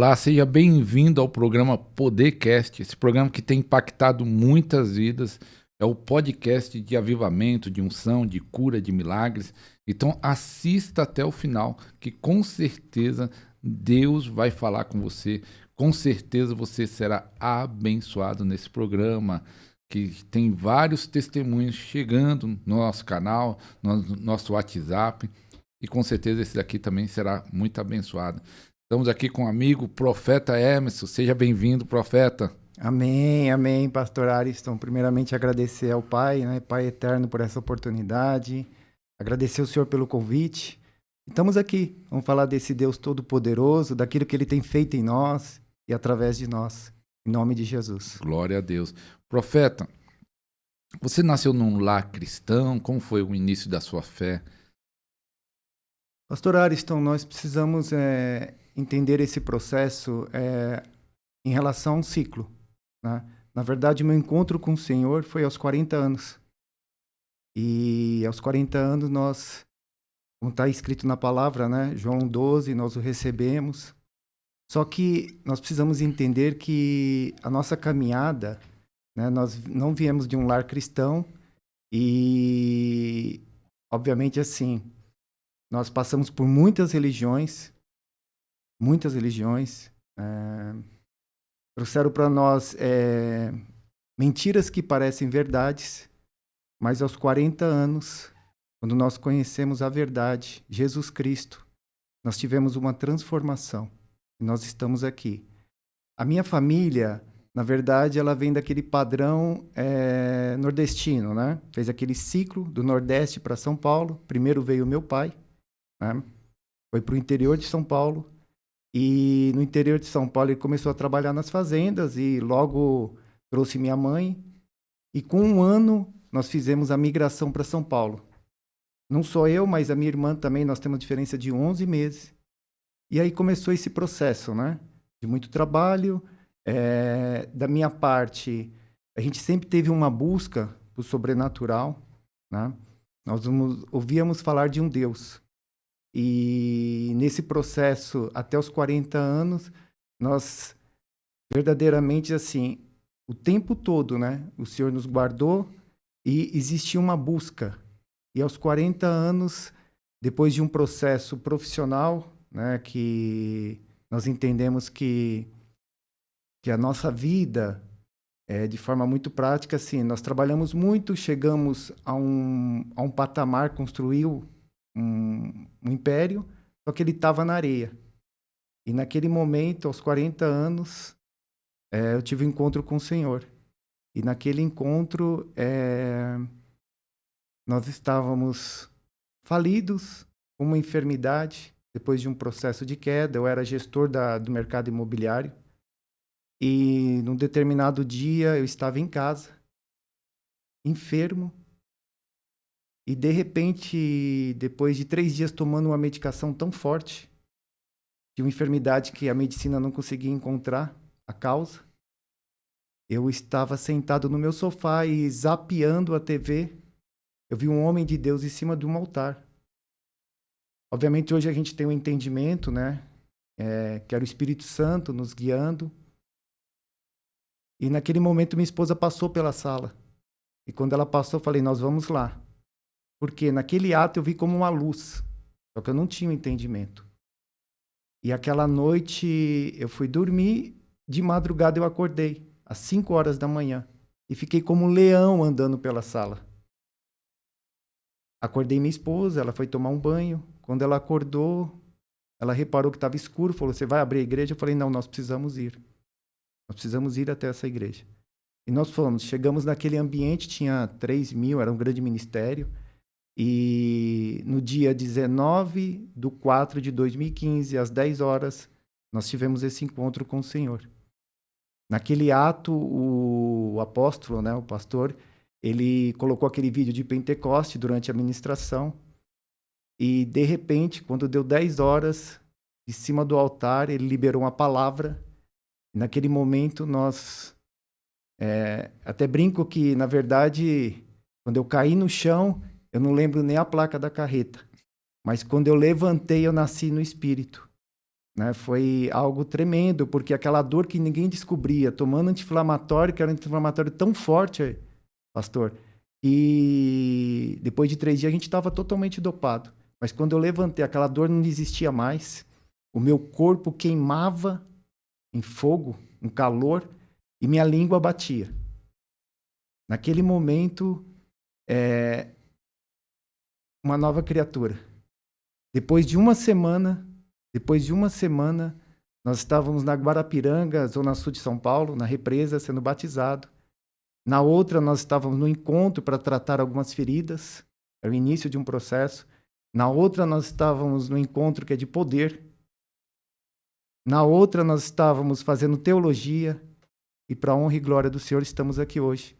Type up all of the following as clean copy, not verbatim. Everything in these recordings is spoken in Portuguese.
Olá, seja bem-vindo ao programa Podercast, esse programa que tem impactado muitas vidas. É o podcast de avivamento, de unção, de cura, de milagres. Então assista até o final, que com certeza Deus vai falar com você. Com certeza você será abençoado nesse programa, que tem vários testemunhos chegando no nosso canal, no nosso WhatsApp. E com certeza esse daqui também será muito abençoado. Estamos aqui com o amigo Profeta Emerson. Seja bem-vindo, Profeta. Amém, amém, pastor Ariston. Primeiramente agradecer ao Pai, né, Pai eterno, por essa oportunidade. Agradecer ao Senhor pelo convite. Estamos aqui, vamos falar desse Deus Todo-Poderoso, daquilo que Ele tem feito em nós e através de nós. Em nome de Jesus. Glória a Deus. Profeta, você nasceu num lar cristão? Como foi o início da sua fé? Pastor Ariston, nós precisamos entender esse processo em relação a um ciclo, né? Na verdade, meu encontro com o Senhor foi aos 40 anos. E aos 40 anos nós, como está escrito na palavra, né? João 12, nós o recebemos. Só que nós precisamos entender que a nossa caminhada, né? Nós não viemos de um lar cristão e, obviamente, assim, nós passamos por muitas religiões, trouxeram para nós mentiras que parecem verdades, mas aos 40 anos, quando nós conhecemos a verdade, Jesus Cristo, nós tivemos uma transformação e nós estamos aqui. A minha família, na verdade, ela vem daquele padrão nordestino, né? Fez aquele ciclo do Nordeste para São Paulo. Primeiro veio meu pai, né? Foi para o interior de São Paulo. E no interior de São Paulo ele começou a trabalhar nas fazendas e logo trouxe minha mãe. E com um ano nós fizemos a migração para São Paulo. Não só eu, mas a minha irmã também, nós temos diferença de 11 meses. E aí começou esse processo, né? De muito trabalho. Da minha parte, a gente sempre teve uma busca por sobrenatural, né? Nós ouvíamos falar de um Deus. E nesse processo, até os 40 anos, nós verdadeiramente, assim, o tempo todo, né? O Senhor nos guardou e existia uma busca. E aos 40 anos, depois de um processo profissional, né? Que nós entendemos que a nossa vida, de forma muito prática, assim, nós trabalhamos muito, chegamos a um patamar, construiu um império, só que ele estava na areia. E naquele momento, aos 40 anos, eu tive um encontro com o Senhor. E naquele encontro, nós estávamos falidos, com uma enfermidade, depois de um processo de queda. Eu era gestor do mercado imobiliário. E num determinado dia, eu estava em casa, enfermo. E de repente, depois de 3 dias tomando uma medicação tão forte, de uma enfermidade que a medicina não conseguia encontrar a causa, eu estava sentado no meu sofá e zapeando a TV, eu vi um homem de Deus em cima de um altar. Obviamente hoje a gente tem um entendimento, né? Que era o Espírito Santo nos guiando. E naquele momento minha esposa passou pela sala. E quando ela passou, eu falei, nós vamos lá. Porque naquele ato eu vi como uma luz, só que eu não tinha um entendimento. E aquela noite eu fui dormir, de madrugada eu acordei, às 5 horas da manhã, e fiquei como um leão andando pela sala. Acordei minha esposa, ela foi tomar um banho. Quando ela acordou, ela reparou que estava escuro, falou, você vai abrir a igreja? Eu falei, não, nós precisamos ir. Nós precisamos ir até essa igreja. E nós fomos, chegamos naquele ambiente, tinha 3.000, era um grande ministério. E no dia 19/4/2015, às 10 horas, nós tivemos esse encontro com o Senhor. Naquele ato, o apóstolo, né, o pastor, ele colocou aquele vídeo de Pentecoste durante a ministração. E, de repente, quando deu 10 horas, de cima do altar, ele liberou uma palavra. E naquele momento, nós... até brinco que, na verdade, quando eu caí no chão, eu não lembro nem a placa da carreta. Mas quando eu levantei, eu nasci no Espírito. né? Foi algo tremendo, porque aquela dor que ninguém descobria, tomando anti-inflamatório, que era um anti-inflamatório tão forte, pastor, e depois de 3 dias a gente estava totalmente dopado. Mas quando eu levantei, aquela dor não existia mais, o meu corpo queimava em fogo, um calor, e minha língua batia. Naquele momento, uma nova criatura. Depois de uma semana, nós estávamos na Guarapiranga, zona sul de São Paulo, na represa, sendo batizado. Na outra, nós estávamos no encontro para tratar algumas feridas, era o início de um processo. Na outra, nós estávamos no encontro que é de poder. Na outra, nós estávamos fazendo teologia. E para a honra e glória do Senhor, estamos aqui hoje,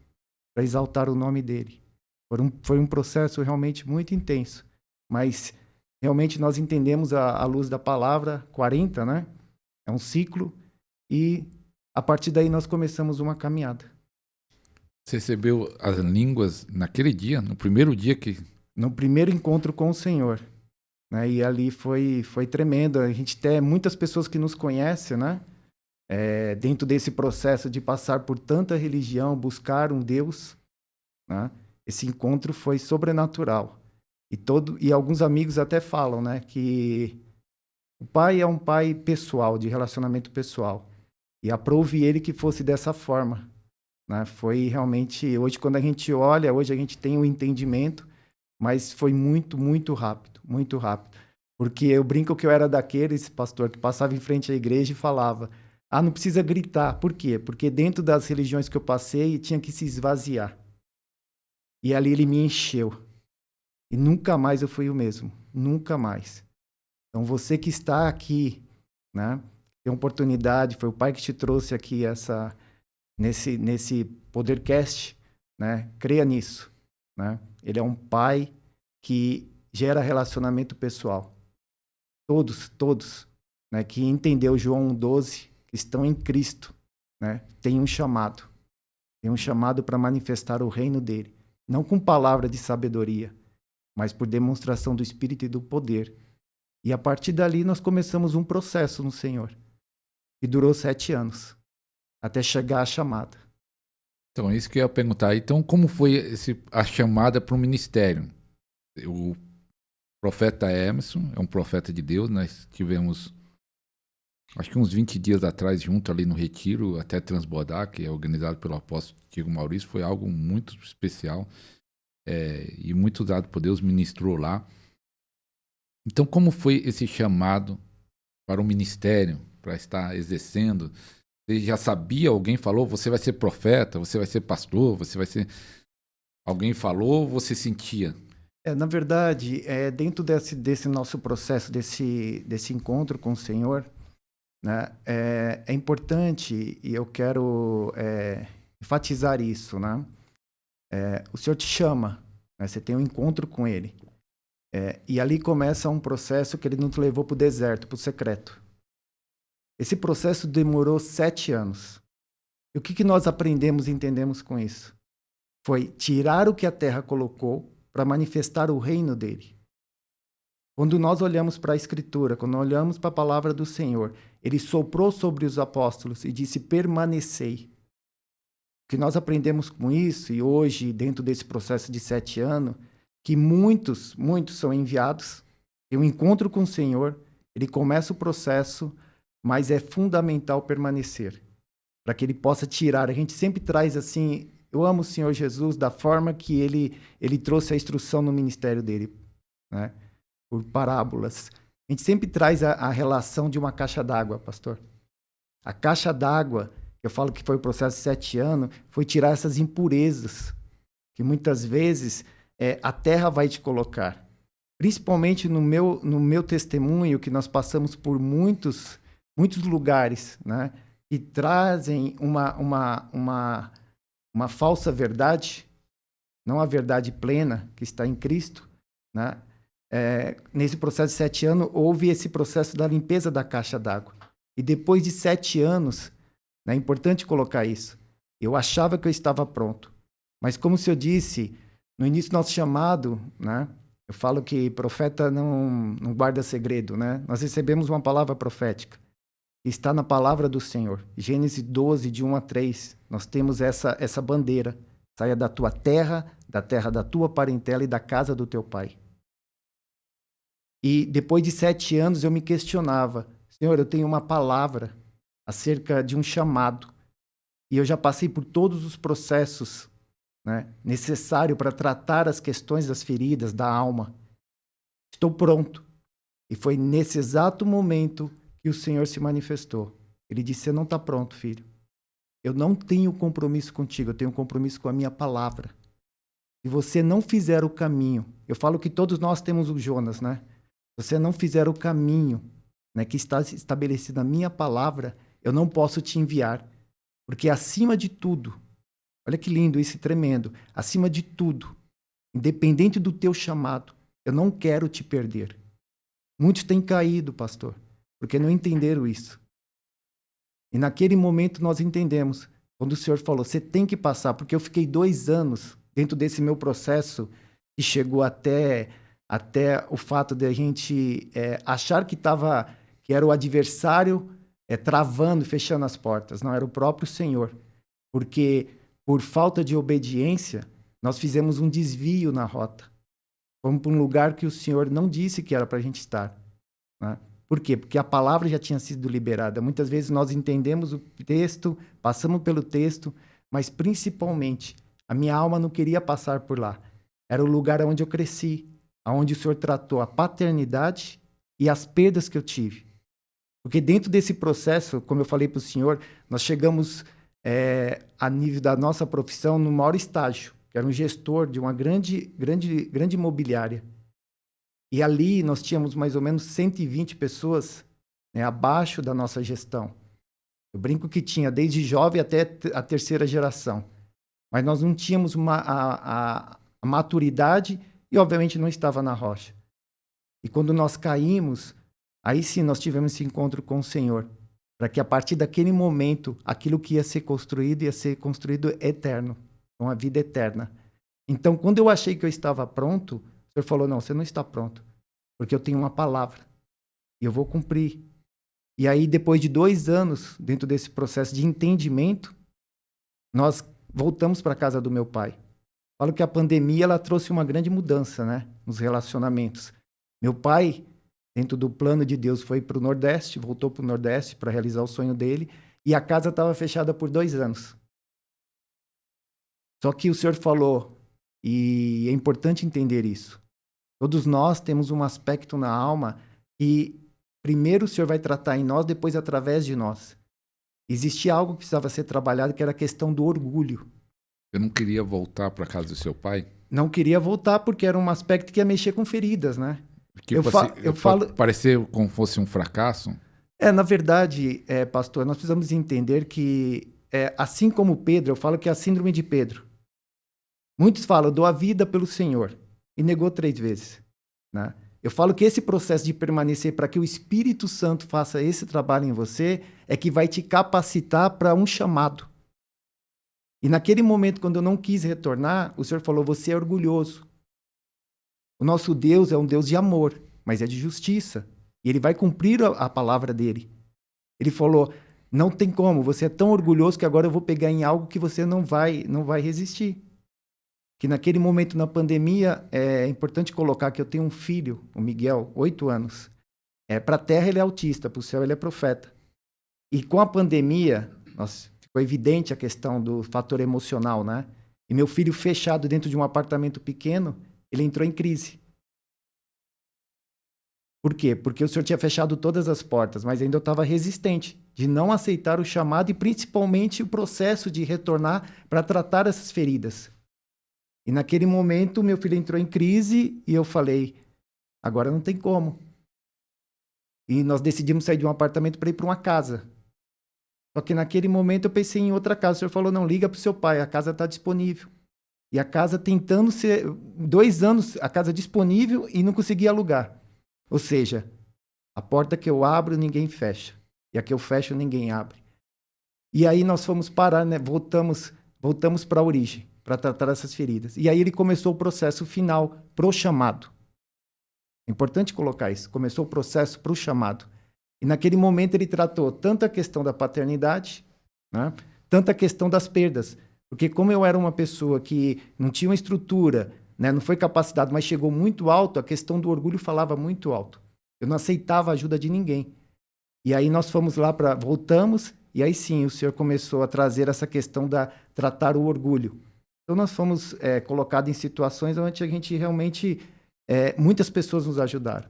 para exaltar o nome dele. Foi um processo realmente muito intenso, mas realmente nós entendemos à luz da palavra 40, né? É um ciclo, e a partir daí nós começamos uma caminhada. Você recebeu as línguas naquele dia, no primeiro dia que... No primeiro encontro com o Senhor, né? E ali foi tremendo. A gente tem muitas pessoas que nos conhecem, né? Dentro desse processo de passar por tanta religião, buscar um Deus, né? Esse encontro foi sobrenatural. E alguns amigos até falam, né, que o pai é um pai pessoal, de relacionamento pessoal. E aprove ele que fosse dessa forma, né? Foi realmente, hoje quando a gente olha, hoje a gente tem o entendimento, mas foi muito, muito rápido, muito rápido. Porque eu brinco que eu era daqueles, pastor, que passava em frente à igreja e falava: não precisa gritar. Por quê? Porque dentro das religiões que eu passei, tinha que se esvaziar. E ali ele me encheu. E nunca mais eu fui o mesmo. Nunca mais. Então você que está aqui, né? Tem oportunidade, foi o Pai que te trouxe aqui nesse Podercast, né? Creia nisso, né? Ele é um Pai que gera relacionamento pessoal. Todos, né? Que entendeu João 1,12, que estão em Cristo, né? Tem um chamado para manifestar o reino dele. Não com palavra de sabedoria, mas por demonstração do Espírito e do poder. E a partir dali nós começamos um processo no Senhor, que durou 7 anos, até chegar à chamada. Então, isso que eu ia perguntar. Então, como foi a chamada para o ministério? O profeta Emerson é um profeta de Deus, nós tivemos, acho que uns 20 dias atrás, junto ali no Retiro, até Transbordar, que é organizado pelo apóstolo Tiago Maurício, foi algo muito especial. E muito usado por Deus, ministrou lá. Então, como foi esse chamado para o ministério, para estar exercendo? Você já sabia, alguém falou, você vai ser profeta, você vai ser pastor, você vai ser... Alguém falou, você sentia? Na verdade, dentro desse nosso processo, desse encontro com o Senhor, né, é importante, e eu quero enfatizar isso, né? O Senhor te chama, né? Você tem um encontro com Ele. E ali começa um processo que Ele nos levou para o deserto, para o secreto. Esse processo demorou 7 anos. E o que nós aprendemos e entendemos com isso? Foi tirar o que a terra colocou para manifestar o reino dele. Quando nós olhamos para a Escritura, quando olhamos para a palavra do Senhor, Ele soprou sobre os apóstolos e disse: permanecei. O que nós aprendemos com isso, e hoje, dentro desse processo de 7 anos, que muitos são enviados, tem um encontro com o Senhor, ele começa o processo, mas é fundamental permanecer, para que ele possa tirar. A gente sempre traz assim, eu amo o Senhor Jesus da forma que ele trouxe a instrução no ministério dele, né? Por parábolas. A gente sempre traz a relação de uma caixa d'água, pastor. A caixa d'água, eu falo que foi o processo de 7 anos, foi tirar essas impurezas, que muitas vezes a terra vai te colocar. Principalmente no meu testemunho, que nós passamos por muitos lugares, né, que trazem uma falsa verdade, não a verdade plena que está em Cristo, né? Nesse processo de 7 anos, houve esse processo da limpeza da caixa d'água. E depois de 7 anos, né, é importante colocar isso, eu achava que eu estava pronto. Mas como o senhor disse, no início do nosso chamado, né, Eu falo que profeta não guarda segredo, né? Nós recebemos uma palavra profética. Está na palavra do Senhor. Gênesis 12, de 1 a 3. Nós temos essa bandeira. Saia da tua terra, da terra da tua parentela e da casa do teu pai. E depois de 7 anos eu me questionava. Senhor, eu tenho uma palavra acerca de um chamado. E eu já passei por todos os processos, né, necessários para tratar as questões das feridas, da alma. Estou pronto. E foi nesse exato momento que o Senhor se manifestou. Ele disse, você não está pronto, filho. Eu não tenho compromisso contigo, eu tenho compromisso com a minha palavra. Se você não fizer o caminho, eu falo que todos nós temos o Jonas, né? Se você não fizer o caminho, né, que está estabelecido na minha palavra, eu não posso te enviar. Porque acima de tudo, olha que lindo isso, tremendo, acima de tudo, independente do teu chamado, eu não quero te perder. Muitos têm caído, pastor, porque não entenderam isso. E naquele momento nós entendemos, quando o Senhor falou, você tem que passar, porque eu fiquei 2 anos dentro desse meu processo, que chegou até o fato de a gente achar que era o adversário travando, fechando as portas. Não, era o próprio Senhor. Porque por falta de obediência, nós fizemos um desvio na rota. Fomos para um lugar que o Senhor não disse que era para a gente estar, né? Por quê? Porque a palavra já tinha sido liberada. Muitas vezes nós entendemos o texto, passamos pelo texto, mas principalmente a minha alma não queria passar por lá. Era o lugar onde eu cresci, onde o Senhor tratou a paternidade e as perdas que eu tive. Porque dentro desse processo, como eu falei para o senhor, nós chegamos a nível da nossa profissão no maior estágio, que era um gestor de uma grande imobiliária. E ali nós tínhamos mais ou menos 120 pessoas, né, abaixo da nossa gestão. Eu brinco que tinha desde jovem até a 3ª geração. Mas nós não tínhamos a maturidade e, obviamente, não estava na rocha. E quando nós caímos, aí sim nós tivemos esse encontro com o Senhor, para que a partir daquele momento, aquilo que ia ser construído eterno, com a vida eterna. Então, quando eu achei que eu estava pronto, o Senhor falou, não, você não está pronto, porque eu tenho uma palavra e eu vou cumprir. E aí, depois de 2 anos, dentro desse processo de entendimento, nós voltamos para a casa do meu pai. Falo que a pandemia ela trouxe uma grande mudança, né, nos relacionamentos. Meu pai, dentro do plano de Deus, foi para o Nordeste, voltou para o Nordeste para realizar o sonho dele, e a casa estava fechada por 2 anos. Só que o Senhor falou, e é importante entender isso, todos nós temos um aspecto na alma que primeiro o Senhor vai tratar em nós, depois através de nós. Existia algo que precisava ser trabalhado, que era a questão do orgulho. Eu não queria voltar para casa do seu pai? Não queria voltar porque era um aspecto que ia mexer com feridas, né? Tipo eu falo... Parecer como fosse um fracasso? Na verdade, pastor, nós precisamos entender que, assim como Pedro, eu falo que é a síndrome de Pedro. Muitos falam, dou a vida pelo Senhor, e negou 3 vezes, né? Eu falo que esse processo de permanecer para que o Espírito Santo faça esse trabalho em você é que vai te capacitar para um chamado. E naquele momento, quando eu não quis retornar, o Senhor falou, você é orgulhoso. O nosso Deus é um Deus de amor, mas é de justiça. E Ele vai cumprir a palavra dEle. Ele falou, não tem como, você é tão orgulhoso que agora eu vou pegar em algo que você não vai resistir. Que naquele momento, na pandemia, é importante colocar que eu tenho um filho, o Miguel, 8 anos. Para a terra ele é autista, para o céu ele é profeta. E com a pandemia, ficou evidente a questão do fator emocional, né? E meu filho fechado dentro de um apartamento pequeno, ele entrou em crise. Por quê? Porque o Senhor tinha fechado todas as portas, mas ainda eu estava resistente de não aceitar o chamado e principalmente o processo de retornar para tratar essas feridas. E naquele momento, meu filho entrou em crise e eu falei, agora não tem como. E nós decidimos sair de um apartamento para ir para uma casa. Só que naquele momento eu pensei em outra casa. O senhor falou, não, liga para o seu pai, a casa está disponível. E a casa tentando ser, 2 anos, a casa disponível e não conseguia alugar. Ou seja, a porta que eu abro, ninguém fecha. E a que eu fecho, ninguém abre. E aí nós fomos parar, né? Voltamos para a origem, para tratar essas feridas. E aí ele começou o processo final pro chamado. É importante colocar isso. Começou o processo para o chamado. E naquele momento ele tratou tanto a questão da paternidade, né, tanto a questão das perdas. Porque como eu era uma pessoa que não tinha uma estrutura, né, não foi capacitado, mas chegou muito alto, a questão do orgulho falava muito alto. Eu não aceitava a ajuda de ninguém. E aí nós fomos lá voltamos, e aí sim o Senhor começou a trazer essa questão da tratar o orgulho. Então nós fomos colocados em situações onde a gente realmente, muitas pessoas nos ajudaram.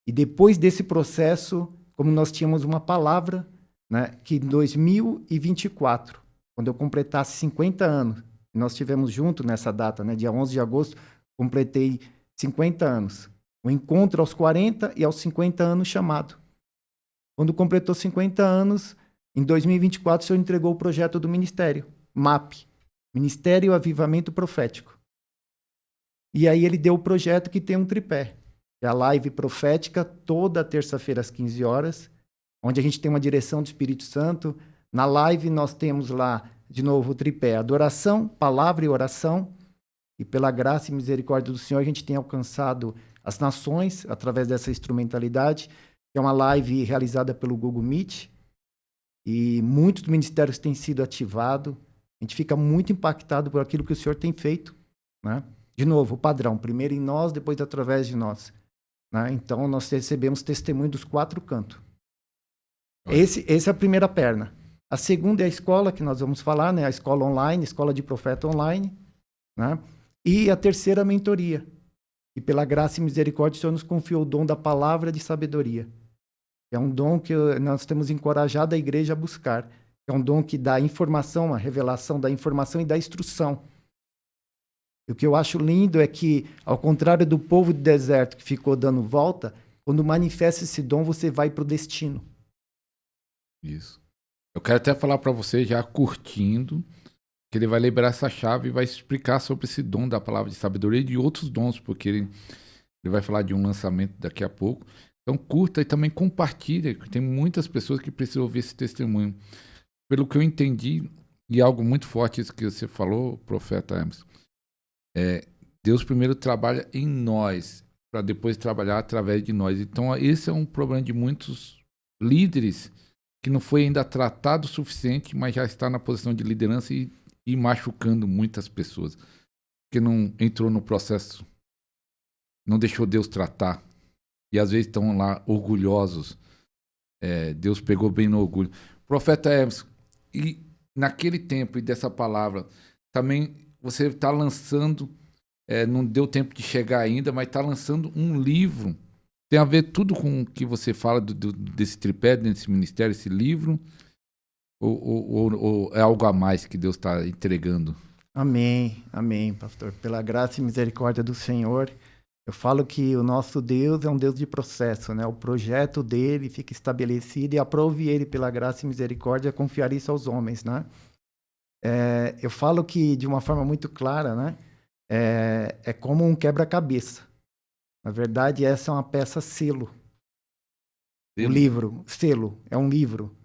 E depois desse processo, como nós tínhamos uma palavra, né, que em 2024, quando eu completasse 50 anos, nós estivemos juntos nessa data, né, dia 11 de agosto, completei 50 anos. O encontro aos 40 e aos 50 anos chamado. Quando completou 50 anos, em 2024, o Senhor entregou o projeto do ministério, MAP, Ministério Avivamento Profético. E aí ele deu o projeto que tem um tripé. É a live profética, toda terça-feira às 15 horas, onde a gente tem uma direção do Espírito Santo. Na live nós temos lá, de novo, o tripé, adoração, palavra e oração. E pela graça e misericórdia do Senhor, a gente tem alcançado as nações através dessa instrumentalidade. É uma live realizada pelo Google Meet. E muitos ministérios têm sido ativados. A gente fica muito impactado por aquilo que o Senhor tem feito, né? De novo, o padrão, primeiro em nós, depois através de nós. Né? Então, nós recebemos testemunho dos 4 cantos. Essa é a primeira perna. A segunda é a escola, que nós vamos falar, né? A escola online, escola de profeta online. Né? E a terceira, a mentoria. E pela graça e misericórdia, o Senhor nos confiou o dom da palavra de sabedoria. É um dom que nós temos encorajado a igreja a buscar. É um dom que dá informação, a revelação da informação e da instrução. E o que eu acho lindo é que, ao contrário do povo do deserto que ficou dando volta, quando manifesta esse dom, você vai para o destino. Isso. Eu quero até falar para você, já curtindo, que ele vai liberar essa chave e vai explicar sobre esse dom da palavra de sabedoria e de outros dons, porque ele vai falar de um lançamento daqui a pouco. Então curta e também compartilha, que tem muitas pessoas que precisam ouvir esse testemunho. Pelo que eu entendi, e algo muito forte isso que você falou, profeta Hermes, Deus primeiro trabalha em nós, para depois trabalhar através de nós. Então esse é um problema de muitos líderes, que não foi ainda tratado o suficiente, mas já está na posição de liderança e machucando muitas pessoas, porque não entrou no processo, não deixou Deus tratar. E às vezes estão lá orgulhosos. Deus pegou bem no orgulho. Profeta Hermes, e naquele tempo e dessa palavra, também você está lançando, não deu tempo de chegar ainda, mas está lançando um livro. Tem a ver tudo com o que você fala desse tripé, desse ministério, esse livro? Ou é algo a mais que Deus está entregando? Amém, amém, pastor. Pela graça e misericórdia do Senhor, eu falo que o nosso Deus é um Deus de processo, né? O projeto dele fica estabelecido e aprove ele pela graça e misericórdia confiar isso aos homens, né? Eu falo que, de uma forma muito clara, né? É como um quebra-cabeça. Na verdade, essa é uma peça selo. O livro, selo, é um livro.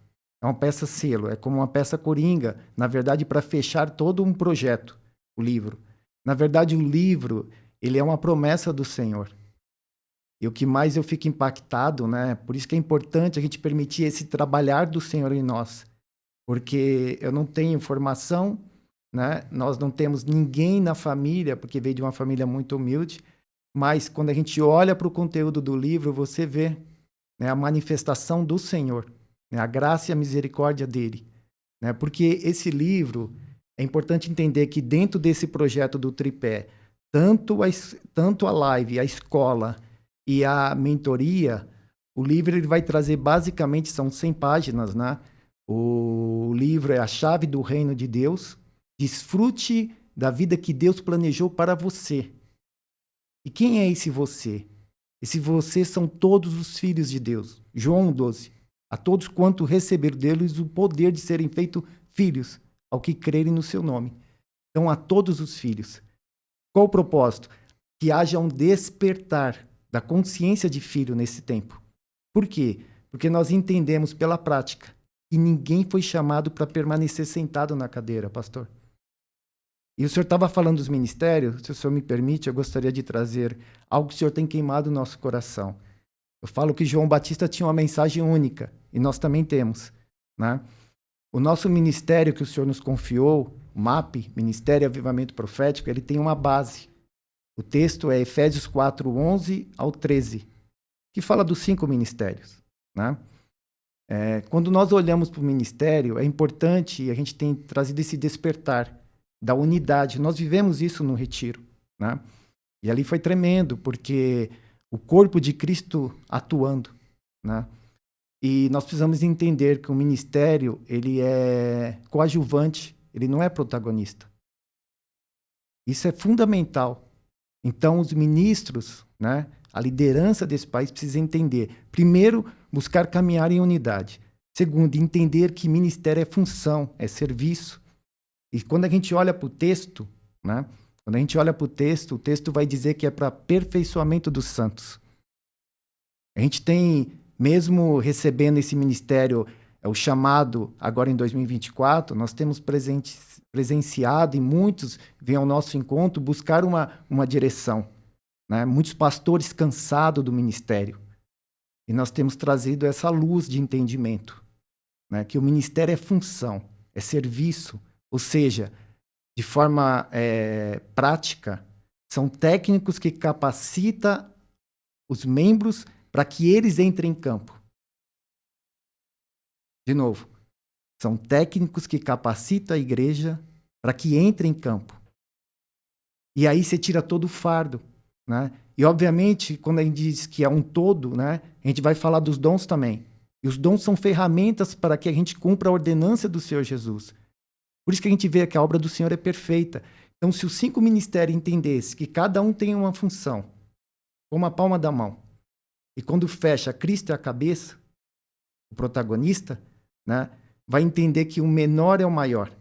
É uma peça selo, é como uma peça coringa, na verdade, para fechar todo um projeto, o livro. Na verdade, o livro, ele é uma promessa do Senhor. E o que mais eu fico impactado, né? Por isso que é importante a gente permitir esse trabalhar do Senhor em nós. Porque eu não tenho formação, né? Nós não temos ninguém na família, porque veio de uma família muito humilde, mas quando a gente olha para o conteúdo do livro, você vê, né, a manifestação do Senhor, né, a graça e a misericórdia dele. Né? Porque esse livro, é importante entender que dentro desse projeto do tripé, tanto a live, a escola e a mentoria, o livro ele vai trazer basicamente, são 100 páginas, né? O livro é a chave do reino de Deus. Desfrute da vida que Deus planejou para você. E quem é esse você? Esse você são todos os filhos de Deus. João 12. A todos quanto receberam deles o poder de serem feitos filhos, ao que crerem no seu nome. Então, a todos os filhos. Qual o propósito? Que haja um despertar da consciência de filho nesse tempo. Por quê? Porque nós entendemos pela prática que ninguém foi chamado para permanecer sentado na cadeira, pastor. E o senhor estava falando dos ministérios, se o senhor me permite, eu gostaria de trazer algo que o senhor tem queimado no nosso coração. Eu falo que João Batista tinha uma mensagem única, e nós também temos, né? O nosso ministério que o senhor nos confiou, o MAP, Ministério Avivamento Profético, ele tem uma base. O texto é Efésios 4, 11 ao 13, que fala dos 5 ministérios, né? Quando nós olhamos para o ministério, é importante, a gente tem trazido esse despertar da unidade. Nós vivemos isso no retiro, né? E ali foi tremendo, porque o corpo de Cristo atuando, né? E nós precisamos entender que o ministério, ele é coadjuvante, ele não é protagonista. Isso é fundamental. Então, os ministros, né, a liderança desse país precisa entender. Primeiro, buscar caminhar em unidade. Segundo, entender que ministério é função, é serviço. E quando a gente olha para o texto, né, quando a gente olha para o texto vai dizer que é para aperfeiçoamento dos santos. A gente tem, mesmo recebendo esse ministério, o chamado agora em 2024, nós temos presenciado e muitos vêm ao nosso encontro buscar uma direção, né? Muitos pastores cansados do ministério. E nós temos trazido essa luz de entendimento, né? Que o ministério é função, é serviço, ou seja, de forma prática, são técnicos que capacitam os membros para que eles entrem em campo. De novo, são técnicos que capacitam a igreja para que entre em campo. E aí você tira todo o fardo, né? E, obviamente, quando a gente diz que é um todo, né, a gente vai falar dos dons também. E os dons são ferramentas para que a gente cumpra a ordenança do Senhor Jesus. Por isso que a gente vê que a obra do Senhor é perfeita. Então, se os 5 ministérios entendessem que cada um tem uma função, como a palma da mão, e quando fecha, Cristo é a cabeça, o protagonista, né, vai entender que o menor é o maior.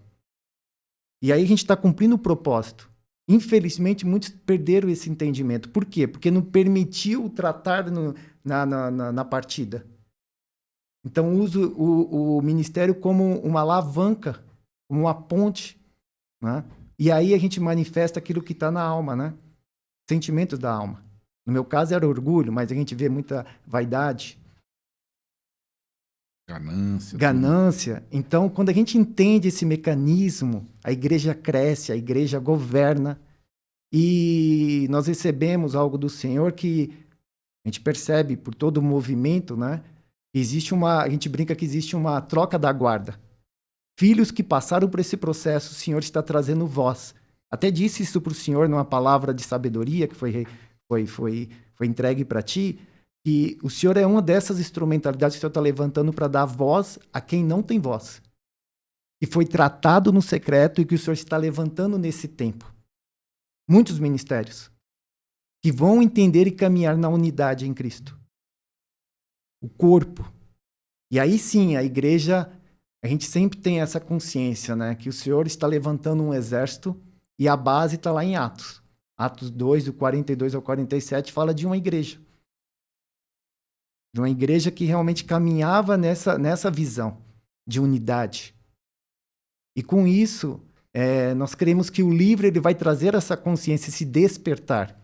E aí a gente está cumprindo o propósito. Infelizmente, muitos perderam esse entendimento. Por quê? Porque não permitiu tratar na partida. Então, usa o ministério como uma alavanca, como uma ponte, né? E aí a gente manifesta aquilo que está na alma, né? Sentimentos da alma. No meu caso era orgulho, mas a gente vê muita vaidade. Ganância. Então, quando a gente entende esse mecanismo, a igreja cresce, a igreja governa. E nós recebemos algo do Senhor que a gente percebe por todo o movimento, né? A gente brinca que existe uma troca da guarda. Filhos que passaram por esse processo, o Senhor está trazendo voz. Até disse isso para o Senhor numa palavra de sabedoria que foi entregue para ti, que o Senhor é uma dessas instrumentalidades que o Senhor está levantando para dar voz a quem não tem voz. E foi tratado no secreto e que o Senhor está levantando nesse tempo. Muitos ministérios que vão entender e caminhar na unidade em Cristo. O corpo. E aí sim, a igreja, a gente sempre tem essa consciência, né? Que o Senhor está levantando um exército e a base está lá em Atos. Atos 2, do 42 ao 47, fala de uma igreja. De uma igreja que realmente caminhava nessa visão de unidade. E com isso, nós queremos que o livro ele vai trazer essa consciência, esse despertar.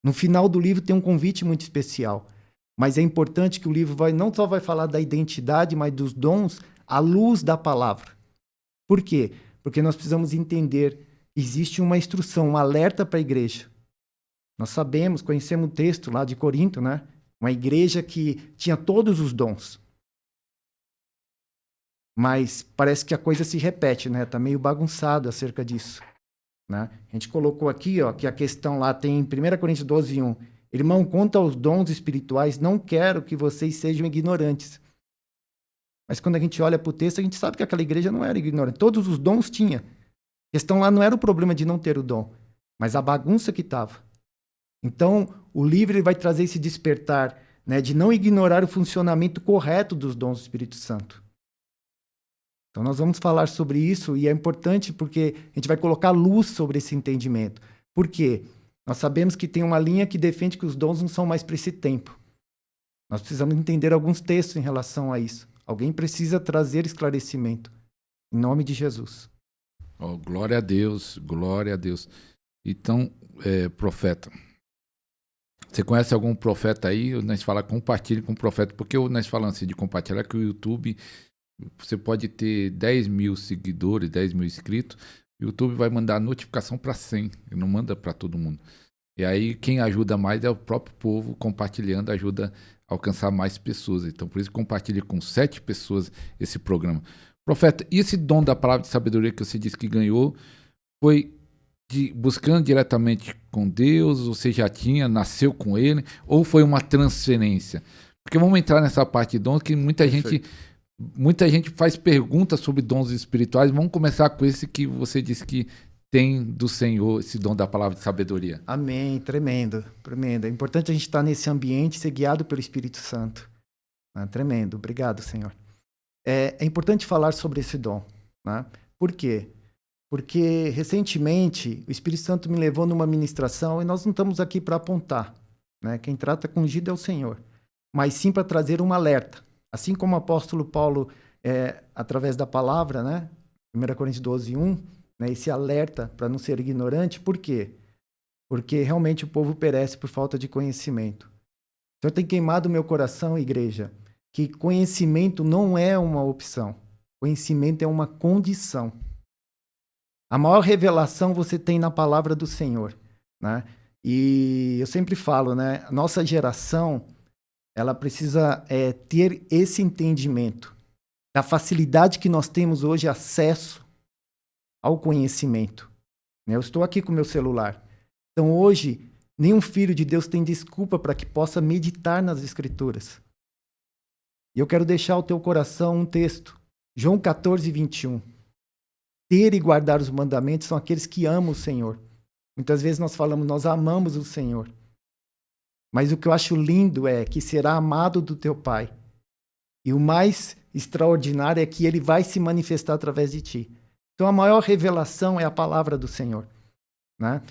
No final do livro tem um convite muito especial. Mas é importante que o livro não só vai falar da identidade, mas dos dons à luz da palavra. Por quê? Porque nós precisamos entender que existe uma instrução, um alerta para a igreja. Nós sabemos, conhecemos o texto lá de Corinto, né? Uma igreja que tinha todos os dons. Mas parece que a coisa se repete, né? Está meio bagunçado acerca disso. Né? A gente colocou aqui, ó, que a questão lá tem em 1 Coríntios 12, 1. Irmão, quanto aos dons espirituais, não quero que vocês sejam ignorantes. Mas quando a gente olha para o texto, a gente sabe que aquela igreja não era ignorante. Todos os dons tinha. A questão lá não era o problema de não ter o dom, mas a bagunça que estava. Então, o livro ele vai trazer esse despertar, né, de não ignorar o funcionamento correto dos dons do Espírito Santo. Então, nós vamos falar sobre isso e é importante porque a gente vai colocar luz sobre esse entendimento. Por quê? Nós sabemos que tem uma linha que defende que os dons não são mais para esse tempo. Nós precisamos entender alguns textos em relação a isso. Alguém precisa trazer esclarecimento. Em nome de Jesus. Oh, glória a Deus, glória a Deus. Então, profeta, você conhece algum profeta aí? Nós falamos, compartilhe com o profeta, porque nós falamos assim de compartilhar que o YouTube, você pode ter 10 mil seguidores, 10 mil inscritos, o YouTube vai mandar notificação para 100, ele não manda para todo mundo. E aí quem ajuda mais é o próprio povo, compartilhando ajuda a alcançar mais pessoas. Então por isso compartilhe com 7 pessoas esse programa. Profeta, e esse dom da palavra de sabedoria que você disse que ganhou, foi buscando diretamente com Deus, você já tinha, nasceu com ele, ou foi uma transferência? Porque vamos entrar nessa parte de dons que muita gente faz perguntas sobre dons espirituais. Vamos começar com esse que você disse que tem do Senhor, esse dom da palavra de sabedoria. Amém, tremendo, tremendo. É importante a gente estar nesse ambiente e ser guiado pelo Espírito Santo. Tremendo, obrigado, Senhor. É importante falar sobre esse dom, né? Por quê? Porque recentemente o Espírito Santo me levou numa ministração e nós não estamos aqui para apontar, né? Quem trata com ungido é o Senhor, mas sim para trazer um alerta. Assim como o apóstolo Paulo, através da palavra, né? 1 Coríntios 12, 1, né? Esse alerta para não ser ignorante. Por quê? Porque realmente o povo perece por falta de conhecimento. O Senhor tem queimado o meu coração, igreja, que conhecimento não é uma opção. Conhecimento é uma condição. A maior revelação você tem na palavra do Senhor, né? E eu sempre falo, né? A nossa geração, ela precisa ter esse entendimento da facilidade que nós temos hoje acesso ao conhecimento. Eu estou aqui com o meu celular. Então hoje, nenhum filho de Deus tem desculpa para que possa meditar nas Escrituras. E eu quero deixar ao teu coração um texto. João 14, 21. Ter e guardar os mandamentos são aqueles que amam o Senhor. Muitas vezes nós falamos, nós amamos o Senhor. Mas o que eu acho lindo é que será amado do teu Pai. E o mais extraordinário é que ele vai se manifestar através de ti. Então a maior revelação é a palavra do Senhor, né?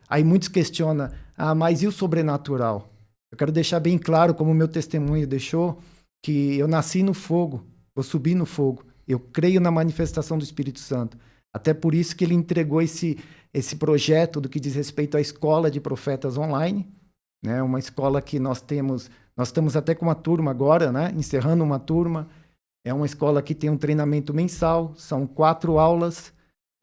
Aí muitos questionam, mas e o sobrenatural? Eu quero deixar bem claro, como o meu testemunho deixou, que eu nasci no fogo, eu subi no fogo. Eu creio na manifestação do Espírito Santo. Até por isso que ele entregou esse projeto do que diz respeito à escola de profetas online, né? Uma escola que nós estamos até com uma turma agora, né? Encerrando uma turma. É uma escola que tem um treinamento mensal, são 4 aulas,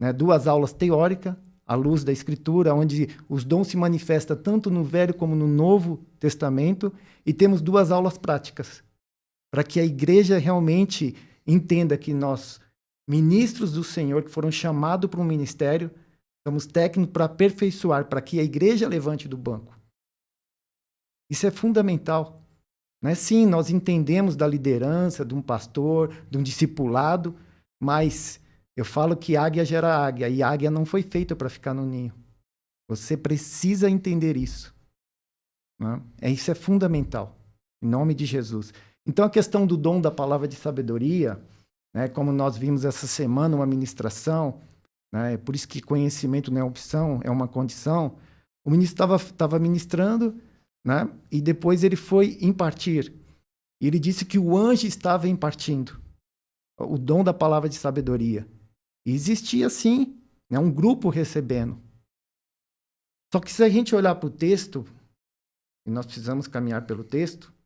né? 2 aulas teóricas, à luz da Escritura, onde os dons se manifestam tanto no Velho como no Novo Testamento, e temos 2 aulas práticas, para que a igreja realmente entenda que nós, ministros do Senhor, que foram chamados para um ministério, somos técnicos para aperfeiçoar, para que a igreja levante do banco. Isso é fundamental. Né? Sim, nós entendemos da liderança, de um pastor, de um discipulado, mas eu falo que águia gera águia, e águia não foi feita para ficar no ninho. Você precisa entender isso. Né? Isso é fundamental, em nome de Jesus. Então, a questão do dom da palavra de sabedoria, né, como nós vimos essa semana, uma ministração, né, por isso que conhecimento não é opção, é uma condição. O ministro estava ministrando, né, e depois ele foi impartir. E ele disse que o anjo estava impartindo o dom da palavra de sabedoria. E existia, sim, né, um grupo recebendo. Só que se a gente olhar para o texto, e nós precisamos caminhar pelo texto,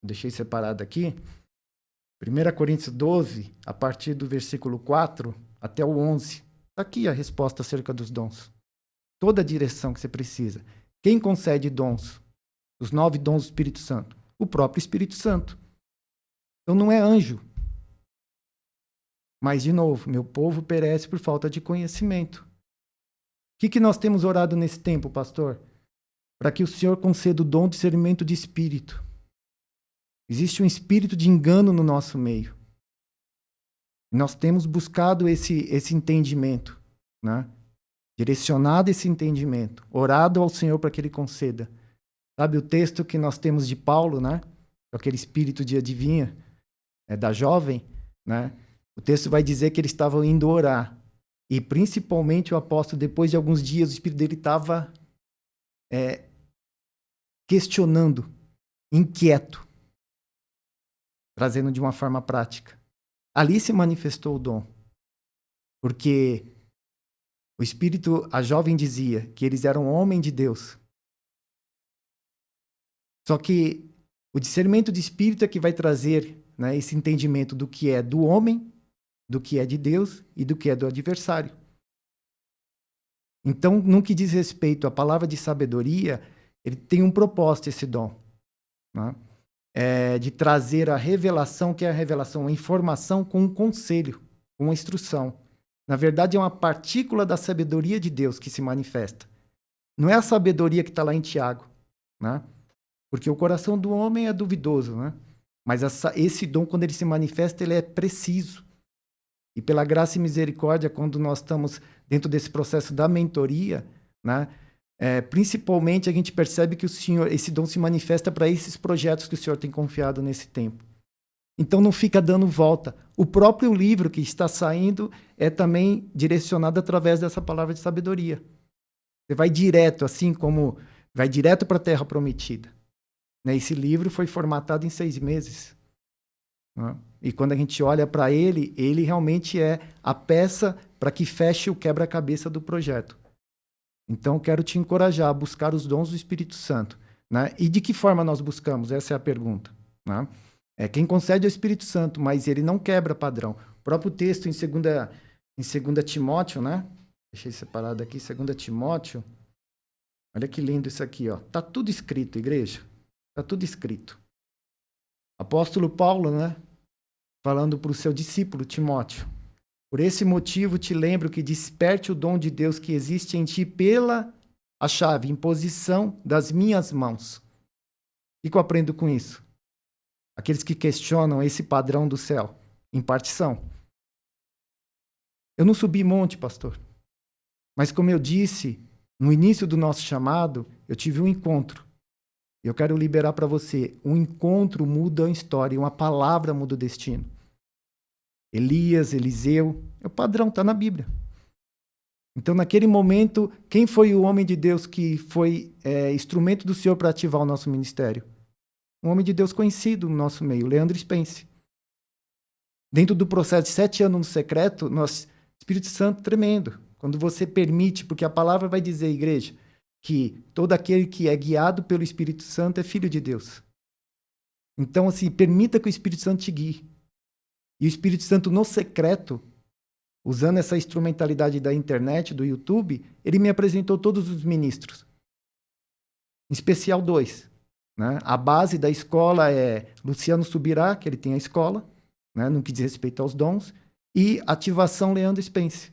deixei separado aqui, 1 Coríntios 12, a partir do versículo 4 até o 11. Está aqui a resposta acerca dos dons. Toda a direção que você precisa. Quem concede dons? Os 9 dons do Espírito Santo? O próprio Espírito Santo. Então não é anjo. Mas, de novo, meu povo perece por falta de conhecimento. O que nós temos orado nesse tempo, pastor? Para que o Senhor conceda o dom de discernimento de espírito. Existe um espírito de engano no nosso meio. Nós temos buscado esse entendimento, né? Direcionado esse entendimento, orado ao Senhor para que Ele conceda. Sabe o texto que nós temos de Paulo, né? Aquele espírito de adivinha, da jovem, né? O texto vai dizer que eles estavam indo orar. E principalmente o apóstolo, depois de alguns dias, o espírito dele estava questionando, inquieto, trazendo de uma forma prática. Ali se manifestou o dom. Porque o Espírito, a jovem dizia que eles eram homem de Deus. Só que o discernimento de Espírito é que vai trazer, né, esse entendimento do que é do homem, do que é de Deus e do que é do adversário. Então, no que diz respeito à palavra de sabedoria, ele tem um propósito, esse dom, né? De trazer a revelação, que é a revelação, a informação com um conselho, com uma instrução. Na verdade, é uma partícula da sabedoria de Deus que se manifesta. Não é a sabedoria que está lá em Tiago, né? Porque o coração do homem é duvidoso, né? Mas esse dom, quando ele se manifesta, ele é preciso. E pela graça e misericórdia, quando nós estamos dentro desse processo da mentoria, né? Principalmente a gente percebe que esse dom se manifesta para esses projetos que o Senhor tem confiado nesse tempo. Então não fica dando volta. O próprio livro que está saindo é também direcionado através dessa palavra de sabedoria. Você vai direto, assim como vai direto para a Terra Prometida. Esse livro foi formatado em 6 meses. Né? E quando a gente olha para ele realmente é a peça para que feche o quebra-cabeça do projeto. Então, quero te encorajar a buscar os dons do Espírito Santo. Né? E de que forma nós buscamos? Essa é a pergunta. Né? Quem concede é o Espírito Santo, mas ele não quebra padrão. O próprio texto em 2 Timóteo, né? Deixei separado aqui, 2 Timóteo. Olha que lindo isso aqui, ó. Tá tudo escrito, igreja. Tá tudo escrito. Apóstolo Paulo, né? Falando para o seu discípulo, Timóteo. Por esse motivo te lembro que desperte o dom de Deus que existe em ti pela a chave, imposição das minhas mãos. O que eu aprendo com isso? Aqueles que questionam esse padrão do céu. Impartição. Eu não subi monte, pastor. Mas como eu disse, no início do nosso chamado, eu tive um encontro. Eu quero liberar para você. Um encontro muda a história, uma palavra muda o destino. Elias, Eliseu, o padrão está na Bíblia. Então, naquele momento, quem foi o homem de Deus que foi instrumento do Senhor para ativar o nosso ministério? Um homem de Deus conhecido no nosso meio, Leandro Spence. Dentro do processo de 7 anos no secreto, Espírito Santo tremendo. Quando você permite, porque a palavra vai dizer, igreja, que todo aquele que é guiado pelo Espírito Santo é filho de Deus. Então, assim, permita que o Espírito Santo te guie. E o Espírito Santo no secreto, usando essa instrumentalidade da internet, do YouTube, ele me apresentou todos os ministros. Em especial 2. Né? A base da escola é Luciano Subirá, que ele tem a escola, né? No que diz respeito aos dons, e Ativação Leandro Spence.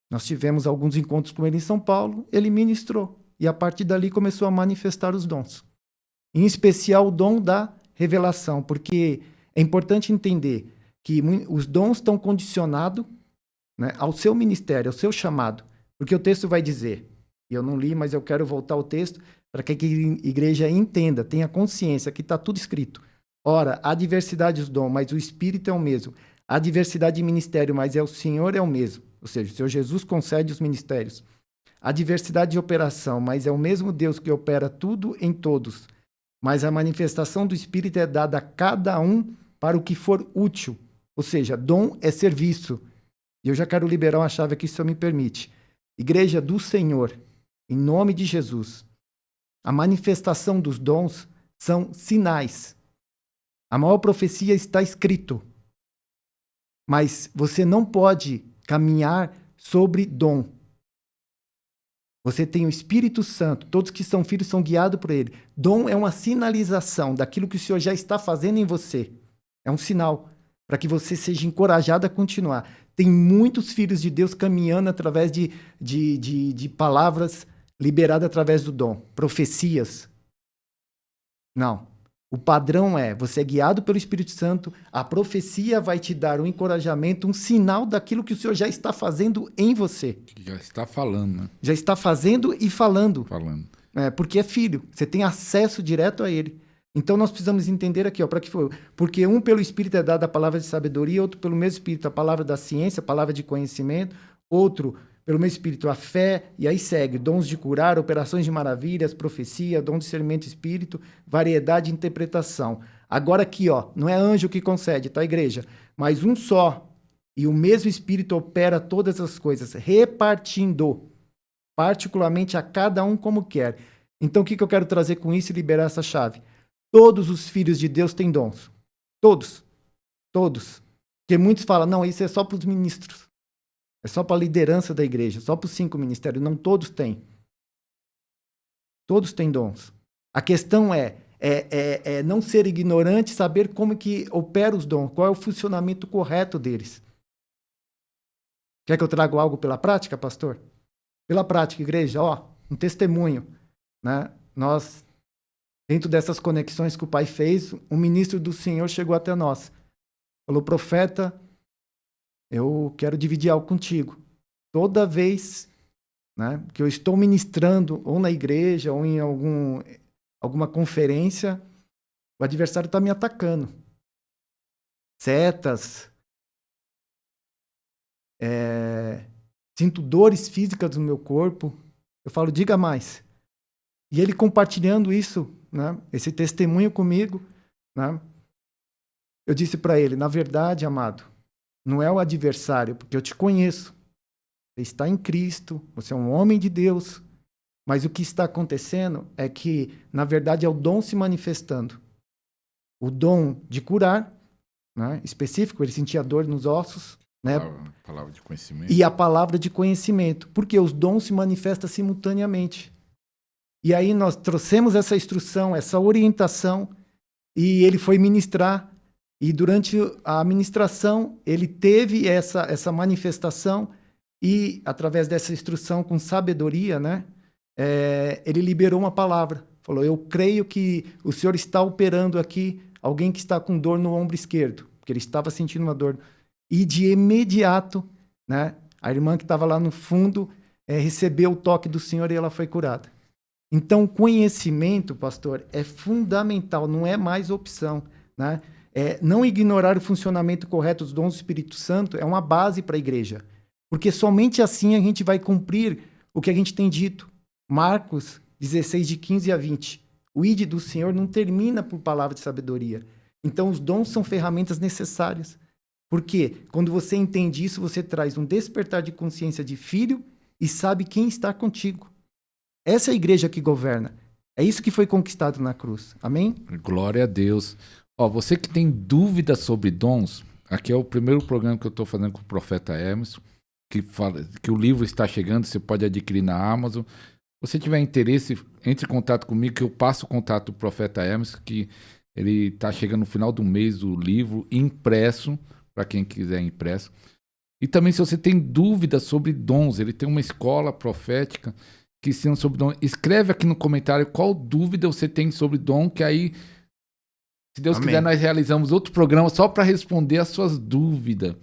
Nós tivemos alguns encontros com ele em São Paulo, ele ministrou, e a partir dali começou a manifestar os dons. Em especial o dom da revelação, porque é importante entender que os dons estão condicionados, né, ao seu ministério, ao seu chamado. Porque o texto vai dizer, e eu não li, mas eu quero voltar ao texto, para que a igreja entenda, tenha consciência que está tudo escrito. Ora, há diversidade dos dons, mas o Espírito é o mesmo. Há diversidade de ministério, mas o Senhor é o mesmo. Ou seja, o Senhor Jesus concede os ministérios. Há diversidade de operação, mas é o mesmo Deus que opera tudo em todos. Mas a manifestação do Espírito é dada a cada um para o que for útil. Ou seja, dom é serviço. E eu já quero liberar uma chave aqui, se o senhor me permite. Igreja do Senhor, em nome de Jesus, a manifestação dos dons são sinais. A maior profecia está escrito. Mas você não pode caminhar sobre dom. Você tem o Espírito Santo, todos que são filhos são guiados por ele. Dom é uma sinalização daquilo que o Senhor já está fazendo em você. É um sinal para que você seja encorajado a continuar. Tem muitos filhos de Deus caminhando através de palavras liberadas através do dom. Profecias. Não. O padrão é, você é guiado pelo Espírito Santo, a profecia vai te dar um encorajamento, um sinal daquilo que o Senhor já está fazendo em você. Já está falando, né? Já está fazendo e falando. Falando. Porque é filho, você tem acesso direto a ele. Então nós precisamos entender aqui, ó, para que foi. Porque um pelo Espírito é dada a palavra de sabedoria, outro pelo mesmo Espírito a palavra da ciência, a palavra de conhecimento, outro pelo mesmo Espírito a fé, e aí segue dons de curar, operações de maravilhas, profecia, dom de discernimento espírito, variedade de interpretação. Agora aqui, ó, não é anjo que concede, tá, igreja? Mas um só E o mesmo Espírito opera todas as coisas, repartindo, particularmente a cada um como quer. Então, o que eu quero trazer com isso e liberar essa chave? Todos os filhos de Deus têm dons. Todos. Todos. Porque muitos falam, não, isso é só para os ministros. É só para a liderança da igreja, só para os 5 ministérios. Não, todos têm. Todos têm dons. A questão é não ser ignorante, saber como que opera os dons, qual é o funcionamento correto deles. Quer que eu traga algo pela prática, pastor? Pela prática, igreja, um testemunho, né? Nós, dentro dessas conexões que o pai fez, um ministro do Senhor chegou até nós. Falou, profeta, eu quero dividir algo contigo. Toda vez, né, que eu estou ministrando, ou na igreja, ou em alguma conferência, o adversário está me atacando. Setas, sinto dores físicas no meu corpo. Eu falo, diga mais. E ele compartilhando isso, né, esse testemunho comigo, né, eu disse para ele, na verdade, amado, não é o adversário, porque eu te conheço. Você está em Cristo, você é um homem de Deus. Mas o que está acontecendo é que, na verdade, é o dom se manifestando. O dom de curar, né, específico, ele sentia dor nos ossos. Né, palavra de conhecimento. E a palavra de conhecimento, porque os dons se manifestam simultaneamente. E aí nós trouxemos essa instrução, essa orientação, e ele foi ministrar. E durante a ministração, ele teve essa manifestação e, através dessa instrução com sabedoria, né, ele liberou uma palavra. Falou, eu creio que o Senhor está operando aqui alguém que está com dor no ombro esquerdo, porque ele estava sentindo uma dor. E de imediato, né, a irmã que estava lá no fundo recebeu o toque do Senhor e ela foi curada. Então, o conhecimento, pastor, é fundamental, não é mais opção, né? Não ignorar o funcionamento correto dos dons do Espírito Santo é uma base para a igreja. Porque somente assim a gente vai cumprir o que a gente tem dito. Marcos 16, de 15 a 20. O ide do Senhor não termina por palavra de sabedoria. Então, os dons são ferramentas necessárias. Porque quando você entende isso, você traz um despertar de consciência de filho e sabe quem está contigo. Essa é a igreja que governa. É isso que foi conquistado na cruz. Amém? Glória a Deus. Você que tem dúvidas sobre dons, aqui é o primeiro programa que eu estou fazendo com o profeta Hermes, que fala que o livro está chegando, você pode adquirir na Amazon. Se você tiver interesse, entre em contato comigo, que eu passo o contato do profeta Hermes, que ele está chegando no final do mês, o livro impresso, para quem quiser impresso. E também, se você tem dúvidas sobre dons, ele tem uma escola profética que ensina sobre dom. Escreve aqui no comentário qual dúvida você tem sobre dom, que aí, se Deus quiser, nós realizamos outro programa só para responder as suas dúvidas.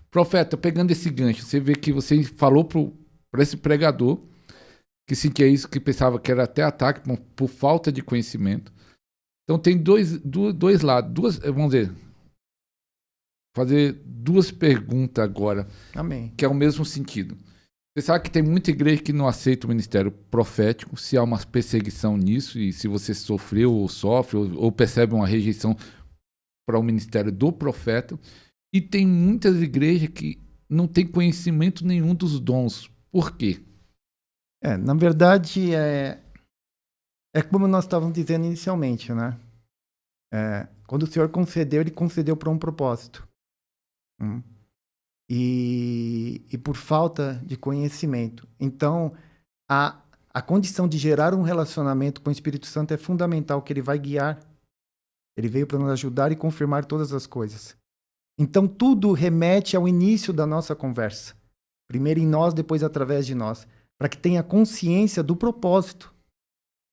Profeta, pegando esse gancho, você vê que você falou para esse pregador que sentia isso, que pensava que era até ataque por falta de conhecimento. Então tem dois lados, vamos dizer, fazer duas perguntas agora, Amém, que é o mesmo sentido. Você sabe que tem muita igreja que não aceita o ministério profético, se há uma perseguição nisso, e se você sofreu ou sofre, ou percebe uma rejeição para o ministério do profeta. E tem muitas igrejas que não têm conhecimento nenhum dos dons. Por quê? Na verdade, é como nós estávamos dizendo inicialmente, né? Quando o Senhor concedeu, ele concedeu para um propósito. E por falta de conhecimento. Então, a condição de gerar um relacionamento com o Espírito Santo é fundamental, que ele vai guiar. Ele veio para nos ajudar e confirmar todas as coisas. Então, tudo remete ao início da nossa conversa. Primeiro em nós, depois através de nós. Para que tenha consciência do propósito.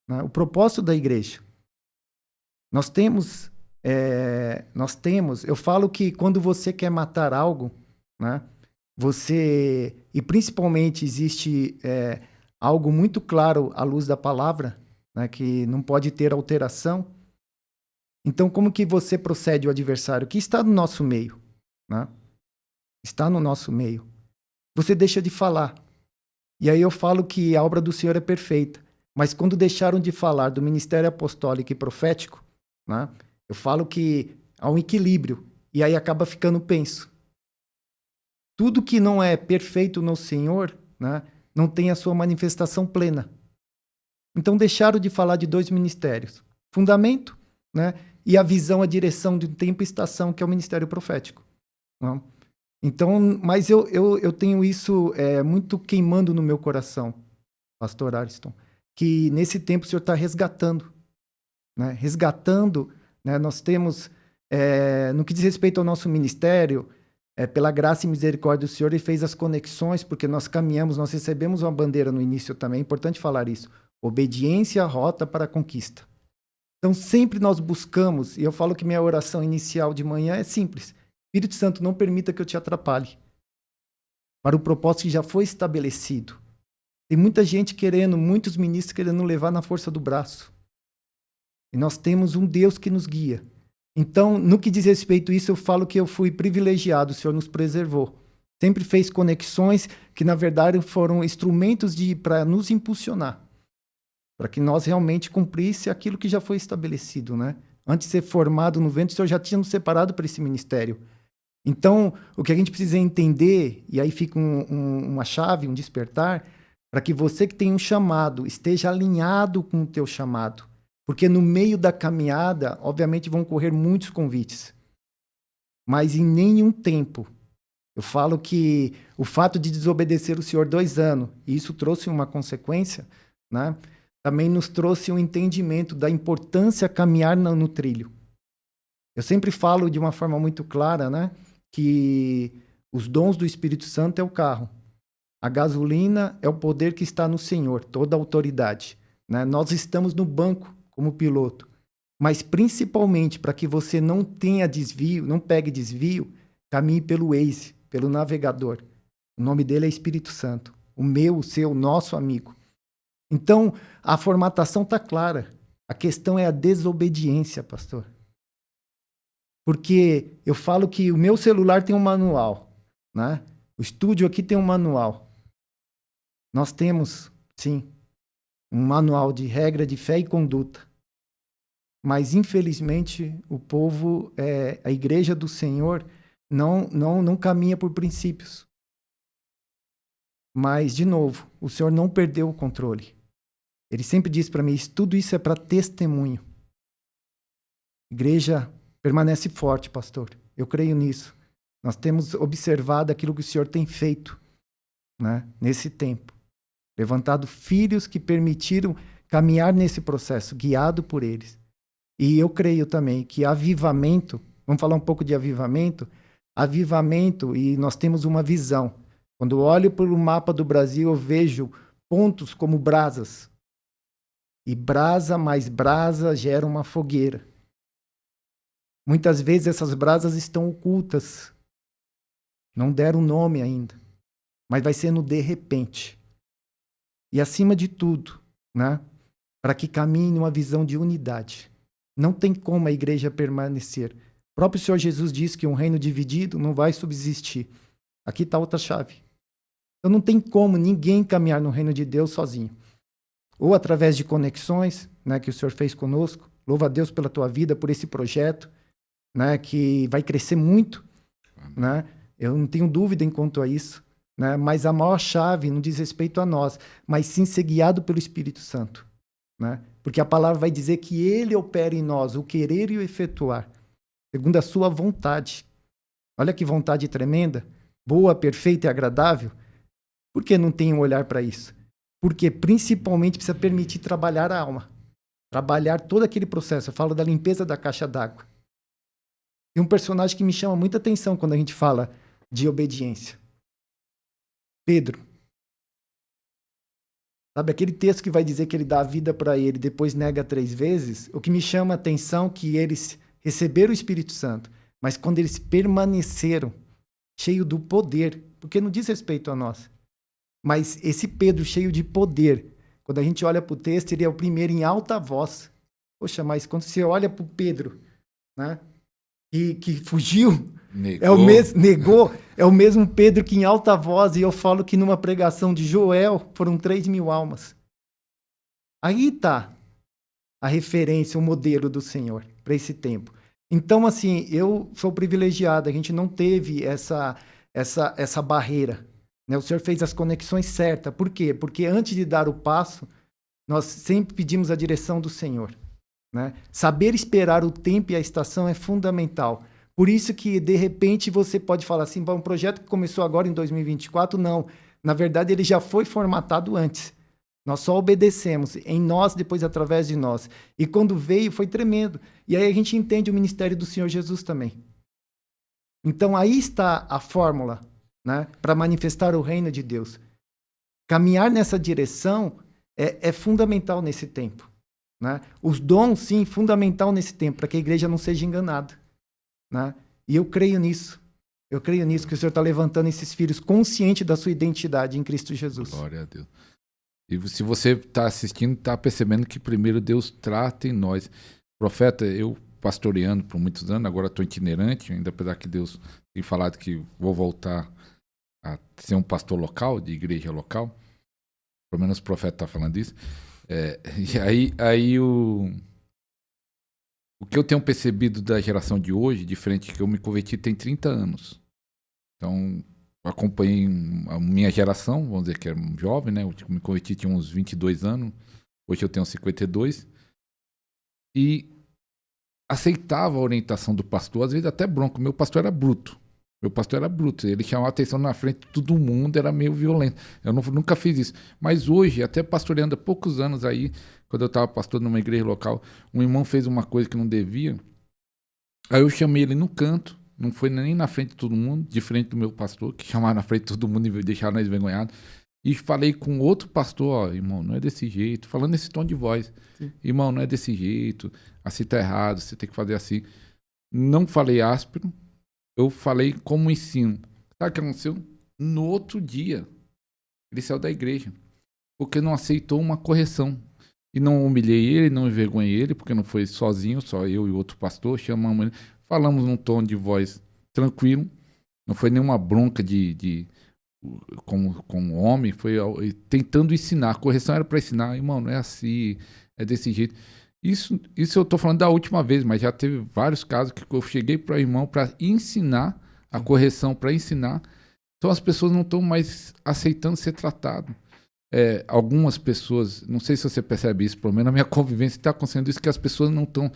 Né? O propósito da igreja. Nós temos, eu falo que quando você quer matar algo, né, e principalmente existe algo muito claro à luz da palavra, né, que não pode ter alteração. Então, como que você procede ao adversário que está no nosso meio? Né? Está no nosso meio. Você deixa de falar. E aí eu falo que a obra do Senhor é perfeita. Mas quando deixaram de falar do ministério apostólico e profético, né, eu falo que há um equilíbrio. E aí acaba ficando penso. tudo que não é perfeito no Senhor, né, não tem a sua manifestação plena. Então deixaram de falar de 2 ministérios. Fundamento, né, e a visão, a direção de um tempo e estação, que é o ministério profético. Né? Então, mas eu tenho isso muito queimando no meu coração, pastor Ariston, que nesse tempo o Senhor está resgatando. Né? Resgatando, né, nós temos, no que diz respeito ao nosso ministério, pela graça e misericórdia do Senhor, Ele fez as conexões, porque nós caminhamos, nós recebemos uma bandeira no início também, é importante falar isso, obediência, rota para a conquista. Então, sempre nós buscamos, e eu falo que minha oração inicial de manhã é simples, Espírito Santo, não permita que eu te atrapalhe, para o propósito que já foi estabelecido. Tem muita gente querendo, muitos ministros querendo levar na força do braço. E nós temos um Deus que nos guia. Então, no que diz respeito a isso, eu falo que eu fui privilegiado, o Senhor nos preservou. Sempre fez conexões que, na verdade, foram instrumentos para nos impulsionar, para que nós realmente cumprisse aquilo que já foi estabelecido, né? Antes de ser formado no ventre, o Senhor já tinha nos separado para esse ministério. Então, o que a gente precisa entender, e aí fica uma chave, um despertar, para que você que tem um chamado esteja alinhado com o teu chamado. Porque no meio da caminhada, obviamente, vão correr muitos convites. Mas em nenhum tempo. Eu falo que o fato de desobedecer o Senhor 2 anos, e isso trouxe uma consequência, né? Também nos trouxe um entendimento da importância de caminhar no trilho. Eu sempre falo de uma forma muito clara, né? Que os dons do Espírito Santo é o carro. A gasolina é o poder que está no Senhor, toda a autoridade. Né? Nós estamos no banco como piloto. Mas principalmente para que você não tenha desvio, não pegue desvio, caminhe pelo Waze, pelo navegador. O nome dele é Espírito Santo. O meu, o seu, o nosso amigo. Então, a formatação está clara. A questão é a desobediência, pastor. Porque eu falo que o meu celular tem um manual, né? O estúdio aqui tem um manual. Nós temos, sim, um manual de regra de fé e conduta. Mas, infelizmente, o povo, a igreja do Senhor, não caminha por princípios. Mas, de novo, o Senhor não perdeu o controle. Ele sempre diz para mim, tudo isso é para testemunho. Igreja permanece forte, pastor. Eu creio nisso. Nós temos observado aquilo que o Senhor tem feito, né, nesse tempo. Levantado filhos que permitiram caminhar nesse processo, guiado por eles. E eu creio também que avivamento, vamos falar um pouco de avivamento, e nós temos uma visão. Quando eu olho pelo mapa do Brasil, eu vejo pontos como brasas. E brasa mais brasa gera uma fogueira. Muitas vezes essas brasas estão ocultas. Não deram nome ainda. Mas vai ser no de repente. E acima de tudo, né, para que caminhe numa visão de unidade. Não tem como a igreja permanecer. O próprio Senhor Jesus disse que um reino dividido não vai subsistir. Aqui está outra chave. Então não tem como ninguém caminhar no reino de Deus sozinho. Ou através de conexões, né, que o Senhor fez conosco. Louva a Deus pela tua vida, por esse projeto, né, que vai crescer muito. Né? Eu não tenho dúvida quanto a isso. Né? Mas a maior chave não diz respeito a nós, mas sim ser guiado pelo Espírito Santo. Né? Porque a palavra vai dizer que Ele opera em nós o querer e o efetuar, segundo a sua vontade. Olha que vontade tremenda, boa, perfeita e agradável. Por que não tem um olhar para isso? Porque principalmente precisa permitir trabalhar a alma, trabalhar todo aquele processo. Eu falo da limpeza da caixa d'água. Tem um personagem que me chama muita atenção quando a gente fala de obediência. Pedro. Sabe, aquele texto que vai dizer que ele dá a vida para ele e depois nega 3 vezes, o que me chama a atenção é que eles receberam o Espírito Santo, mas quando eles permaneceram cheio do poder, porque não diz respeito a nós, mas esse Pedro cheio de poder, quando a gente olha para o texto, ele é o primeiro em alta voz. Poxa, mas quando você olha para o Pedro, né, que fugiu, negou, é o mesmo Pedro que em alta voz, e eu falo que numa pregação de Joel foram 3.000 almas. Aí está a referência, o modelo do Senhor para esse tempo. Então, assim, eu sou privilegiado, a gente não teve essa barreira, né? O Senhor fez as conexões certas. Por quê? Porque antes de dar o passo, nós sempre pedimos a direção do Senhor, né? Saber esperar o tempo e a estação é fundamental. Por isso que, de repente, você pode falar assim, um projeto que começou agora em 2024, não. Na verdade, ele já foi formatado antes. Nós só obedecemos em nós, depois através de nós. E quando veio, foi tremendo. E aí a gente entende o ministério do Senhor Jesus também. Então aí está a fórmula, né, para manifestar o reino de Deus. Caminhar nessa direção é fundamental nesse tempo, né? Os dons, sim, fundamental nesse tempo, para que a igreja não seja enganada, né? E eu creio nisso. Eu creio nisso, que o Senhor está levantando esses filhos conscientes da sua identidade em Cristo Jesus. Glória a Deus. E se você está assistindo, está percebendo que primeiro Deus trata em nós. Profeta, eu pastoreando por muitos anos, agora estou itinerante, ainda apesar que Deus tem falado que vou voltar a ser um pastor local, de igreja local. Pelo menos o profeta está falando isso. E aí o que eu tenho percebido da geração de hoje, diferente que eu me converti tem 30 anos. Então, acompanhei a minha geração, vamos dizer que era um jovem, né? Eu me converti, tinha uns 22 anos, hoje eu tenho 52. E aceitava a orientação do pastor, às vezes até bronco. Meu pastor era bruto. Ele chamava atenção na frente de todo mundo, era meio violento. Eu nunca fiz isso. Mas hoje, até pastoreando há poucos anos aí, quando eu estava pastor numa igreja local, um irmão fez uma coisa que não devia. Aí eu chamei ele no canto, não foi nem na frente de todo mundo, diferente do meu pastor, que chamava na frente de todo mundo e deixava nós envergonhados. E falei com outro pastor, ó, irmão, não é desse jeito, falando nesse tom de voz. Sim. Irmão, não é desse jeito, assim tá errado, você tem que fazer assim. Não falei áspero, eu falei como ensino. Sabe o que aconteceu? No outro dia, ele saiu da igreja, porque não aceitou uma correção. E não humilhei ele, não envergonhei ele, porque não foi sozinho, só eu e outro pastor, chamamos ele, falamos num tom de voz tranquilo, não foi nenhuma bronca como homem, foi tentando ensinar. A correção era para ensinar, irmão, não é assim, é desse jeito. Isso eu estou falando da última vez, mas já teve vários casos que eu cheguei para o irmão para ensinar a correção, para ensinar. Então as pessoas não estão mais aceitando ser tratado. Algumas pessoas, não sei se você percebe isso, pelo menos na minha convivência está acontecendo isso, que as pessoas não estão,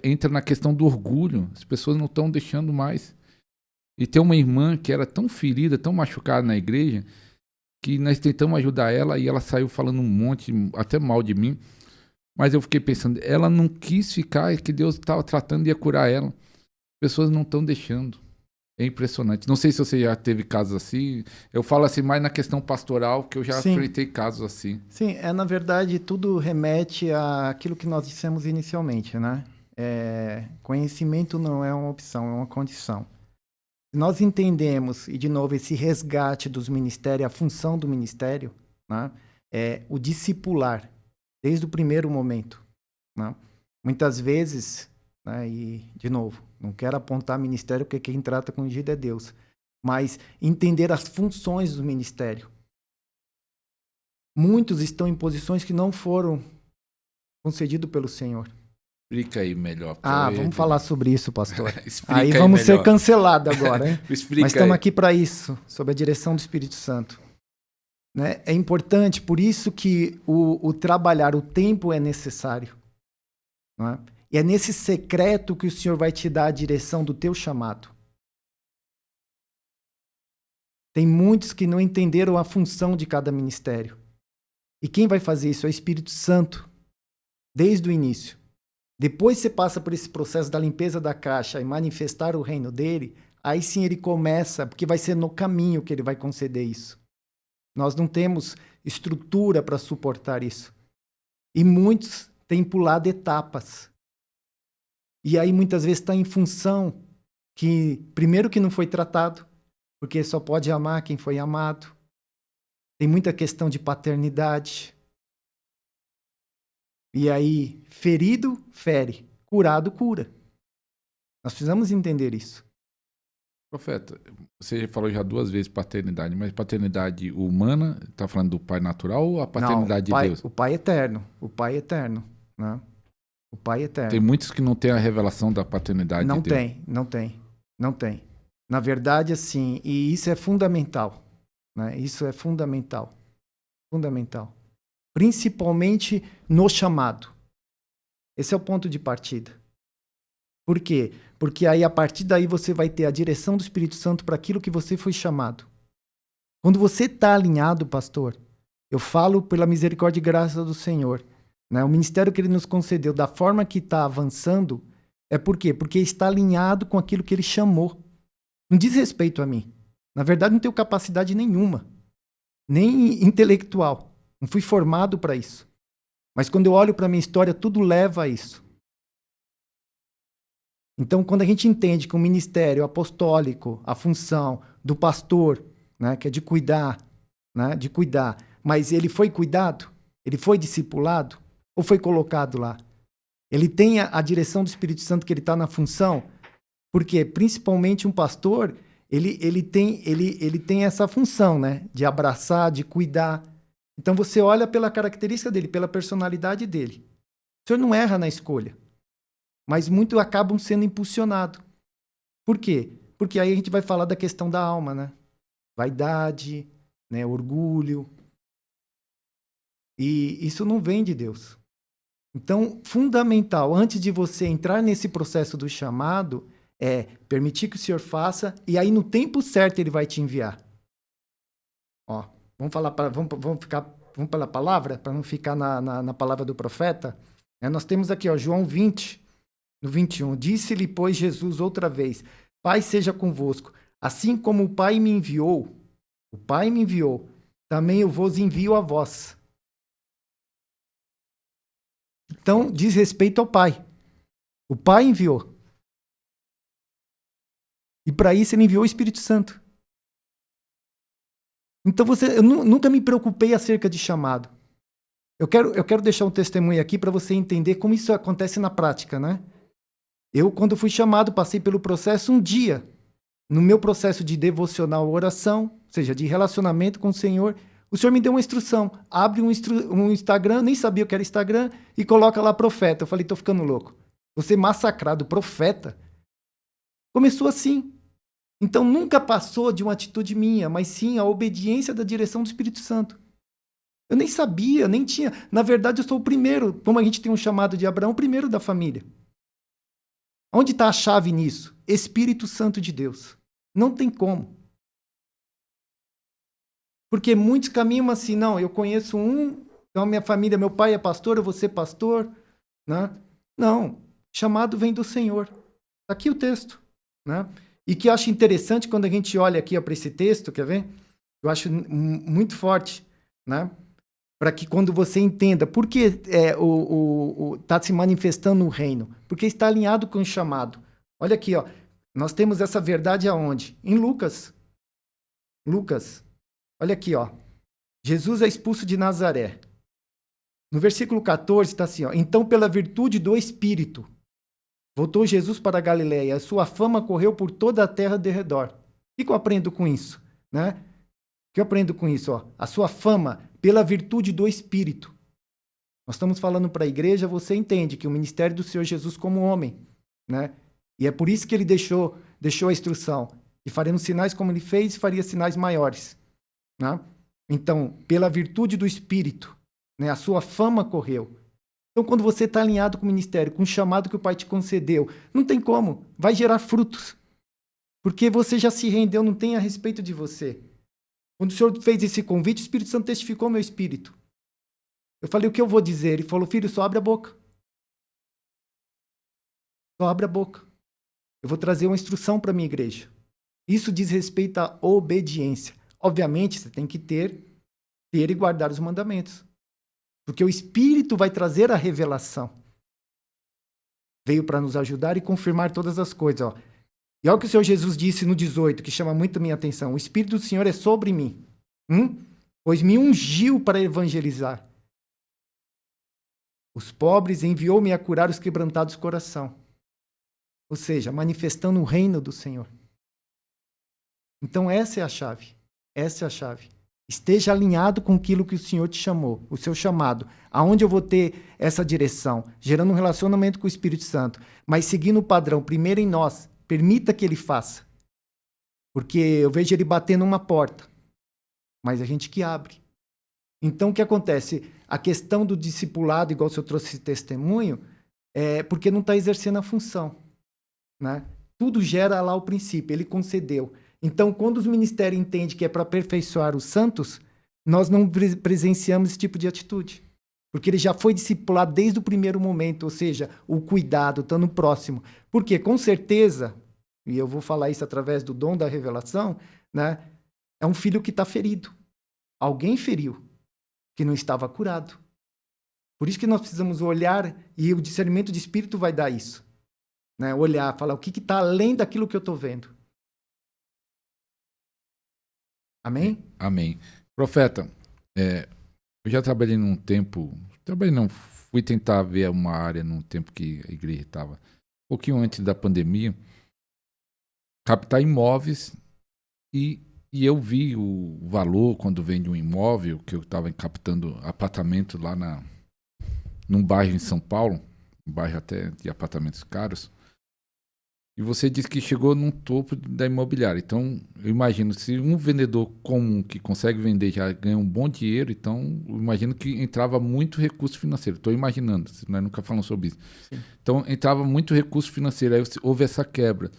entra na questão do orgulho, as pessoas não estão deixando mais. E tem uma irmã que era tão ferida, tão machucada na igreja, que nós tentamos ajudar ela e ela saiu falando um monte, até mal de mim. Mas eu fiquei pensando, ela não quis ficar, que Deus estava tratando de curar ela. As pessoas não estão deixando. É impressionante. Não sei se você já teve casos assim. Eu falo assim mais na questão pastoral, que eu já enfrentei casos assim. Sim, na verdade, tudo remete àquilo que nós dissemos inicialmente, né? Conhecimento não é uma opção, é uma condição. Nós entendemos, e de novo, esse resgate dos ministérios, a função do ministério, né, é o discipular, desde o primeiro momento. Né? Muitas vezes, né, e de novo, não quero apontar ministério, porque quem trata com ungido é Deus, mas entender as funções do ministério. Muitos estão em posições que não foram concedidas pelo Senhor. Explica aí melhor. Vamos falar sobre isso, pastor. Aí vamos ser cancelados agora, hein? Mas estamos aqui para isso, sob a direção do Espírito Santo. Né? É importante, por isso que o trabalhar o tempo é necessário. Né? E é nesse secreto que o Senhor vai te dar a direção do teu chamado. Tem muitos que não entenderam a função de cada ministério. E quem vai fazer isso é o Espírito Santo, desde o início. Depois você passa por esse processo da limpeza da caixa e manifestar o reino dele, aí sim ele começa, porque vai ser no caminho que ele vai conceder isso. Nós não temos estrutura para suportar isso. E muitos têm pulado etapas. E aí muitas vezes está em função que, primeiro que não foi tratado, porque só pode amar quem foi amado. Tem muita questão de paternidade. E aí, ferido, fere. Curado, cura. Nós precisamos entender isso. Profeta, você falou já 2 vezes paternidade, mas paternidade humana, está falando do pai natural ou a paternidade de Deus? O pai eterno. O pai eterno. Né? O pai eterno. Tem muitos que não têm a revelação da paternidade de Deus. Não tem. Na verdade, assim, e isso é fundamental, né? Isso é fundamental. Fundamental. Principalmente no chamado. Esse é o ponto de partida. Por quê? Porque aí, a partir daí, você vai ter a direção do Espírito Santo para aquilo que você foi chamado. Quando você está alinhado, pastor, eu falo pela misericórdia e graça do Senhor, né? O ministério que Ele nos concedeu, da forma que está avançando, é por quê? Porque está alinhado com aquilo que Ele chamou. Não diz respeito a mim. Na verdade, não tenho capacidade nenhuma, nem intelectual. Não fui formado para isso. Mas quando eu olho para a minha história, tudo leva a isso. Então, quando a gente entende que o ministério apostólico, a função do pastor, né, que é de cuidar, né, de cuidar, mas ele foi cuidado? Ele foi discipulado? Ou foi colocado lá? Ele tem a direção do Espírito Santo que ele está na função? Porque, principalmente, um pastor, ele tem essa função, né, de abraçar, de cuidar. Então, você olha pela característica dele, pela personalidade dele. O senhor não erra na escolha. Mas muitos acabam sendo impulsionados. Por quê? Porque aí a gente vai falar da questão da alma, né? Vaidade, né? Orgulho. E isso não vem de Deus. Então, fundamental, antes de você entrar nesse processo do chamado, é permitir que o Senhor faça, e aí no tempo certo Ele vai te enviar. Ó, vamos pela palavra, para não ficar na palavra do profeta. Nós temos aqui, ó, João 20, no 21, disse-lhe, pois, Jesus outra vez, Pai seja convosco, assim como o Pai me enviou, também eu vos envio a vós. Então, diz respeito ao Pai. O Pai enviou. E para isso ele enviou o Espírito Santo. Então, eu nunca me preocupei acerca de chamado. Eu quero deixar um testemunho aqui para você entender como isso acontece na prática, né? Eu, quando fui chamado, passei pelo processo um dia. No meu processo de devocional oração, ou seja, de relacionamento com o Senhor, o Senhor me deu uma instrução. Abre um Instagram, nem sabia o que era Instagram, e coloca lá profeta. Eu falei, tô ficando louco. Você massacrado, profeta. Começou assim. Então nunca passou de uma atitude minha, mas sim a obediência da direção do Espírito Santo. Eu nem sabia, nem tinha. Na verdade, eu sou o primeiro, como a gente tem um chamado de Abraão, o primeiro da família. Onde está a chave nisso? Espírito Santo de Deus. Não tem como. Porque muitos caminham assim, não, eu conheço um, então a minha família, meu pai é pastor, eu vou ser pastor. Né? Não, chamado vem do Senhor. Está aqui o texto. Né? E que eu acho interessante quando a gente olha aqui para esse texto, quer ver? Eu acho muito forte, né? Para que quando você entenda por que está se manifestando o reino, porque está alinhado com o chamado. Olha aqui, ó, nós temos essa verdade aonde? Em Lucas. Lucas, olha aqui, ó, Jesus é expulso de Nazaré. No versículo 14 está assim, ó, então pela virtude do Espírito, voltou Jesus para a Galileia, a sua fama correu por toda a terra de redor. O que eu aprendo com isso? Né? O que eu aprendo com isso? Ó? A sua fama pela virtude do Espírito. Nós estamos falando para a igreja, você entende que o ministério do Senhor Jesus como homem, né? E é por isso que ele deixou a instrução. E faremos sinais como ele fez e faria sinais maiores. Né? Então, pela virtude do Espírito, né? A sua fama correu. Então, quando você está alinhado com o ministério, com o chamado que o Pai te concedeu, não tem como, vai gerar frutos. Porque você já se rendeu, não tem a respeito de você. Quando o Senhor fez esse convite, o Espírito Santo testificou ao meu espírito. Eu falei, o que eu vou dizer? Ele falou, filho, só abre a boca. Só abre a boca. Eu vou trazer uma instrução para a minha igreja. Isso diz respeito à obediência. Obviamente, você tem que ter e guardar os mandamentos. Porque o Espírito vai trazer a revelação. Veio para nos ajudar e confirmar todas as coisas. Ó. E olha o que o Senhor Jesus disse no 18, que chama muito a minha atenção. O Espírito do Senhor é sobre mim, pois me ungiu para evangelizar os pobres, enviou-me a curar os quebrantados de coração. Ou seja, manifestando o reino do Senhor. Então essa é a chave. Essa é a chave. Esteja alinhado com aquilo que o Senhor te chamou, o seu chamado. Aonde eu vou ter essa direção? Gerando um relacionamento com o Espírito Santo, mas seguindo o padrão, primeiro em nós. Permita que ele faça. Porque eu vejo ele batendo uma porta, mas a gente que abre. Então, o que acontece? A questão do discipulado, igual o senhor trouxe esse testemunho, é porque não está exercendo a função, né? Tudo gera lá o princípio, ele concedeu. Então, quando os ministérios entendem que é para aperfeiçoar os santos, nós não presenciamos esse tipo de atitude. Porque ele já foi discipulado desde o primeiro momento, ou seja, o cuidado, estando próximo. Porque, com certeza, e eu vou falar isso através do dom da revelação, né? É um filho que está ferido. Alguém feriu, que não estava curado. Por isso que nós precisamos olhar, e o discernimento de espírito vai dar isso. Né? Olhar, falar o que está além daquilo que eu estou vendo. Amém? Amém. Profeta, eu já trabalhei num tempo, fui tentar ver uma área num tempo que a igreja estava, um pouquinho antes da pandemia, captar imóveis e eu vi o valor quando vende um imóvel, que eu estava captando apartamento lá num bairro em São Paulo, um bairro até de apartamentos caros, e você disse que chegou num topo da imobiliária. Então, eu imagino, se um vendedor comum que consegue vender já ganha um bom dinheiro, então eu imagino que entrava muito recurso financeiro. Estou imaginando, nós nunca falamos sobre isso. Sim. Então, entrava muito recurso financeiro, aí houve essa quebra.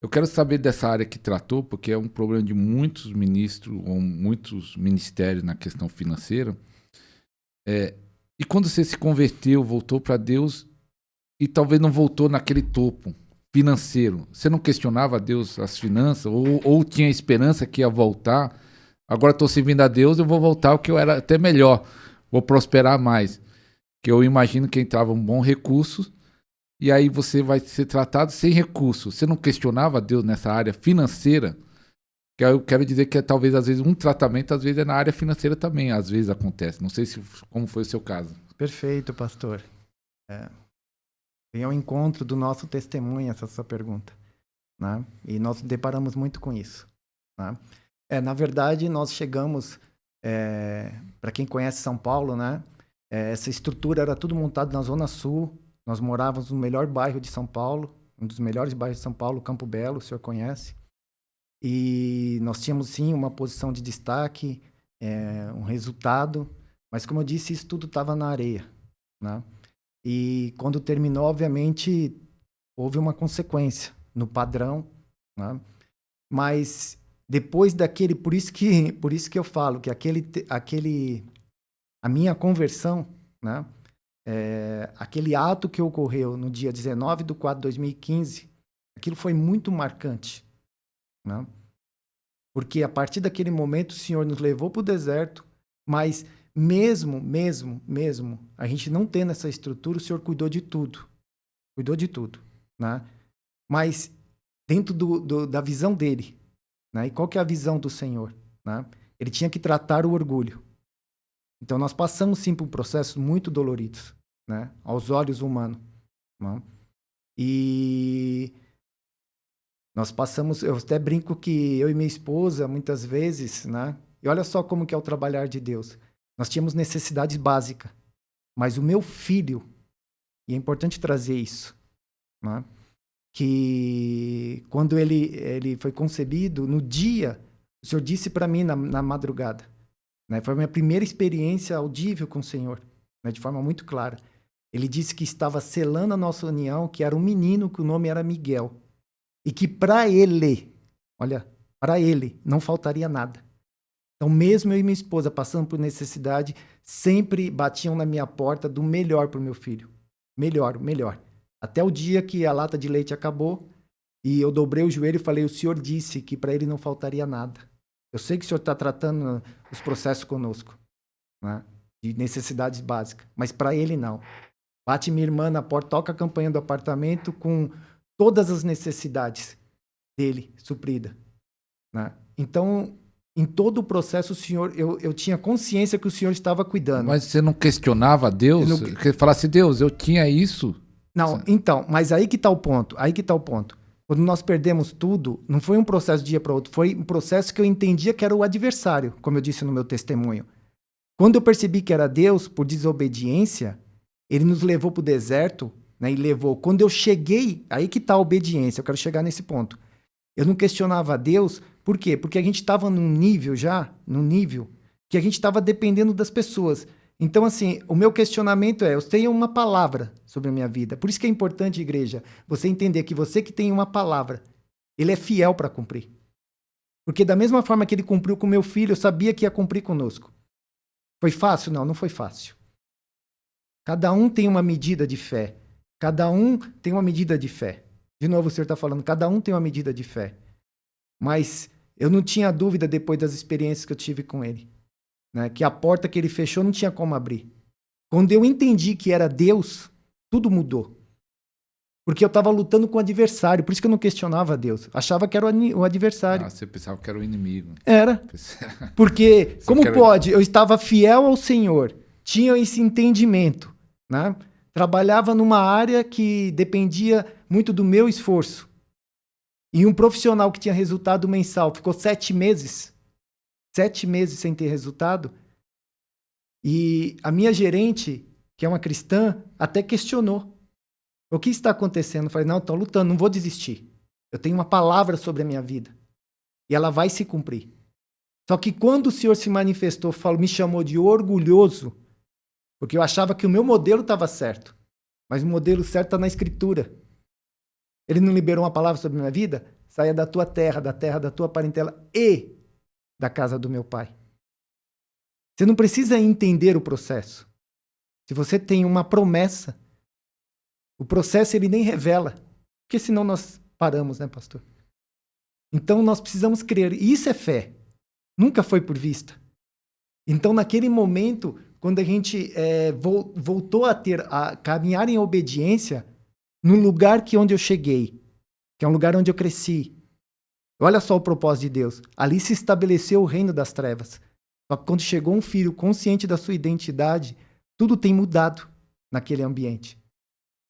Eu quero saber dessa área que tratou, porque é um problema de muitos ministros ou muitos ministérios na questão financeira. E quando você se converteu, voltou para Deus e talvez não voltou naquele topo financeiro, você não questionava a Deus as finanças ou tinha esperança que ia voltar? Agora estou servindo a Deus, eu vou voltar ao que eu era até melhor, vou prosperar mais. Que eu imagino que entrava um bom recurso e aí você vai ser tratado sem recurso. Você não questionava a Deus nessa área financeira? Que eu quero dizer que talvez às vezes um tratamento às vezes é na área financeira também, às vezes acontece. Não sei como foi o seu caso. Perfeito, pastor. Vem ao encontro do nosso testemunho essa sua pergunta, né? E nós deparamos muito com isso, né? Na verdade, nós chegamos, para quem conhece São Paulo, né? Essa estrutura era tudo montado na Zona Sul. Nós morávamos no melhor bairro de São Paulo, um dos melhores bairros de São Paulo, Campo Belo, o senhor conhece. E nós tínhamos, sim, uma posição de destaque, um resultado, mas, como eu disse, isso tudo estava na areia, né? E quando terminou, obviamente, houve uma consequência no padrão, né? Mas depois daquele, por isso que eu falo que a minha conversão, né? Aquele ato que ocorreu no dia 19/4/2015, aquilo foi muito marcante, né? Porque a partir daquele momento o Senhor nos levou para o deserto, mas mesmo a gente não tendo essa estrutura, o Senhor cuidou de tudo, né? Mas dentro da visão dele, né? E qual que é a visão do Senhor, né? Ele tinha que tratar o orgulho. Então nós passamos sim por processos muito doloridos, né? Aos olhos humanos, né? E nós passamos, eu até brinco que eu e minha esposa, muitas vezes, né? E olha só como que é o trabalhar de Deus. Nós tínhamos necessidades básicas, mas o meu filho, e é importante trazer isso, né? Que quando ele foi concebido, no dia, o Senhor disse para mim na madrugada, né? Foi a minha primeira experiência audível com o Senhor, né? De forma muito clara. Ele disse que estava selando a nossa união, que era um menino, que o nome era Miguel. E que para ele não faltaria nada. Então, mesmo eu e minha esposa passando por necessidade, sempre batiam na minha porta do melhor para o meu filho. Melhor. Até o dia que a lata de leite acabou e eu dobrei o joelho e falei, o Senhor disse que para ele não faltaria nada. Eu sei que o Senhor está tratando os processos conosco, né? De necessidades básicas, mas para ele não. Bate minha irmã na porta, toca a campanha do apartamento com todas as necessidades dele suprida, né? Então, em todo o processo, o Senhor, eu tinha consciência que o Senhor estava cuidando. Mas você não questionava Deus? Que falasse, Deus, eu tinha isso? Não, então, mas aí que está o ponto. Quando nós perdemos tudo, não foi um processo de um dia para outro, foi um processo que eu entendia que era o adversário, como eu disse no meu testemunho. Quando eu percebi que era Deus, por desobediência, ele nos levou para o deserto, né, e levou. Quando eu cheguei, aí que está a obediência, eu quero chegar nesse ponto. Eu não questionava a Deus, por quê? Porque a gente estava num nível que a gente estava dependendo das pessoas. Então, assim, o meu questionamento é, eu tenho uma palavra sobre a minha vida. Por isso que é importante, igreja, você entender que você que tem uma palavra, ele é fiel para cumprir. Porque da mesma forma que ele cumpriu com meu filho, eu sabia que ia cumprir conosco. Foi fácil? Não, não foi fácil. Cada um tem uma medida de fé. Cada um tem uma medida de fé. De novo, o Senhor está falando, cada um tem uma medida de fé. Mas eu não tinha dúvida depois das experiências que eu tive com ele, né? Que a porta que ele fechou não tinha como abrir. Quando eu entendi que era Deus, tudo mudou. Porque eu estava lutando com o adversário, por isso que eu não questionava Deus. Achava que era o adversário. Ah, você pensava que era o inimigo. Era. Porque, como quer... pode? Eu estava fiel ao Senhor, tinha esse entendimento, né? Trabalhava numa área que dependia muito do meu esforço. E um profissional que tinha resultado mensal ficou 7 meses sem ter resultado. E a minha gerente, que é uma cristã, até questionou. O que está acontecendo? Eu falei, não, estou lutando, não vou desistir. Eu tenho uma palavra sobre a minha vida. E ela vai se cumprir. Só que quando o Senhor se manifestou, me chamou de orgulhoso, porque eu achava que o meu modelo estava certo. Mas o modelo certo está na Escritura. Ele não liberou uma palavra sobre a minha vida? Saia da tua terra da tua parentela e da casa do meu pai. Você não precisa entender o processo. Se você tem uma promessa, o processo ele nem revela. Porque senão nós paramos, né, pastor? Então nós precisamos crer. E isso é fé. Nunca foi por vista. Então naquele momento, quando a gente voltou a caminhar em obediência, no lugar onde eu cheguei, que é um lugar onde eu cresci. Olha só o propósito de Deus. Ali se estabeleceu o reino das trevas. Só que quando chegou um filho consciente da sua identidade, tudo tem mudado naquele ambiente.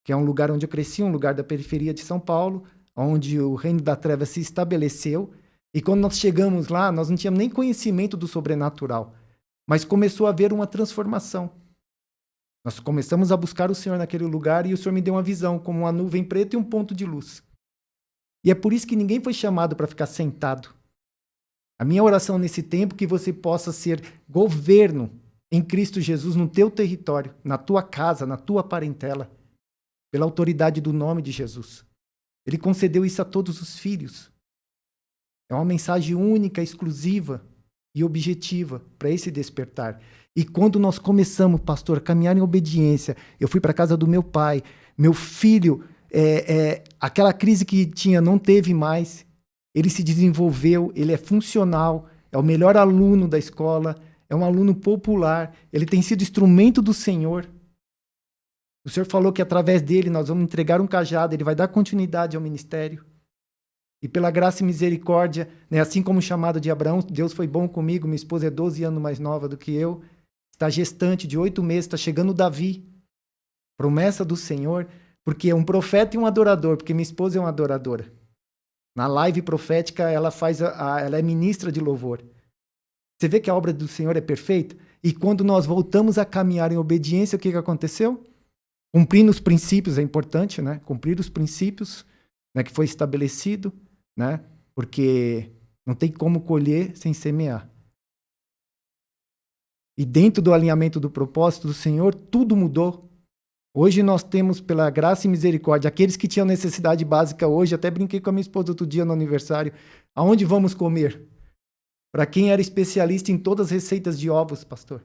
Que é um lugar onde eu cresci, um lugar da periferia de São Paulo, onde o reino da treva se estabeleceu. E quando nós chegamos lá, nós não tínhamos nem conhecimento do sobrenatural. Mas começou a haver uma transformação. Nós começamos a buscar o Senhor naquele lugar e o Senhor me deu uma visão, como uma nuvem preta e um ponto de luz. E é por isso que ninguém foi chamado para ficar sentado. A minha oração nesse tempo é que você possa ser governo em Cristo Jesus no teu território, na tua casa, na tua parentela, pela autoridade do nome de Jesus. Ele concedeu isso a todos os filhos. É uma mensagem única, exclusiva e objetiva para esse despertar. E quando nós começamos, pastor, a caminhar em obediência, eu fui para a casa do meu pai, meu filho, aquela crise que tinha não teve mais, ele se desenvolveu, ele é funcional, é o melhor aluno da escola, é um aluno popular, ele tem sido instrumento do Senhor. O Senhor falou que através dele nós vamos entregar um cajado, ele vai dar continuidade ao ministério. E pela graça e misericórdia, né, assim como o chamado de Abraão, Deus foi bom comigo, minha esposa é 12 anos mais nova do que eu, está gestante de 8 meses, está chegando Davi. Promessa do Senhor, porque é um profeta e um adorador, porque minha esposa é uma adoradora. Na live profética, ela é ministra de louvor. Você vê que a obra do Senhor é perfeita? E quando nós voltamos a caminhar em obediência, o que aconteceu? Cumprindo os princípios é importante, né? Cumprir os princípios, né, que foi estabelecido, né? Porque não tem como colher sem semear. E dentro do alinhamento do propósito do Senhor, tudo mudou. Hoje nós temos, pela graça e misericórdia, aqueles que tinham necessidade básica hoje, até brinquei com a minha esposa outro dia no aniversário, aonde vamos comer? Para quem era especialista em todas as receitas de ovos, pastor.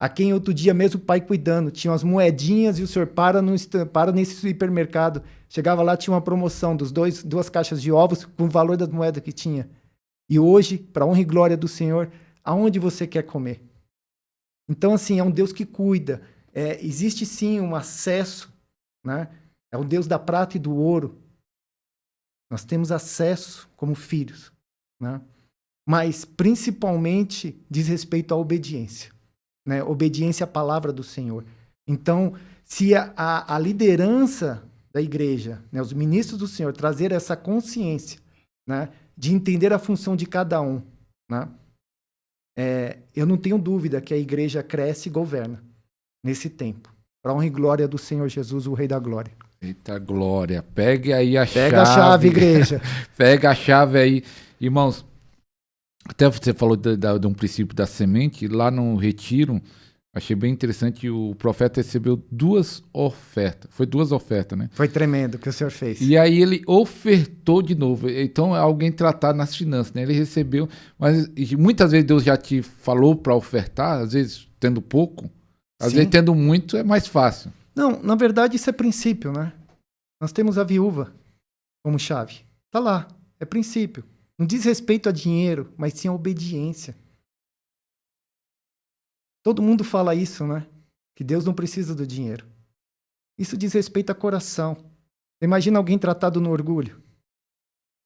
A quem outro dia mesmo o pai cuidando, tinha umas moedinhas e o senhor para nesse supermercado. Chegava lá, tinha uma promoção dos duas caixas de ovos com o valor das moedas que tinha. E hoje, para honra e glória do Senhor, aonde você quer comer? Então, assim, é um Deus que cuida. Existe sim um acesso, né? É o Deus da prata e do ouro. Nós temos acesso como filhos, né? Mas principalmente diz respeito à obediência, né? Obediência à palavra do Senhor. Então, se a liderança da igreja, né, os ministros do Senhor, trazer essa consciência, né, de entender a função de cada um, né? Eu não tenho dúvida que a igreja cresce e governa nesse tempo, para a honra e glória do Senhor Jesus, o Rei da Glória. Eita glória. Pegue aí a chave. Pega a chave, igreja. Pega a chave aí. Irmãos, até você falou de um princípio da semente. Lá no retiro, achei bem interessante. O profeta recebeu 2 ofertas. Foi 2 ofertas, né? Foi tremendo o que o senhor fez. E aí ele ofertou de novo. Então é alguém tratado nas finanças, né? Ele recebeu, mas muitas vezes Deus já te falou para ofertar, às vezes tendo pouco, às Sim. vezes tendo muito é mais fácil. Não, na verdade isso é princípio, né? Nós temos a viúva como chave. Tá lá, é princípio. Não diz respeito a dinheiro, mas sim a obediência. Todo mundo fala isso, né? Que Deus não precisa do dinheiro. Isso diz respeito a coração. Imagina alguém tratado no orgulho.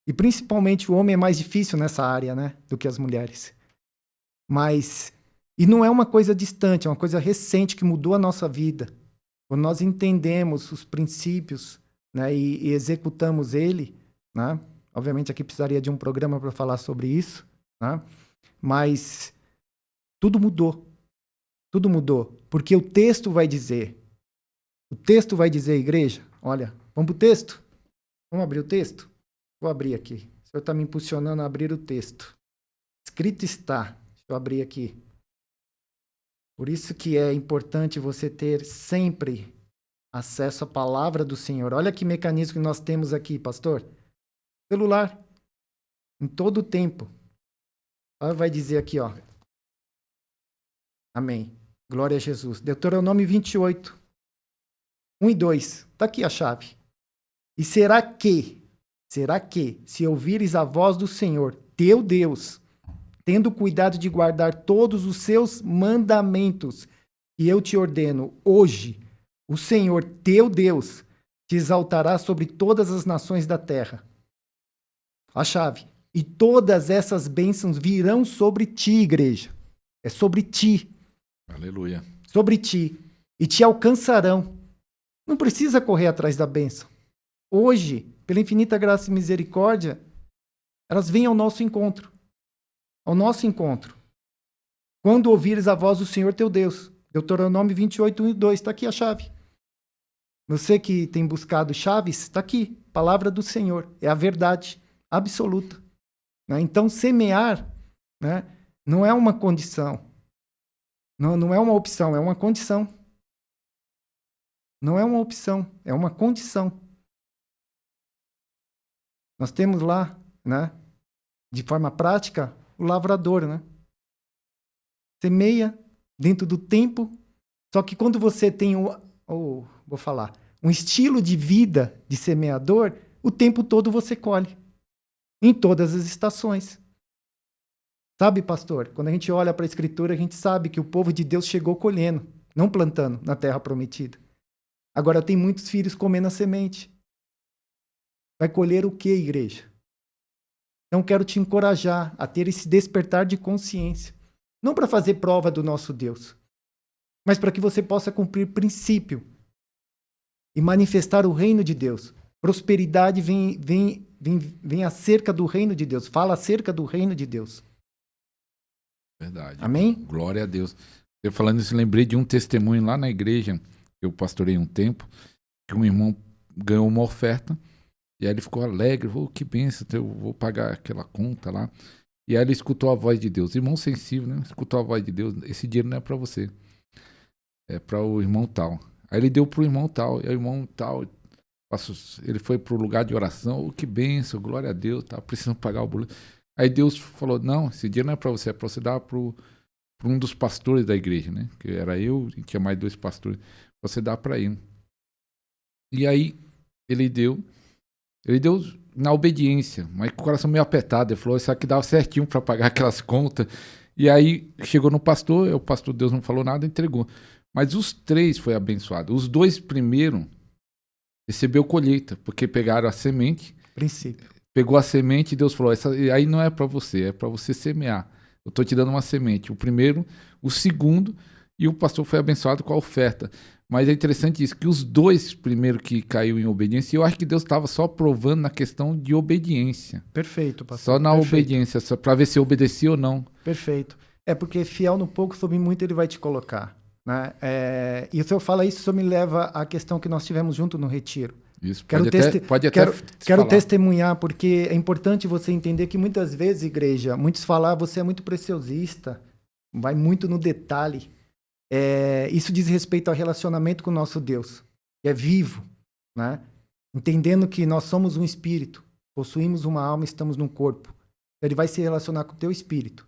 E principalmente o homem é mais difícil nessa área, né? Do que as mulheres. Mas... E não é uma coisa distante, é uma coisa recente que mudou a nossa vida. Quando nós entendemos os princípios, né, e executamos ele, né? Obviamente aqui precisaria de um programa para falar sobre isso, né? Mas tudo mudou. Tudo mudou. Porque o texto vai dizer, igreja, olha, vamos para o texto? Vamos abrir o texto? Vou abrir aqui. O senhor está me impulsionando a abrir o texto. Escrito está. Deixa eu abrir aqui. Por isso que é importante você ter sempre acesso à palavra do Senhor. Olha que mecanismo que nós temos aqui, pastor. Celular. Em todo o tempo. Ela vai dizer aqui, ó. Amém. Glória a Jesus. Deuteronômio 28. 1 e 2. Está aqui a chave. E será que, se ouvires a voz do Senhor, teu Deus, tendo cuidado de guardar todos os seus mandamentos, e eu te ordeno hoje, o Senhor teu Deus te exaltará sobre todas as nações da terra. A chave. E todas essas bênçãos virão sobre ti, igreja. É sobre ti. Aleluia. Sobre ti. E te alcançarão. Não precisa correr atrás da bênção. Hoje, pela infinita graça e misericórdia, elas vêm ao nosso encontro. Ao nosso encontro. Quando ouvires a voz do Senhor teu Deus. Deuteronômio 28, 1 e 2. Está aqui a chave. Você que tem buscado chaves, está aqui. Palavra do Senhor. É a verdade absoluta. Né? Então, semear, né, não é uma condição. Não é uma opção, é uma condição. Não é uma opção, é uma condição. Nós temos lá, né, de forma prática, o lavrador, né? Semeia dentro do tempo, só que quando você tem um estilo de vida de semeador, o tempo todo você colhe. Em todas as estações. Sabe, pastor, quando a gente olha para a Escritura, a gente sabe que o povo de Deus chegou colhendo, não plantando na terra prometida. Agora tem muitos filhos comendo a semente. Vai colher o que, igreja? Então quero te encorajar a ter esse despertar de consciência. Não para fazer prova do nosso Deus, mas para que você possa cumprir princípio e manifestar o reino de Deus. Prosperidade vem acerca do reino de Deus. Fala acerca do reino de Deus. Verdade. Amém? Glória a Deus. Eu falando isso, lembrei de um testemunho lá na igreja, eu pastorei um tempo, que um irmão ganhou uma oferta, e aí ele ficou alegre, que bênção, eu vou pagar aquela conta lá. E aí ele escutou a voz de Deus. Irmão sensível, né? Escutou a voz de Deus. Esse dinheiro não é para você. É para o irmão tal. Aí ele deu para o irmão tal. E o irmão tal, ele foi para o lugar de oração. Que bênção, glória a Deus, tá precisando pagar o boleto. Aí Deus falou, não, esse dinheiro não é para você, é para você dar para um dos pastores da igreja, né? Que era eu e tinha mais 2 pastores. Você dá para ele. E aí ele deu na obediência, mas com o coração meio apertado. Ele falou, isso aqui dava certinho para pagar aquelas contas. E aí chegou no pastor, o pastor Deus não falou nada, entregou. Mas os 3 foi abençoado. Os 2 primeiros recebeu colheita, porque pegaram a semente. Princípio. Pegou a semente e Deus falou, aí não é para você, é para você semear. Eu estou te dando uma semente. O primeiro, o segundo, e o pastor foi abençoado com a oferta. Mas é interessante isso, que os 2 primeiros que caiu em obediência, eu acho que Deus estava só provando na questão de obediência. Perfeito, pastor. Só na Perfeito. obediência, só para ver se obedecia ou não. Perfeito. É porque fiel no pouco, sobre muito ele vai te colocar. Né? E o senhor fala isso, o senhor me leva à questão que nós tivemos junto no retiro. Isso, Quero, pode até quero falar. testemunhar, porque é importante você entender que muitas vezes, igreja, muitos falam, você é muito preciosista, vai muito no detalhe. Isso diz respeito ao relacionamento com o nosso Deus, que é vivo, né? Entendendo que nós somos um espírito, possuímos uma alma, estamos num corpo. Ele vai se relacionar com o teu espírito,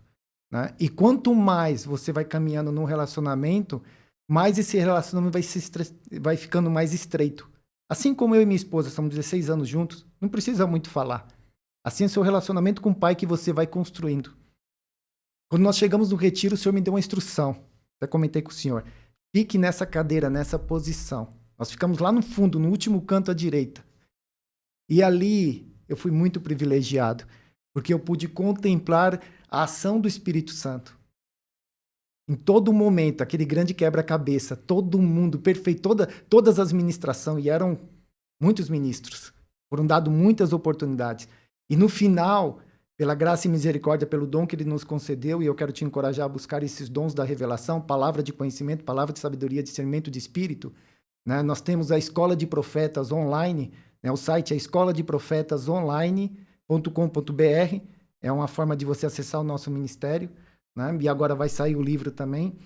né? E quanto mais você vai caminhando num relacionamento, mais esse relacionamento vai ficando mais estreito. Assim como eu e minha esposa estamos 16 anos juntos, não precisa muito falar. Assim é o seu relacionamento com o pai que você vai construindo. Quando nós chegamos no retiro, o senhor me deu uma instrução. Até comentei com o senhor. Fique nessa cadeira, nessa posição. Nós ficamos lá no fundo, no último canto à direita. E ali eu fui muito privilegiado, porque eu pude contemplar a ação do Espírito Santo. Em todo momento, aquele grande quebra-cabeça, todo mundo perfeito, todas as ministrações, e eram muitos ministros, foram dadas muitas oportunidades. E no final, pela graça e misericórdia, pelo dom que ele nos concedeu, e eu quero te encorajar a buscar esses dons da revelação, palavra de conhecimento, palavra de sabedoria, discernimento de espírito, né? Nós temos a Escola de Profetas online, né? O site é escoladeprofetasonline.com.br, é uma forma de você acessar o nosso ministério, né? E agora vai sair o livro também,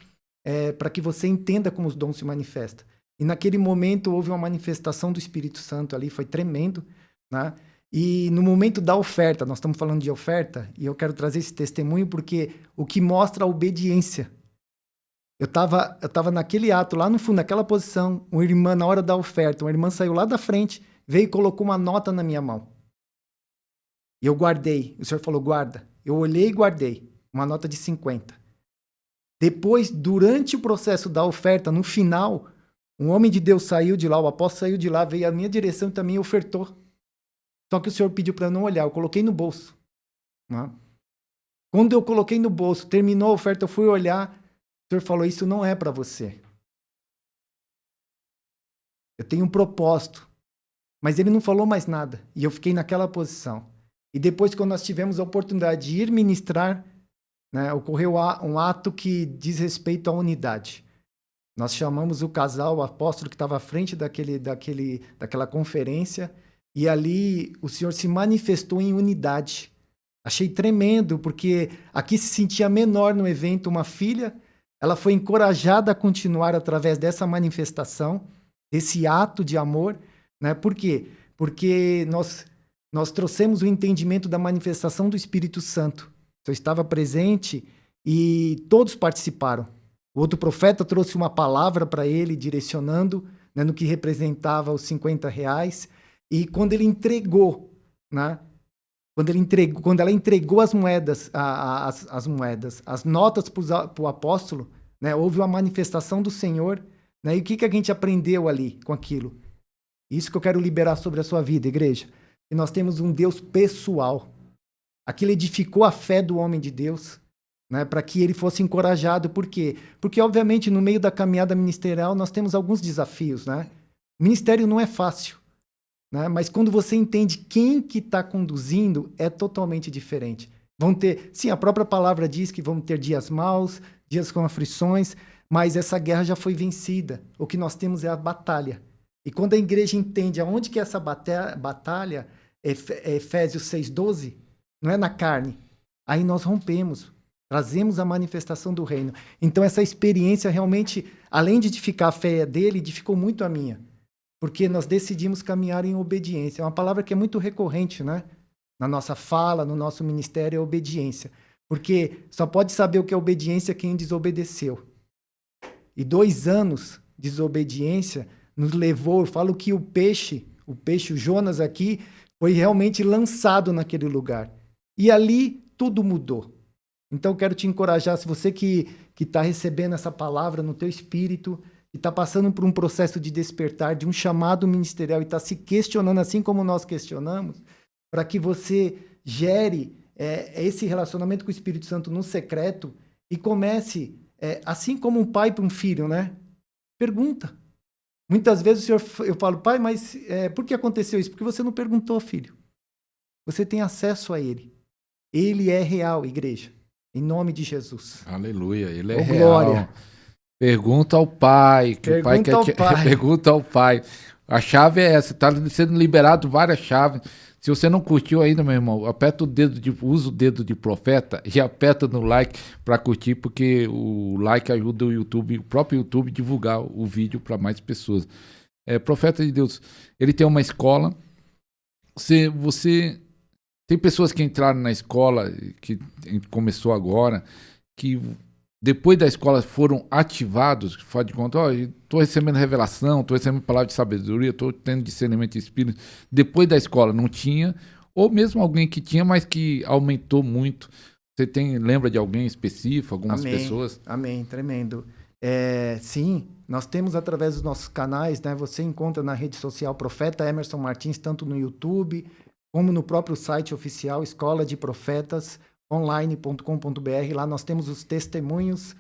para que você entenda como os dons se manifestam. E naquele momento houve uma manifestação do Espírito Santo ali, foi tremendo, né? E no momento da oferta, nós estamos falando de oferta, e eu quero trazer esse testemunho porque o que mostra a obediência. Eu tava naquele ato, lá no fundo, naquela posição, uma irmã, na hora da oferta, uma irmã saiu lá da frente, veio e colocou uma nota na minha mão. E eu guardei. O senhor falou, guarda. Eu olhei e guardei. Uma nota de 50. Depois, durante o processo da oferta, no final, um homem de Deus saiu de lá, o apóstolo saiu de lá, veio à minha direção e também ofertou. Só que o senhor pediu para eu não olhar, eu coloquei no bolso. Né? Quando eu coloquei no bolso, terminou a oferta, eu fui olhar, o senhor falou, isso não é para você. Eu tenho um propósito. Mas ele não falou mais nada. E eu fiquei naquela posição. E depois, quando nós tivemos a oportunidade de ir ministrar, né, ocorreu um ato que diz respeito à unidade. Nós chamamos o casal, o apóstolo que estava à frente daquela conferência, e ali o Senhor se manifestou em unidade. Achei tremendo, porque aqui se sentia menor no evento uma filha, ela foi encorajada a continuar através dessa manifestação, desse ato de amor, né? Por quê? Porque nós trouxemos o entendimento da manifestação do Espírito Santo. Eu estava presente e todos participaram. O outro profeta trouxe uma palavra para ele, direcionando, né, no que representava os R$50. E quando ele entregou, né, quando ela entregou as moedas, as notas para o apóstolo, né, houve uma manifestação do Senhor. Né, e o que a gente aprendeu ali com aquilo? Isso que eu quero liberar sobre a sua vida, igreja. E nós temos um Deus pessoal. Aquilo edificou a fé do homem de Deus, né, para que ele fosse encorajado. Por quê? Porque, obviamente, no meio da caminhada ministerial, nós temos alguns desafios. Né? O ministério não é fácil, né? Mas quando você entende quem que está conduzindo, é totalmente diferente. Vão ter, sim, a própria palavra diz que vão ter dias maus, dias com aflições, mas essa guerra já foi vencida. O que nós temos é a batalha. E quando a igreja entende aonde que é essa batalha, Efésios 6:12, não é na carne. Aí nós rompemos, trazemos a manifestação do reino. Então essa experiência realmente, além de edificar a fé dele, edificou muito a minha. Porque nós decidimos caminhar em obediência. É uma palavra que é muito recorrente, né? Na nossa fala, no nosso ministério, é obediência. Porque só pode saber o que é obediência quem desobedeceu. E 2 anos de desobediência nos levou, eu falo que o peixe, o Jonas aqui, foi realmente lançado naquele lugar. E ali tudo mudou. Então eu quero te encorajar, se você que está recebendo essa palavra no teu espírito, e está passando por um processo de despertar, de um chamado ministerial, e está se questionando assim como nós questionamos, para que você gere esse relacionamento com o Espírito Santo no secreto e comece, assim como um pai para um filho, né? Pergunta. Muitas vezes eu falo, pai, mas por que aconteceu isso? Porque você não perguntou, filho. Você tem acesso a ele. Ele é real, igreja. Em nome de Jesus. Aleluia, ele é real. Glória. Pergunta ao pai, que pergunta o pai quer te... Pergunta ao pai. A chave é essa, tá sendo liberado várias chaves. Se você não curtiu ainda, meu irmão, usa o dedo de profeta e aperta no like para curtir, porque o like ajuda o próprio YouTube, divulgar o vídeo para mais pessoas. Profeta de Deus, ele tem uma escola. Você tem pessoas que entraram na escola, que começou agora, que depois da escola foram ativados, faz de conta, estou recebendo revelação, estou recebendo palavra de sabedoria, estou tendo discernimento de espírito. Depois da escola não tinha, ou mesmo alguém que tinha, mas que aumentou muito. Você lembra de alguém específico, algumas pessoas? Amém, tremendo. Sim, nós temos através dos nossos canais, né? Você encontra na rede social Profeta Emerson Martins, tanto no YouTube, como no próprio site oficial, Escola de Profetas, online.com.br. Lá nós temos os testemunhos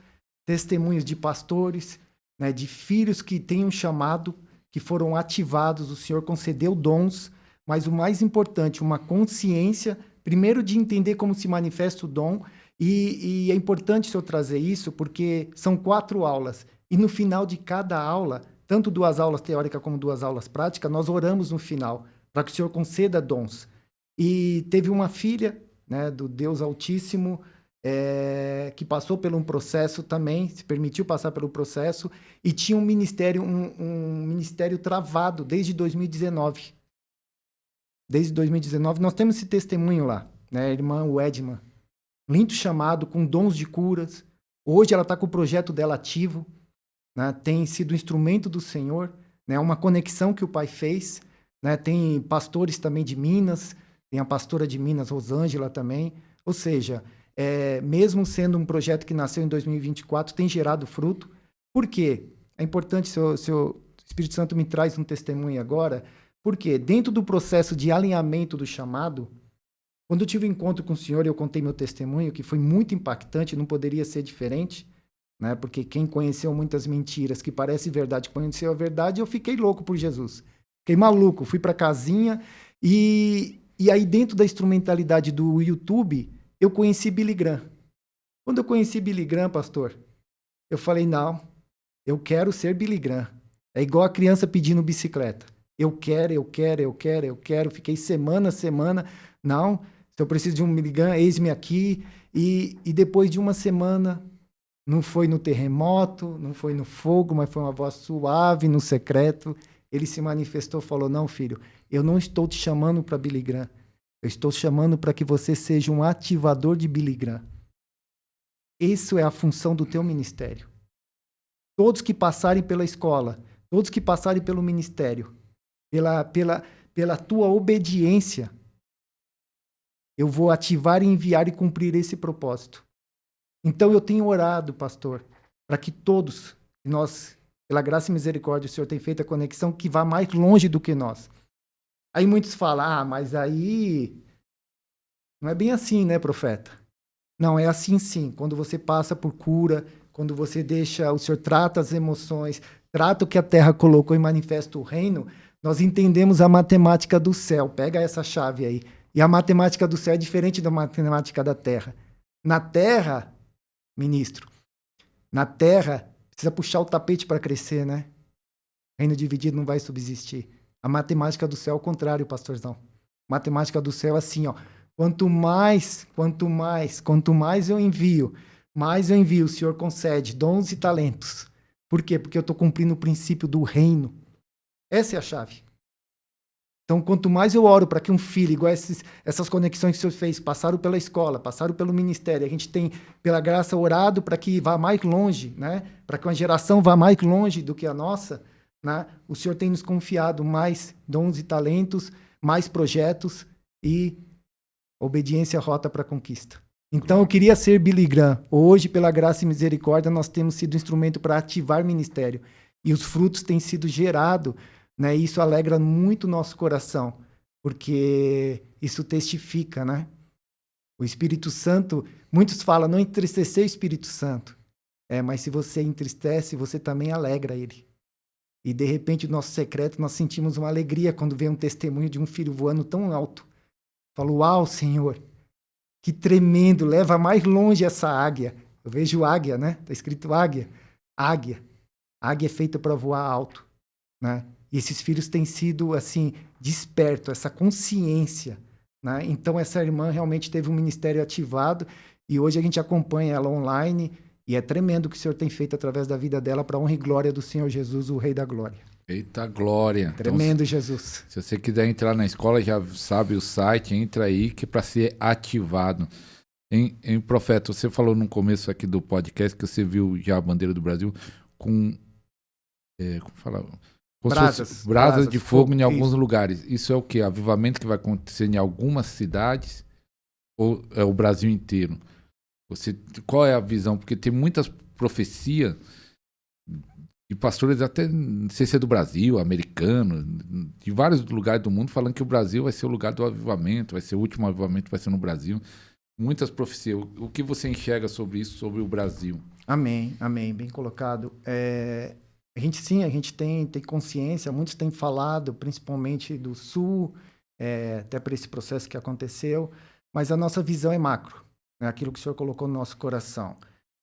de pastores, né, de filhos que têm um chamado, que foram ativados, o Senhor concedeu dons, mas o mais importante, uma consciência, primeiro de entender como se manifesta o dom, e é importante o Senhor trazer isso, porque são 4 aulas, e no final de cada aula, tanto 2 aulas teóricas como 2 aulas práticas, nós oramos no final, para que o Senhor conceda dons. E teve uma filha, né, do Deus Altíssimo, que passou por um processo também, se permitiu passar pelo processo, e tinha um ministério travado desde 2019. Desde 2019, nós temos esse testemunho lá, né, a irmã Wedman. Lindo chamado, com dons de curas. Hoje ela está com o projeto dela ativo, né, tem sido instrumento do Senhor, né, uma conexão que o Pai fez, né, tem pastores também de Minas, tem a pastora de Minas, Rosângela também. Ou seja, mesmo sendo um projeto que nasceu em 2024, tem gerado fruto. Por quê? É importante, se o Espírito Santo me traz um testemunho agora, porque dentro do processo de alinhamento do chamado, quando eu tive um encontro com o Senhor, eu contei meu testemunho, que foi muito impactante, não poderia ser diferente, né? Porque quem conheceu muitas mentiras, que parece verdade, conheceu a verdade, eu fiquei louco por Jesus. Fiquei maluco, fui para casinha e aí, dentro da instrumentalidade do YouTube, eu conheci Billy Graham. Quando eu conheci Billy Graham, pastor, eu falei, não, eu quero ser Billy Graham. É igual a criança pedindo bicicleta. Eu quero. Fiquei semana, não, se eu preciso de um Billy Graham, eis-me aqui. E depois de uma semana, não foi no terremoto, não foi no fogo, mas foi uma voz suave, no secreto. Ele se manifestou, falou, não, filho, eu não estou te chamando para Billy Graham. Eu estou te chamando para que você seja um ativador de Billy Graham. Isso é a função do teu ministério. Todos que passarem pela escola, todos que passarem pelo ministério, pela tua obediência, eu vou ativar, enviar e cumprir esse propósito. Então eu tenho orado, pastor, para que todos, nós, pela graça e misericórdia, o Senhor tem feito a conexão que vá mais longe do que nós. Aí muitos falam, mas aí não é bem assim, né, profeta? Não, é assim sim. Quando você passa por cura, quando você deixa, o Senhor trata as emoções, trata o que a terra colocou e manifesta o reino, nós entendemos a matemática do céu. Pega essa chave aí. E a matemática do céu é diferente da matemática da terra. Na terra, ministro, na terra, precisa puxar o tapete para crescer, né? Reino dividido não vai subsistir. A matemática do céu é o contrário, pastorzão. A matemática do céu é assim, ó. Quanto mais eu envio, o Senhor concede dons e talentos. Por quê? Porque eu estou cumprindo o princípio do reino. Essa é a chave. Então, quanto mais eu oro para que um filho, igual essas conexões que o Senhor fez, passaram pela escola, passaram pelo ministério, a gente tem, pela graça, orado para que vá mais longe, né? Para que uma geração vá mais longe do que a nossa, né? O Senhor tem nos confiado mais dons e talentos, mais projetos e obediência rota para a conquista. Então, eu queria ser Billy Graham. Hoje, pela graça e misericórdia, nós temos sido instrumento para ativar ministério. E os frutos têm sido gerados, né? E isso alegra muito o nosso coração, porque isso testifica, né? O Espírito Santo, muitos falam, não entristecer o Espírito Santo. Mas se você entristece, você também alegra ele. E, de repente, o nosso secreto, nós sentimos uma alegria quando vê um testemunho de um filho voando tão alto. Falo, uau, Senhor, que tremendo, leva mais longe essa águia. Eu vejo águia, né? Está escrito águia. Águia. Águia é feita para voar alto, né? E esses filhos têm sido, assim, despertos, essa consciência, né? Então, essa irmã realmente teve um ministério ativado e hoje a gente acompanha ela online e é tremendo o que o Senhor tem feito através da vida dela para a honra e glória do Senhor Jesus, o Rei da Glória. Eita glória. Tremendo, então, Jesus. Se você quiser entrar na escola, já sabe o site, entra aí que é para ser ativado. Em Profeta, você falou no começo aqui do podcast que você viu já a bandeira do Brasil com... como fala? Brasas de fogo em alguns lugares. Isso é o quê? Avivamento que vai acontecer em algumas cidades ou é o Brasil inteiro? Qual é a visão? Porque tem muitas profecias de pastores, até não sei se é do Brasil, americano, de vários lugares do mundo, falando que o Brasil vai ser o lugar do avivamento, vai ser o último avivamento, vai ser no Brasil. Muitas profecias. O que você enxerga sobre isso, sobre o Brasil? Amém, amém. Bem colocado. A gente tem consciência, muitos têm falado, principalmente do Sul, até por esse processo que aconteceu, mas a nossa visão é macro, né? Aquilo que o Senhor colocou no nosso coração.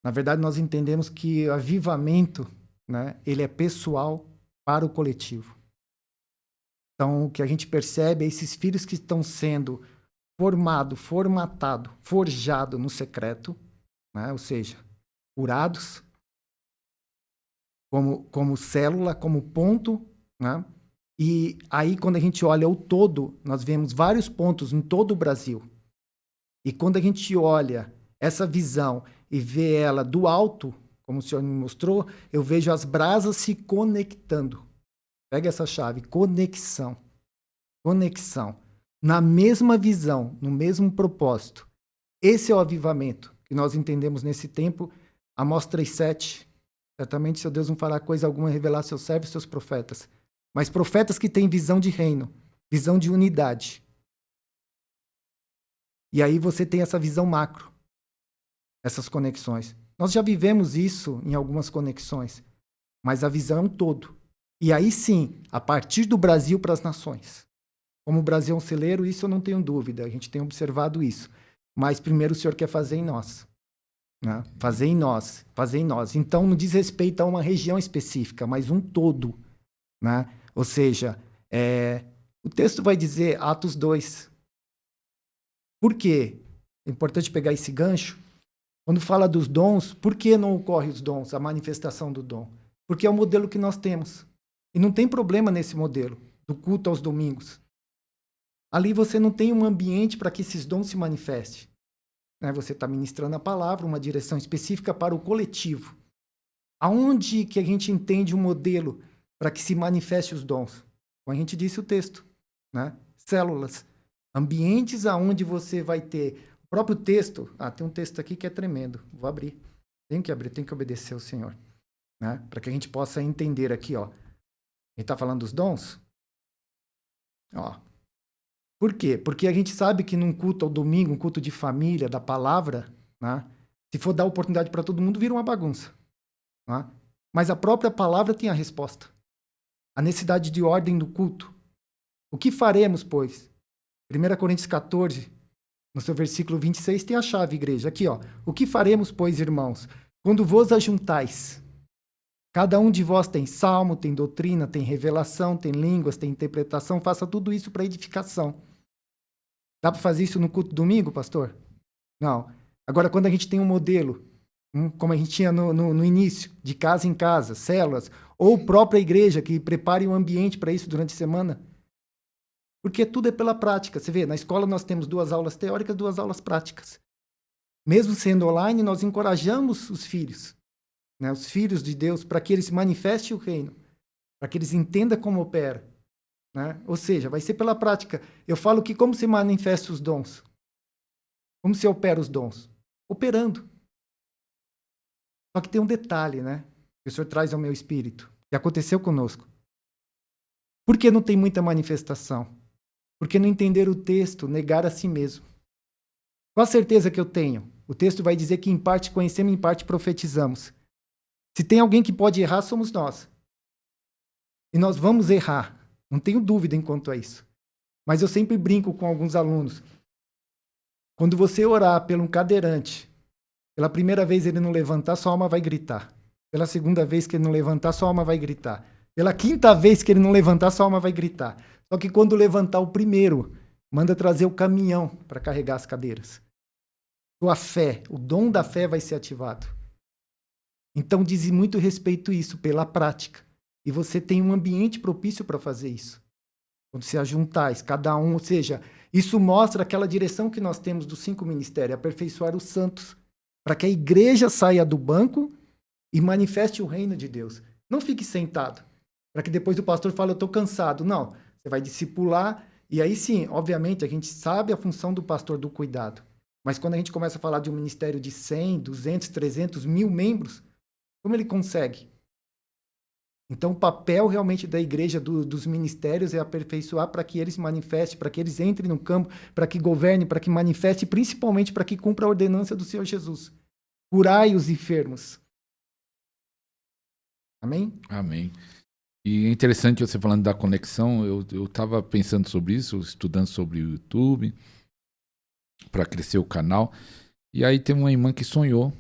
Na verdade, nós entendemos que o avivamento, né, ele é pessoal para o coletivo. Então, o que a gente percebe é esses filhos que estão sendo forjado no secreto, né? Ou seja, curados, como célula, como ponto, né? E aí, quando a gente olha o todo, nós vemos vários pontos em todo o Brasil. E quando a gente olha essa visão e vê ela do alto, como o Senhor me mostrou, eu vejo as brasas se conectando. Pega essa chave, conexão. Conexão. Na mesma visão, no mesmo propósito. Esse é o avivamento que nós entendemos nesse tempo. Amós 3:7. Certamente, seu Deus não fará coisa alguma revelar seus servos e seus profetas. Mas profetas que têm visão de reino, visão de unidade. E aí você tem essa visão macro, essas conexões. Nós já vivemos isso em algumas conexões, mas a visão é um todo. E aí sim, a partir do Brasil para as nações. Como o Brasil é um celeiro, isso eu não tenho dúvida, a gente tem observado isso. Mas primeiro o Senhor quer fazer em nós. Né? Fazer em nós, fazer em nós. Então não diz respeito a uma região específica, mas um todo. Né? Ou seja, o texto vai dizer, Atos 2. Por quê? É importante pegar esse gancho. Quando fala dos dons, por que não ocorre os dons, a manifestação do dom? Porque é o modelo que nós temos. E não tem problema nesse modelo, do culto aos domingos. Ali você não tem um ambiente para que esses dons se manifestem. Né? Você está ministrando a palavra, uma direção específica para o coletivo. Aonde que a gente entende um modelo para que se manifeste os dons? Como a gente disse o texto, né? Células, ambientes aonde você vai ter o próprio texto. Tem um texto aqui que é tremendo. Vou abrir. Tenho que abrir, tenho que obedecer ao Senhor, né? Para que a gente possa entender aqui, ó. Ele está falando dos dons? Ó. Por quê? Porque a gente sabe que num culto ao domingo, um culto de família, da palavra, né? Se for dar oportunidade para todo mundo, vira uma bagunça. Né? Mas a própria palavra tem a resposta. A necessidade de ordem do culto. O que faremos, pois? 1 Coríntios 14, no seu versículo 26, tem a chave, igreja. Aqui, ó. O que faremos, pois, irmãos? Quando vos ajuntais, cada um de vós tem salmo, tem doutrina, tem revelação, tem línguas, tem interpretação, faça tudo isso para edificação. Dá para fazer isso no culto domingo, pastor? Não. Agora, quando a gente tem um modelo, como a gente tinha no início, de casa em casa, células, ou própria igreja que prepare um ambiente para isso durante a semana. Porque tudo é pela prática. Você vê, na escola nós temos 2 aulas teóricas, 2 aulas práticas. Mesmo sendo online, nós encorajamos os filhos, né, os filhos de Deus, para que eles manifestem o reino, para que eles entendam como opera. Né? Ou seja, vai ser pela prática. Eu falo que como se manifesta os dons? Como se opera os dons? Operando. Só que tem um detalhe, né? Que o Senhor traz ao meu espírito, que aconteceu conosco. Por que não tem muita manifestação? Porque não entender o texto, negar a si mesmo. Qual a certeza que eu tenho? O texto vai dizer que em parte conhecemos, em parte profetizamos. Se tem alguém que pode errar, somos nós. E nós vamos errar. Não tenho dúvida quanto a isso. Mas eu sempre brinco com alguns alunos. Quando você orar por um cadeirante, pela primeira vez ele não levantar, sua alma vai gritar. Pela segunda vez que ele não levantar, sua alma vai gritar. Pela quinta vez que ele não levantar, sua alma vai gritar. Só que quando levantar o primeiro, manda trazer o caminhão para carregar as cadeiras. Sua fé, o dom da fé vai ser ativado. Então diz muito respeito isso pela prática. E você tem um ambiente propício para fazer isso. Quando se ajuntais, cada um, ou seja, isso mostra aquela direção que nós temos dos 5 ministérios, aperfeiçoar os santos, para que a igreja saia do banco e manifeste o reino de Deus. Não fique sentado, para que depois o pastor fale, eu estou cansado. Não, você vai discipular, e aí sim, obviamente, a gente sabe a função do pastor do cuidado. Mas quando a gente começa a falar de um ministério de 100, 200, 300, 1000 membros, como ele consegue? Então, o papel realmente da igreja, dos ministérios, é aperfeiçoar para que eles manifestem, para que eles entrem no campo, para que governe, para que manifeste, principalmente para que cumpra a ordenança do Senhor Jesus. Curai os enfermos. Amém? Amém. E é interessante você falando da conexão, eu estava pensando sobre isso, estudando sobre o YouTube, para crescer o canal, e aí tem uma irmã que sonhou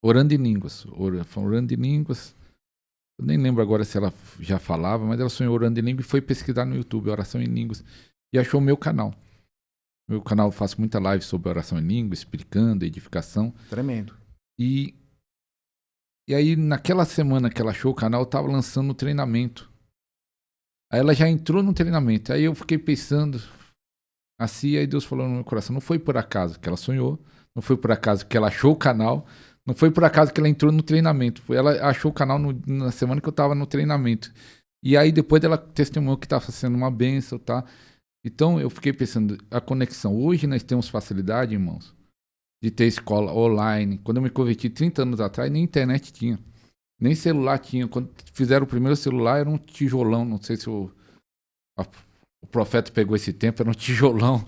orando em línguas, orando em línguas. Eu nem lembro agora se ela já falava, mas ela sonhou orando em língua e foi pesquisar no YouTube, oração em línguas, e achou o meu canal. Meu canal, eu faço muita live sobre oração em língua, explicando, edificação. Tremendo. E aí, naquela semana que ela achou o canal, eu estava lançando um treinamento. Aí ela já entrou no treinamento. Aí eu fiquei pensando assim, aí Deus falou no meu coração, não foi por acaso que ela sonhou, não foi por acaso que ela achou o canal, não foi por acaso que ela entrou no treinamento. Ela achou o canal na semana que eu estava no treinamento. E aí depois ela testemunhou que estava sendo uma bênção, tá? Então eu fiquei pensando, a conexão. Hoje nós temos facilidade, irmãos, de ter escola online. Quando eu me converti 30 anos atrás, nem internet tinha. Nem celular tinha. Quando fizeram o primeiro celular, era um tijolão. Não sei se o profeta pegou esse tempo, era um tijolão.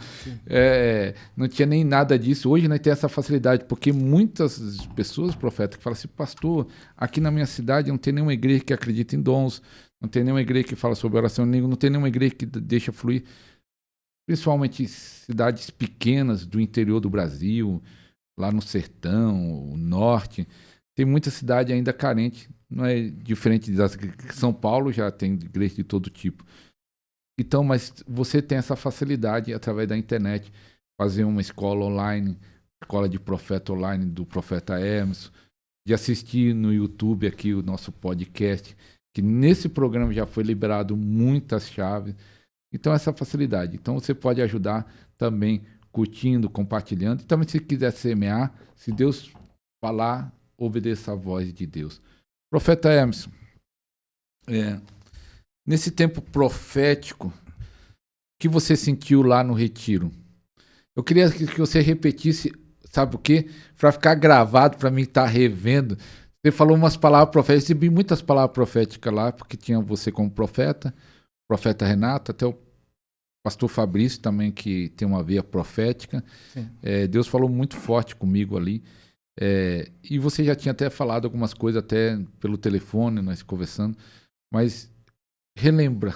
Não tinha nem nada disso. Hoje nós temos essa facilidade, porque muitas pessoas, profeta, que falam assim, pastor, aqui na minha cidade não tem nenhuma igreja que acredita em dons, não tem nenhuma igreja que fala sobre oração em língua, não tem nenhuma igreja que deixa fluir. Principalmente cidades pequenas do interior do Brasil, lá no sertão, o norte, tem muita cidade ainda carente. Não é diferente das São Paulo, já tem igreja de todo tipo. Então, mas você tem essa facilidade através da internet, fazer uma escola online, escola de profeta online do profeta Hermes, de assistir no YouTube aqui o nosso podcast, que nesse programa já foi liberado muitas chaves. Então, essa facilidade. Então, você pode ajudar também curtindo, compartilhando. E também, se quiser semear, se Deus falar, obedeça a voz de Deus. Profeta Emerson, nesse tempo profético, o que você sentiu lá no retiro? Eu queria que você repetisse, sabe o quê? Para ficar gravado, para mim estar revendo. Você falou umas palavras proféticas, eu recebi muitas palavras proféticas lá, porque tinha você como profeta Renato, até o pastor Fabrício também, que tem uma veia profética. Deus falou muito forte comigo ali. E você já tinha até falado algumas coisas, até pelo telefone, nós conversando. Mas relembra.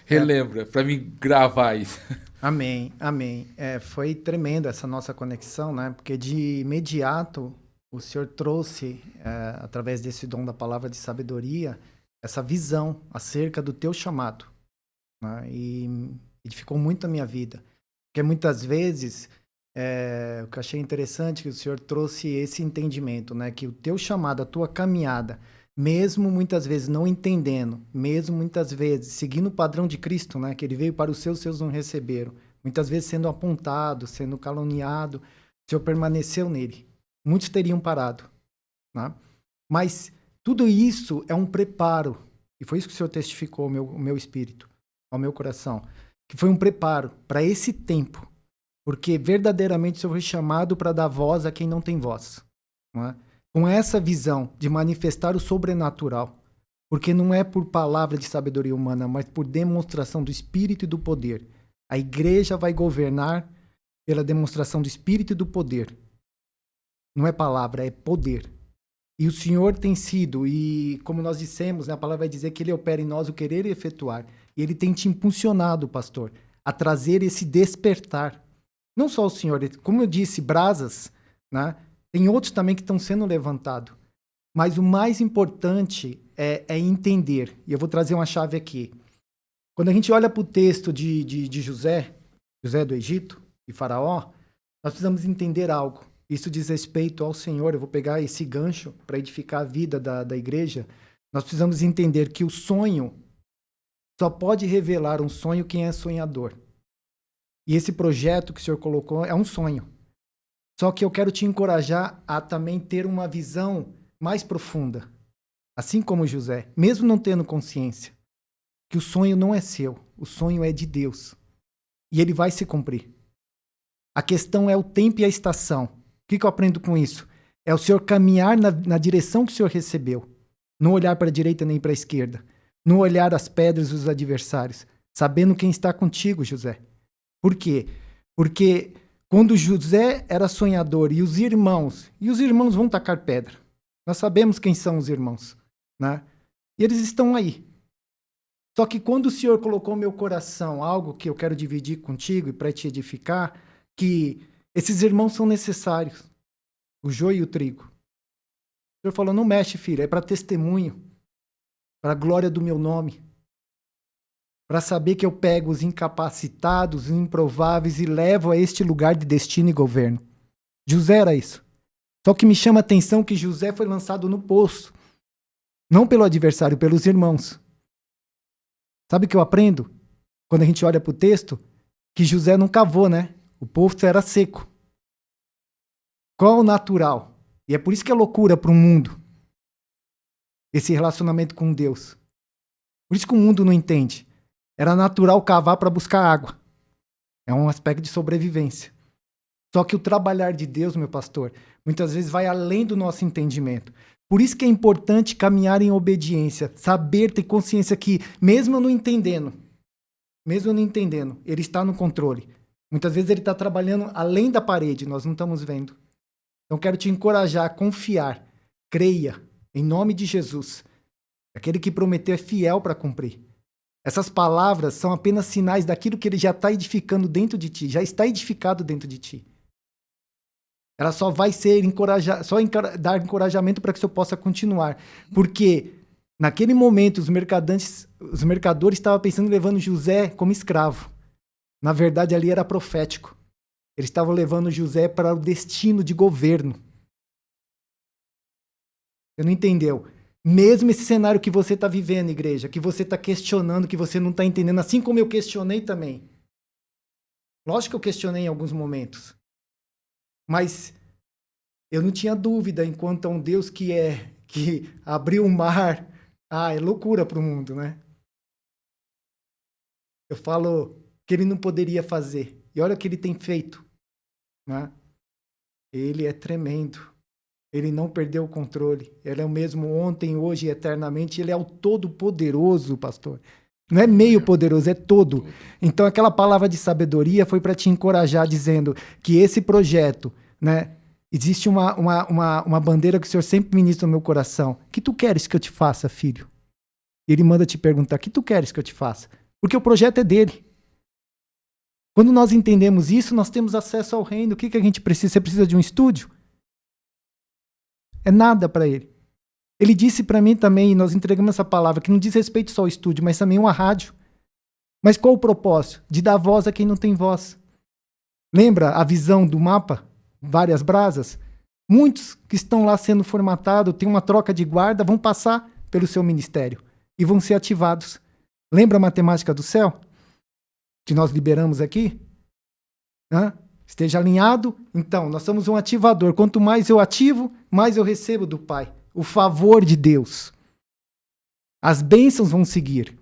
Relembra, para mim gravar isso. Amém, amém. Foi tremendo essa nossa conexão, né? Porque de imediato o Senhor trouxe, através desse dom da palavra de sabedoria, essa visão acerca do teu chamado. Né? E edificou muito a minha vida. Porque muitas vezes, o que eu achei interessante, que o Senhor trouxe esse entendimento, né? Que o teu chamado, a tua caminhada, mesmo muitas vezes não entendendo, mesmo muitas vezes seguindo o padrão de Cristo, né? Que ele veio para os seus não receberam. Muitas vezes sendo apontado, sendo caluniado, o Senhor permaneceu nele. Muitos teriam parado. Né? Mas tudo isso é um preparo. E foi isso que o Senhor testificou ao meu espírito, ao meu coração. Que foi um preparo para esse tempo. Porque verdadeiramente o Senhor foi chamado para dar voz a quem não tem voz. Não é? Com essa visão de manifestar o sobrenatural. Porque não é por palavra de sabedoria humana, mas por demonstração do Espírito e do poder. A igreja vai governar pela demonstração do Espírito e do poder. Não é palavra, é poder. E o Senhor tem sido, e como nós dissemos, né, a palavra vai dizer que Ele opera em nós o querer e efetuar. E Ele tem te impulsionado, pastor, a trazer esse despertar. Não só o Senhor, como eu disse, brasas, né? Tem outros também que estão sendo levantados. Mas o mais importante é entender. E eu vou trazer uma chave aqui. Quando a gente olha para o texto de José do Egito, e Faraó, nós precisamos entender algo. Isso diz respeito ao Senhor. Eu vou pegar esse gancho para edificar a vida da igreja. Nós precisamos entender que o sonho só pode revelar um sonho quem é sonhador. E esse projeto que o Senhor colocou é um sonho. Só que eu quero te encorajar a também ter uma visão mais profunda. Assim como José, mesmo não tendo consciência, que o sonho não é seu, o sonho é de Deus. E ele vai se cumprir. A questão é o tempo e a estação. O que eu aprendo com isso? É o Senhor caminhar na direção que o Senhor recebeu. Não olhar para a direita nem para a esquerda. Não olhar as pedras dos adversários. Sabendo quem está contigo, José. Por quê? Porque quando José era sonhador e os irmãos vão tacar pedra. Nós sabemos quem são os irmãos, né? E eles estão aí. Só que quando o Senhor colocou no meu coração algo que eu quero dividir contigo e para te edificar, que esses irmãos são necessários, o joio e o trigo. O Senhor falou, não mexe, filho, é para testemunho, para a glória do meu nome, para saber que eu pego os incapacitados, os improváveis e levo a este lugar de destino e governo. José era isso. Só que me chama a atenção que José foi lançado no poço, não pelo adversário, pelos irmãos. Sabe o que eu aprendo? Quando a gente olha para o texto, que José não cavou, né? O poço era seco. Qual é o natural? E é por isso que é loucura para o mundo, esse relacionamento com Deus. Por isso que o mundo não entende. Era natural cavar para buscar água. É um aspecto de sobrevivência. Só que o trabalhar de Deus, meu pastor, muitas vezes vai além do nosso entendimento. Por isso que é importante caminhar em obediência, saber, ter consciência que, mesmo eu não entendendo, ele está no controle. Muitas vezes ele está trabalhando além da parede, nós não estamos vendo. Então quero te encorajar a confiar, creia, em nome de Jesus. Aquele que prometeu é fiel para cumprir. Essas palavras são apenas sinais daquilo que ele já está edificando dentro de ti, já está edificado dentro de ti. Ela só vai ser dar encorajamento para que o senhor possa continuar. Porque naquele momento os mercadores estavam pensando em levando José como escravo. Na verdade, ali era profético. Eles estavam levando José para o destino de governo. Você não entendeu? Mesmo esse cenário que você está vivendo, igreja, que você está questionando, que você não está entendendo, assim como eu questionei também. Lógico que eu questionei em alguns momentos. Mas eu não tinha dúvida enquanto a um Deus que abriu o mar. É loucura para o mundo, né? Eu falo que ele não poderia fazer. E olha o que ele tem feito. Né? Ele é tremendo. Ele não perdeu o controle. Ele é o mesmo ontem, hoje e eternamente. Ele é o todo-poderoso, pastor. Não é meio poderoso, é todo. Então aquela palavra de sabedoria foi para te encorajar, dizendo que esse projeto, né? Existe uma bandeira que o Senhor sempre ministra no meu coração. O que tu queres que eu te faça, filho? Ele manda te perguntar, o que tu queres que eu te faça? Porque o projeto é dele. Quando nós entendemos isso, nós temos acesso ao reino. O que a gente precisa? Você precisa de um estúdio? É nada para ele. Ele disse para mim também, e nós entregamos essa palavra, que não diz respeito só ao estúdio, mas também uma rádio. Mas qual o propósito? De dar voz a quem não tem voz. Lembra a visão do mapa? Várias brasas? Muitos que estão lá sendo formatados, tem uma troca de guarda, vão passar pelo seu ministério e vão ser ativados. Lembra a matemática do céu? Que nós liberamos aqui? Esteja alinhado. Então, nós somos um ativador. Quanto mais eu ativo, mais eu recebo do Pai. O favor de Deus. As bênçãos vão seguir.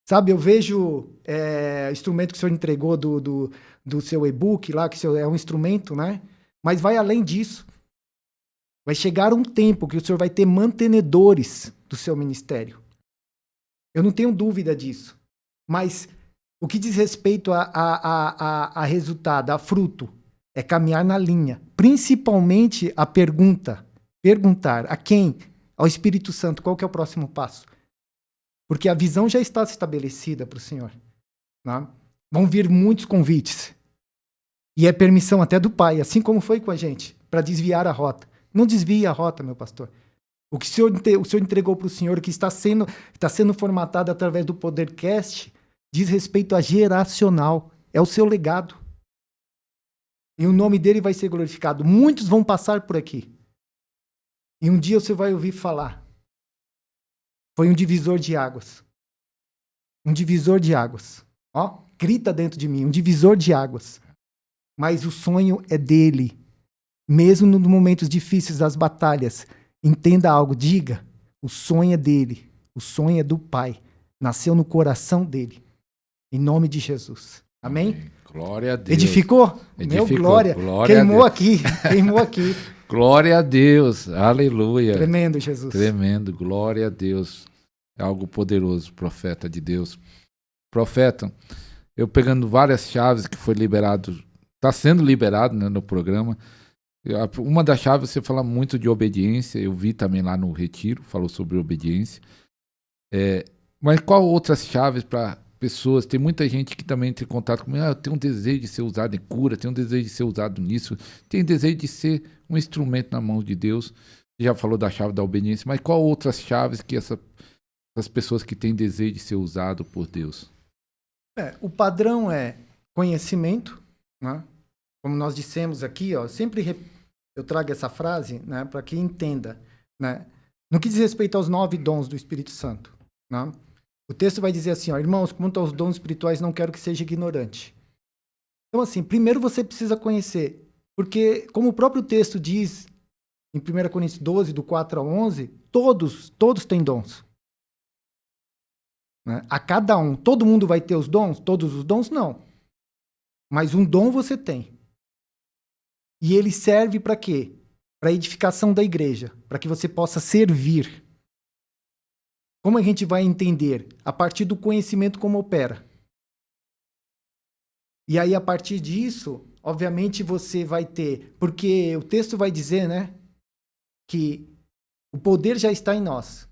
Sabe, eu vejo instrumento que o senhor entregou do seu e-book lá, que é um instrumento, né? Mas vai além disso. Vai chegar um tempo que o senhor vai ter mantenedores do seu ministério. Eu não tenho dúvida disso. Mas o que diz respeito a resultado, a fruto, é caminhar na linha. Principalmente a perguntar a quem? Ao Espírito Santo, qual que é o próximo passo? Porque a visão já está estabelecida para o Senhor. Né? Vão vir muitos convites. E é permissão até do Pai, assim como foi com a gente, para desviar a rota. Não desvie a rota, meu pastor. O que o senhor entregou para o senhor, que está sendo formatado através do Podercast, diz respeito a geracional. É o seu legado. E o nome dele vai ser glorificado. Muitos vão passar por aqui. E um dia você vai ouvir falar. Foi um divisor de águas. Um divisor de águas. Ó, grita dentro de mim, um divisor de águas. Mas o sonho é dele. Mesmo nos momentos difíceis das batalhas, entenda algo, diga, o sonho é dele. O sonho é do Pai. Nasceu no coração dele. Em nome de Jesus. Amém? Amém. Glória a Deus. Edificou? Meu glória. Queimou aqui. Queimou aqui. Glória a Deus. Aleluia. Tremendo, Jesus. Tremendo. Glória a Deus. É algo poderoso, profeta de Deus. Profeta, eu pegando várias chaves que foi liberado, está sendo liberado, né, no programa. Uma das chaves você fala muito de obediência. Eu vi também lá no retiro, falou sobre obediência. Mas qual outras chaves para pessoas? Tem muita gente que também tem contato comigo. Eu tenho um desejo de ser usado em cura, tenho um desejo de ser usado nisso, tenho desejo de ser um instrumento na mão de Deus. Você já falou da chave da obediência, mas qual outras chaves que essas pessoas que têm desejo de ser usado por Deus? O padrão é conhecimento, né? Como nós dissemos aqui, ó, eu trago essa frase, né, para que entenda, né? No que diz respeito aos 9 dons do Espírito Santo, né? O texto vai dizer assim, ó, irmãos, quanto aos dons espirituais, não quero que seja ignorante. Então, assim, primeiro você precisa conhecer, porque, como o próprio texto diz, em 1 Coríntios 12, do 4 ao 11, todos têm dons. Né? A cada um, todo mundo vai ter os dons? Todos os dons? Não. Mas um dom você tem. E ele serve para quê? Para a edificação da igreja, para que você possa servir. Como a gente vai entender? A partir do conhecimento como opera. E aí, a partir disso, obviamente, você vai ter... Porque o texto vai dizer, né? Que o poder já está em nós.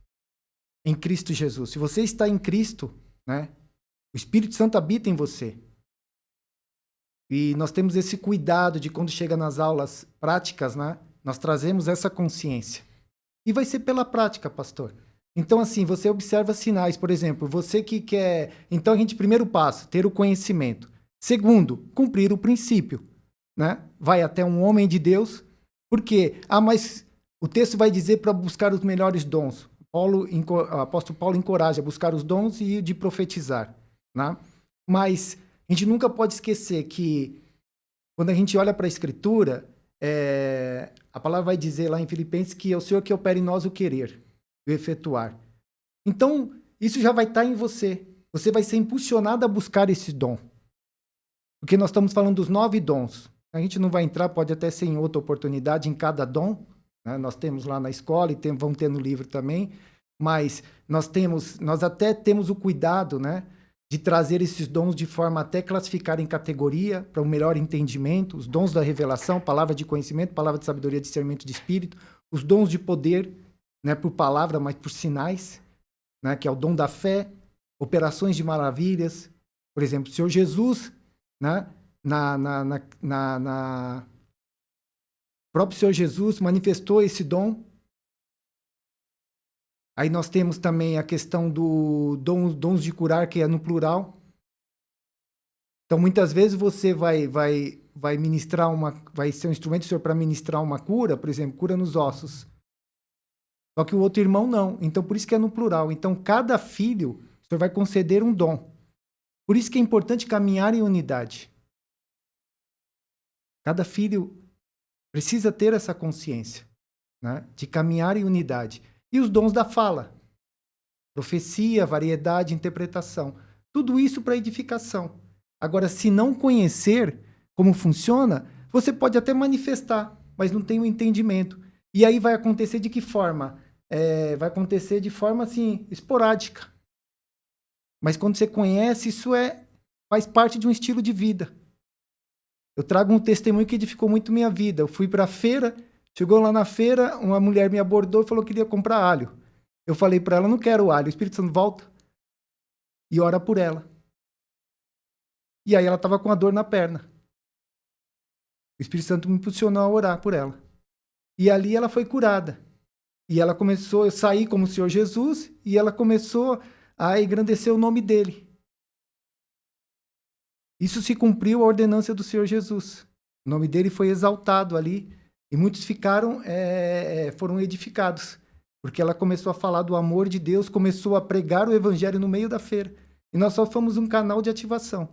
Em Cristo Jesus. Se você está em Cristo, né? O Espírito Santo habita em você. E nós temos esse cuidado de quando chega nas aulas práticas, né? Nós trazemos essa consciência. E vai ser pela prática, pastor. Então, assim, você observa sinais, por exemplo, você que quer... Então, a gente, primeiro passo, ter o conhecimento. Segundo, cumprir o princípio, né? Vai até um homem de Deus. Por quê? Mas o texto vai dizer para buscar os melhores dons. O apóstolo Paulo encoraja a buscar os dons e de profetizar, né? Mas a gente nunca pode esquecer que quando a gente olha para a Escritura, a palavra vai dizer lá em Filipenses que é o Senhor que opera em nós o querer, o efetuar. Então, isso já vai estar em você. Você vai ser impulsionado a buscar esse dom. Porque nós estamos falando dos 9 dons. A gente não vai entrar, pode até ser em outra oportunidade, em cada dom. Né? Nós temos lá na escola e vamos ter no livro também. Mas nós até temos o cuidado, né, de trazer esses dons de forma até classificar em categoria, para um melhor entendimento. Os dons da revelação, palavra de conhecimento, palavra de sabedoria, discernimento de espírito. Os dons de poder, não é por palavra, mas por sinais, né, que é o dom da fé, operações de maravilhas. Por exemplo, o Senhor Jesus, né, próprio Senhor Jesus manifestou esse dom. Aí nós temos também a questão do dons de curar, que é no plural. Então, muitas vezes você vai ministrar vai ser um instrumento do Senhor para ministrar uma cura, por exemplo, cura nos ossos. Só que o outro irmão não. Então, por isso que é no plural. Então, cada filho, o Senhor vai conceder um dom. Por isso que é importante caminhar em unidade. Cada filho precisa ter essa consciência, né, de caminhar em unidade. E os dons da fala. Profecia, variedade, interpretação. Tudo isso para edificação. Agora, se não conhecer como funciona, você pode até manifestar, mas não tem o entendimento. E aí vai acontecer de que forma? Vai acontecer de forma, assim, esporádica. Mas quando você conhece, isso faz parte de um estilo de vida. Eu trago um testemunho que edificou muito minha vida. Eu fui para a feira, chegou lá na feira, uma mulher me abordou e falou que queria comprar alho. Eu falei para ela, não quero alho. O Espírito Santo volta e ora por ela. E aí ela estava com a dor na perna. O Espírito Santo me impulsionou a orar por ela. E ali ela foi curada. E ela começou a sair como o Senhor Jesus e ela começou a engrandecer o nome dele. Isso se cumpriu a ordenança do Senhor Jesus. O nome dele foi exaltado ali e muitos foram edificados. Porque ela começou a falar do amor de Deus, começou a pregar o evangelho no meio da feira. E nós só fomos um canal de ativação.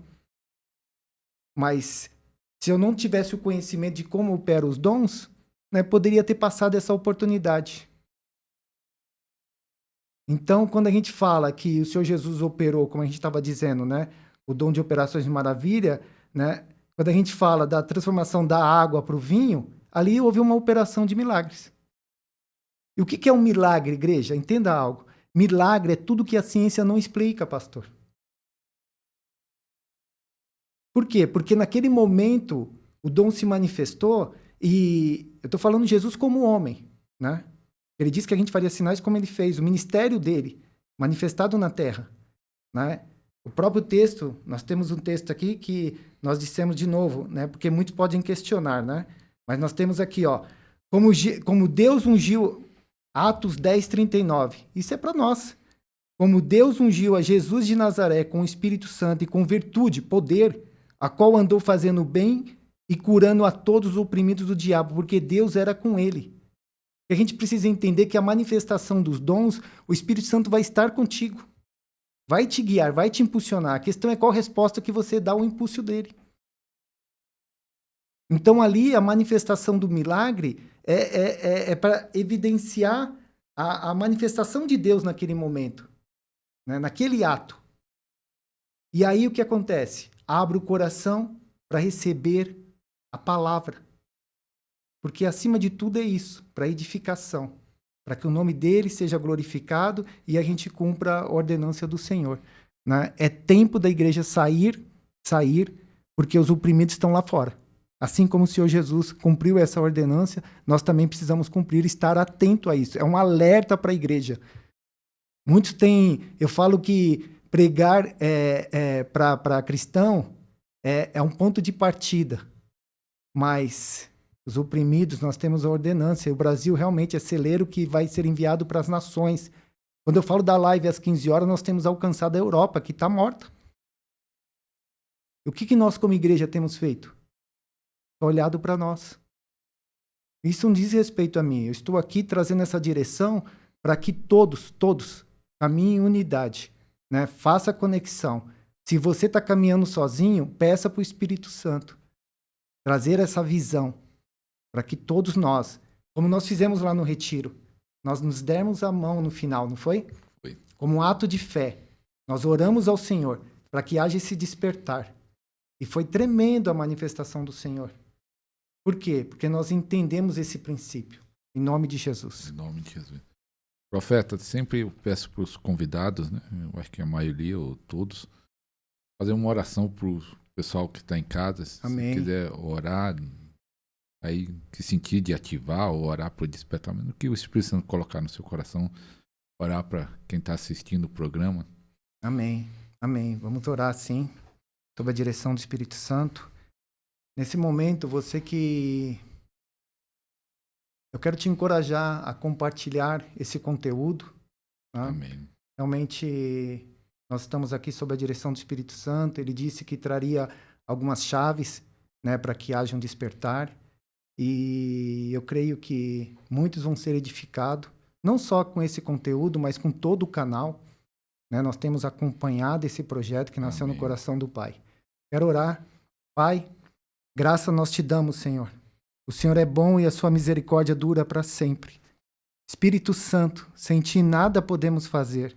Mas se eu não tivesse o conhecimento de como operam os dons, né, poderia ter passado essa oportunidade. Então, quando a gente fala que o Senhor Jesus operou, como a gente estava dizendo, né, o dom de operações de maravilha, né, quando a gente fala da transformação da água para o vinho, ali houve uma operação de milagres. E o que é um milagre, igreja? Entenda algo. Milagre é tudo que a ciência não explica, pastor. Por quê? Porque naquele momento o dom se manifestou e eu estou falando de Jesus como homem, né? Ele disse que a gente faria sinais como ele fez, o ministério dele, manifestado na terra, né? O próprio texto, nós temos um texto aqui que nós dissemos de novo, né? Porque muitos podem questionar, né? Mas nós temos aqui, ó, como Deus ungiu, Atos 10, 39. Isso é para nós. Como Deus ungiu a Jesus de Nazaré com o Espírito Santo e com virtude, poder, a qual andou fazendo bem e curando a todos os oprimidos do diabo, porque Deus era com ele. E a gente precisa entender que a manifestação dos dons, o Espírito Santo vai estar contigo. Vai te guiar, vai te impulsionar. A questão é qual resposta que você dá ao impulso dele. Então ali a manifestação do milagre é para evidenciar a manifestação de Deus naquele momento, né? Naquele ato. E aí o que acontece? Abre o coração para receber a palavra. Porque acima de tudo é isso, para edificação, para que o nome dele seja glorificado e a gente cumpra a ordenança do Senhor, né? É tempo da igreja sair, porque os oprimidos estão lá fora. Assim como o Senhor Jesus cumpriu essa ordenança, nós também precisamos cumprir, estar atento a isso. É um alerta para a igreja. Muitos têm, eu falo que pregar para cristão é um ponto de partida, mas os oprimidos, nós temos a ordenança, e o Brasil realmente é celeiro que vai ser enviado para as nações. Quando eu falo da live às 15 horas, nós temos alcançado a Europa, que está morta. E o que nós como igreja temos feito? Olhado para nós. Isso não diz respeito a mim. Eu estou aqui trazendo essa direção para que todos caminhem em unidade, né? Faça a conexão. Se você está caminhando sozinho, peça para o Espírito Santo trazer essa visão para que todos nós, como nós fizemos lá no retiro, nós nos demos a mão no final, não foi? Foi. Como um ato de fé. Nós oramos ao Senhor para que haja esse despertar. E foi tremendo a manifestação do Senhor. Por quê? Porque nós entendemos esse princípio. Em nome de Jesus. Em nome de Jesus. Profeta, sempre eu peço para os convidados, né? Eu acho que a maioria ou todos, fazer uma oração para o pessoal que está em casa. Amém. Se quiser orar, aí que sentir de ativar ou orar para o despertamento, o que o Espírito Santo colocar no seu coração, orar para quem está assistindo o programa. Amém. Amém. Vamos orar sim, sob a direção do Espírito Santo. Nesse momento, você que... Eu quero te encorajar a compartilhar esse conteúdo. Tá? Amém. Realmente, nós estamos aqui sob a direção do Espírito Santo. Ele disse que traria algumas chaves, né, para que haja um despertar. E eu creio que muitos vão ser edificados, não só com esse conteúdo, mas com todo o canal. Né? Nós temos acompanhado esse projeto que nasceu no coração do Pai. Quero orar. Pai, graça nós te damos, Senhor. O Senhor é bom e a sua misericórdia dura para sempre. Espírito Santo, sem ti nada podemos fazer.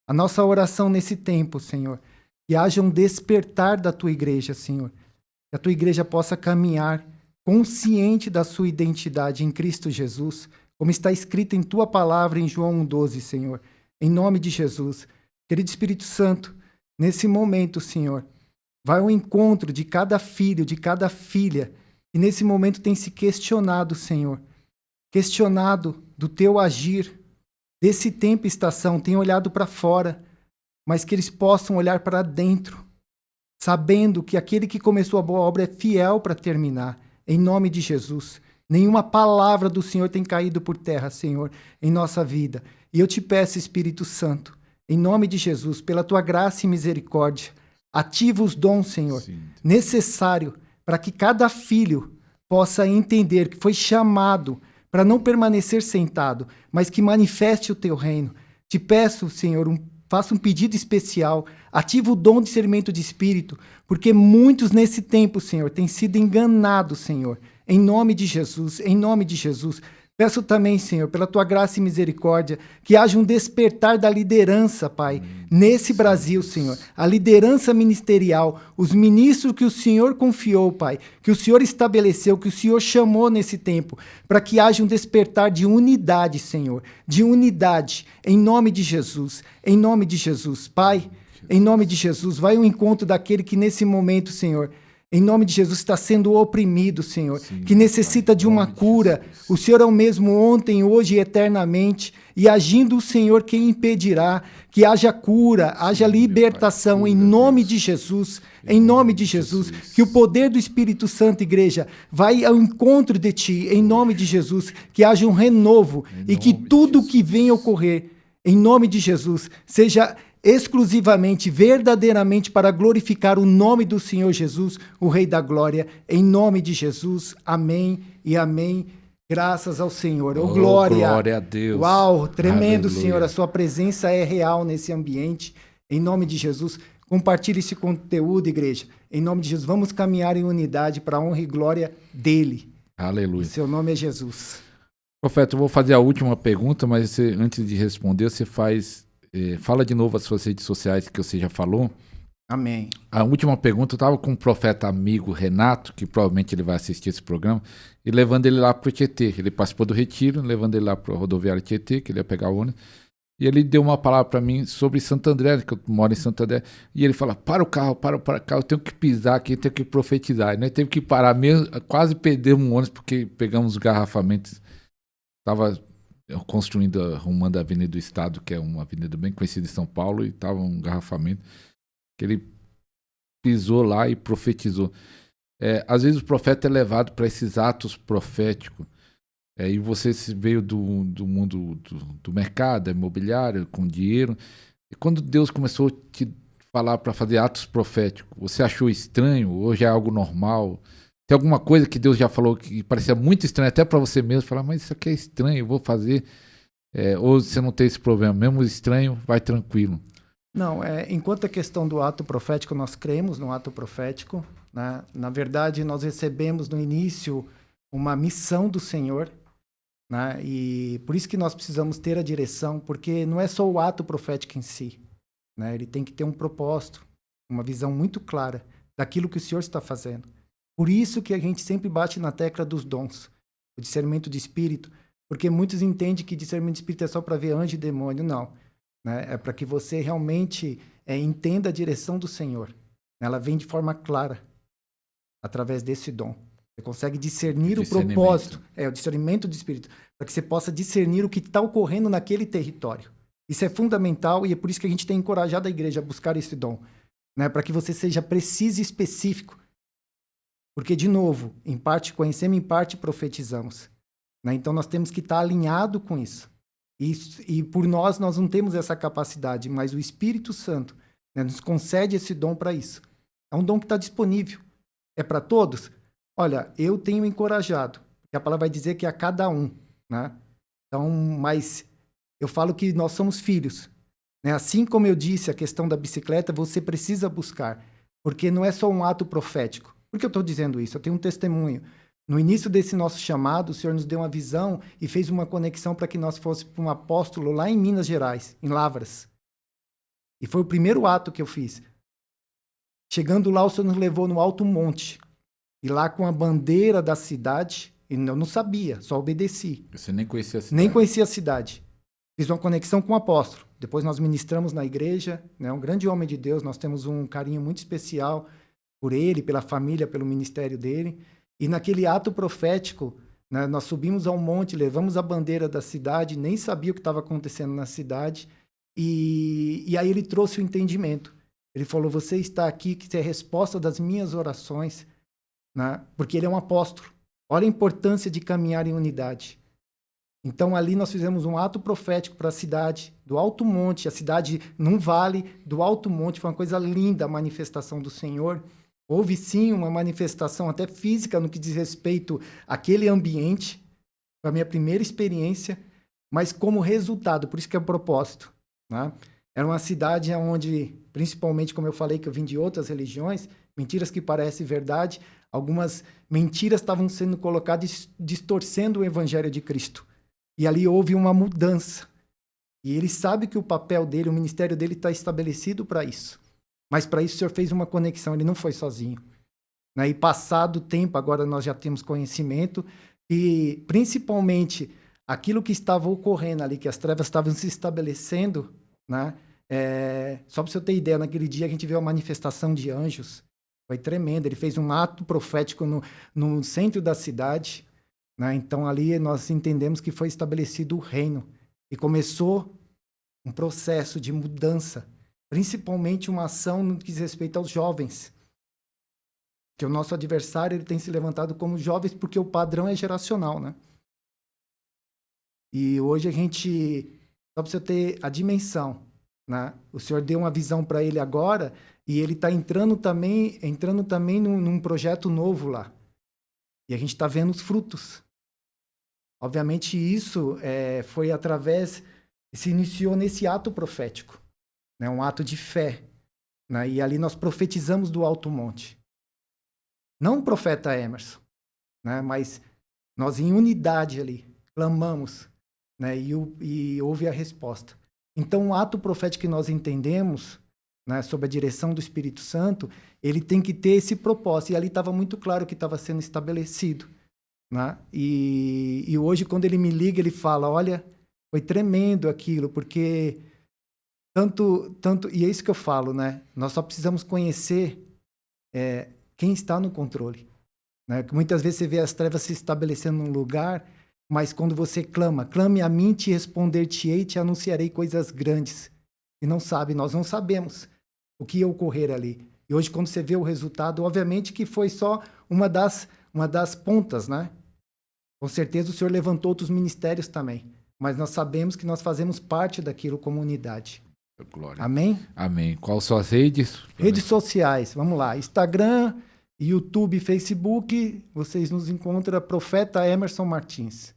A nossa oração nesse tempo, Senhor, que haja um despertar da tua igreja, Senhor. Que a tua igreja possa caminhar consciente da sua identidade em Cristo Jesus, como está escrito em tua palavra em João 1,12, Senhor. Em nome de Jesus. Querido Espírito Santo, nesse momento, Senhor, vai ao encontro de cada filho, de cada filha, que nesse momento tem se questionado, Senhor. Questionado do teu agir, desse tempo e estação, tem olhado para fora, mas que eles possam olhar para dentro, sabendo que aquele que começou a boa obra é fiel para terminar. Em nome de Jesus. Nenhuma palavra do Senhor tem caído por terra, Senhor, em nossa vida. E eu te peço, Espírito Santo, em nome de Jesus, pela tua graça e misericórdia, ativa os dons, Senhor, necessário para que cada filho possa entender que foi chamado para não permanecer sentado, mas que manifeste o teu reino. Te peço, Senhor, faça um pedido especial, ativa o dom de discernimento de espírito, porque muitos nesse tempo, Senhor, têm sido enganados, Senhor. Em nome de Jesus, em nome de Jesus. Peço também, Senhor, pela tua graça e misericórdia, que haja um despertar da liderança, Pai, nesse Brasil, Senhor. A liderança ministerial, os ministros que o Senhor confiou, Pai, que o Senhor estabeleceu, que o Senhor chamou nesse tempo, para que haja um despertar de unidade, Senhor, de unidade, em nome de Jesus, em nome de Jesus. Pai, em nome de Jesus, vai ao encontro daquele que nesse momento, Senhor, em nome de Jesus, está sendo oprimido, Senhor, que necessita de uma cura. O Senhor é o mesmo ontem, hoje e eternamente. E agindo o Senhor, quem impedirá que haja cura, haja libertação, em nome de Jesus, em nome de Jesus. Que o poder do Espírito Santo, igreja, vai ao encontro de ti, em nome de Jesus. Que haja um renovo e que tudo que venha ocorrer, em nome de Jesus, seja exclusivamente, verdadeiramente para glorificar o nome do Senhor Jesus, o Rei da Glória, em nome de Jesus. Amém e amém. Graças ao Senhor. Oh, glória. Glória a Deus. Uau, tremendo, Aleluia. Senhor. A sua presença é real nesse ambiente. Em nome de Jesus, compartilhe esse conteúdo, igreja. Em nome de Jesus, vamos caminhar em unidade para a honra e glória dele. Aleluia. O seu nome é Jesus. Profeta, eu vou fazer a última pergunta, mas você, antes de responder, você fala de novo as suas redes sociais que você já falou. Amém. A última pergunta, eu estava com um profeta amigo, Renato, que provavelmente ele vai assistir esse programa, e levando ele lá para o Tietê. Ele participou do retiro, levando ele lá para a rodoviária Tietê, que ele ia pegar o ônibus. E ele deu uma palavra para mim sobre Santo André, que eu moro em Santo André. E ele fala, para o carro, para o carro, eu tenho que pisar aqui, eu tenho que profetizar. E nós teve que parar mesmo, quase perdemos um ônibus, porque pegamos os garrafamentos. Estava construindo, arrumando a Avenida do Estado, que é uma avenida bem conhecida em São Paulo, e estava um engarrafamento que ele pisou lá e profetizou. Às vezes o profeta é levado para esses atos proféticos, e você veio do mundo do mercado imobiliário, com dinheiro, e quando Deus começou a te falar para fazer atos proféticos, você achou estranho, ou já é algo normal? Tem alguma coisa que Deus já falou que parecia muito estranho, até para você mesmo, falar, mas isso aqui é estranho, eu vou fazer. Ou você não tem esse problema, mesmo estranho, vai tranquilo. Não, enquanto a questão do ato profético, nós cremos no ato profético, né? Na verdade, nós recebemos no início uma missão do Senhor, né? E por isso que nós precisamos ter a direção, porque não é só o ato profético em si, né? Ele tem que ter um propósito, uma visão muito clara daquilo que o Senhor está fazendo. Por isso que a gente sempre bate na tecla dos dons, o discernimento de espírito, porque muitos entendem que discernimento de espírito é só para ver anjo e demônio. Não, né? É para que você realmente entenda a direção do Senhor. Ela vem de forma clara, através desse dom. Você consegue discernir o propósito, o discernimento de espírito, para que você possa discernir o que está ocorrendo naquele território. Isso é fundamental e é por isso que a gente tem encorajado a igreja a buscar esse dom, né? Para que você seja preciso e específico. Porque, de novo, em parte conhecemos, em parte profetizamos, né? Então, nós temos que estar alinhado com isso. E por nós não temos essa capacidade, mas o Espírito Santo, né, nos concede esse dom para isso. É um dom que está disponível. É para todos? Olha, eu tenho encorajado, porque a palavra vai dizer que é a cada um, né? Então, mas eu falo que nós somos filhos, né? Assim como eu disse, a questão da bicicleta, você precisa buscar, porque não é só um ato profético. Por que eu estou dizendo isso? Eu tenho um testemunho. No início desse nosso chamado, o Senhor nos deu uma visão e fez uma conexão para que nós fôssemos um apóstolo lá em Minas Gerais, em Lavras. E foi o primeiro ato que eu fiz. Chegando lá, o Senhor nos levou no Alto Monte. E lá com a bandeira da cidade, e eu não sabia, só obedeci. Você nem conhecia a cidade? Nem conhecia a cidade. Fiz uma conexão com o apóstolo. Depois nós ministramos na igreja, né? Um grande homem de Deus, nós temos um carinho muito especial por ele, pela família, pelo ministério dele. E naquele ato profético, né, nós subimos ao monte, levamos a bandeira da cidade, nem sabia o que estava acontecendo na cidade. E aí ele trouxe o entendimento. Ele falou, você está aqui, que é a resposta das minhas orações, né? Porque ele é um apóstolo. Olha a importância de caminhar em unidade. Então ali nós fizemos um ato profético para a cidade do Alto Monte, a cidade num vale do Alto Monte, foi uma coisa linda a manifestação do Senhor. Houve sim uma manifestação até física no que diz respeito àquele ambiente, foi a minha primeira experiência, mas como resultado, por isso que é o propósito, né? Era uma cidade onde, principalmente como eu falei que eu vim de outras religiões, mentiras que parecem verdade, algumas mentiras estavam sendo colocadas distorcendo o evangelho de Cristo. E ali houve uma mudança. E ele sabe que o papel dele, o ministério dele está estabelecido para isso. Mas para isso o Senhor fez uma conexão, ele não foi sozinho. Né? E passado o tempo, agora nós já temos conhecimento, e principalmente aquilo que estava ocorrendo ali, que as trevas estavam se estabelecendo, né? Só para você ter ideia, naquele dia a gente viu a manifestação de anjos, foi tremendo, ele fez um ato profético no centro da cidade, né? Então ali nós entendemos que foi estabelecido o reino, e começou um processo de mudança, principalmente uma ação no que diz respeito aos jovens, que o nosso adversário ele tem se levantado como jovens porque o padrão é geracional, né? E hoje a gente, só para você ter a dimensão, né? O Senhor deu uma visão para ele agora e ele está entrando também num projeto novo lá. E a gente está vendo os frutos. Obviamente isso foi se iniciou nesse ato profético, né? Um ato de fé, né? E ali nós profetizamos do Alto Monte. Não o profeta Emerson, né? Mas nós em unidade ali clamamos, né? E houve a resposta. Então, o ato profético que nós entendemos, né, sob a direção do Espírito Santo, ele tem que ter esse propósito. E ali estava muito claro que estava sendo estabelecido. Né? E hoje, quando ele me liga, ele fala, olha, foi tremendo aquilo, porque tanto e é isso que eu falo, né? Nós só precisamos conhecer quem está no controle. Né? Muitas vezes você vê as trevas se estabelecendo num lugar, mas quando você clame a mim, te responder-te-ei, te anunciarei coisas grandes. E não sabe, nós não sabemos o que ia ocorrer ali. E hoje, quando você vê o resultado, obviamente que foi só uma das pontas, né? Com certeza o Senhor levantou outros ministérios também. Mas nós sabemos que nós fazemos parte daquilo como unidade. Glória. Amém? Amém. Quais são as redes? Redes sociais, vamos lá. Instagram, YouTube, Facebook, vocês nos encontram Profeta Emerson Martins.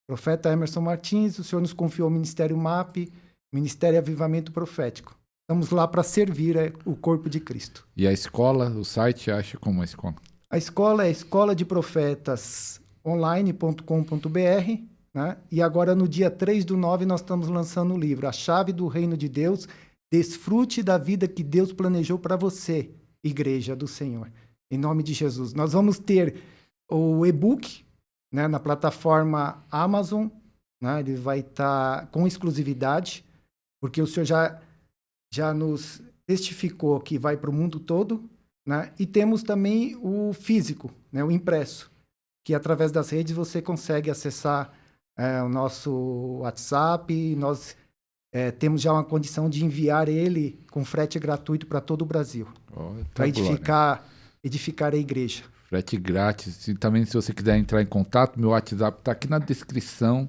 Profeta Emerson Martins, o Senhor nos confiou o Ministério MAP, Ministério Avivamento Profético. Estamos lá para servir o corpo de Cristo. E a escola, o site, acha como a escola? A escola é escoladeprófetasonline.com.br, né? E agora no dia 3/9 nós estamos lançando o livro A Chave do Reino de Deus, desfrute da vida que Deus planejou para você, Igreja do Senhor. Em nome de Jesus. Nós vamos ter o e-book, né, na plataforma Amazon, né? Ele vai estar com exclusividade, porque o Senhor já nos testificou que vai para o mundo todo, né? E temos também o físico, né, o impresso, que através das redes você consegue acessar o nosso WhatsApp. Nós temos já uma condição de enviar ele com frete gratuito para todo o Brasil, para edificar a igreja. Frete grátis. E também, se você quiser entrar em contato, meu WhatsApp está aqui na descrição.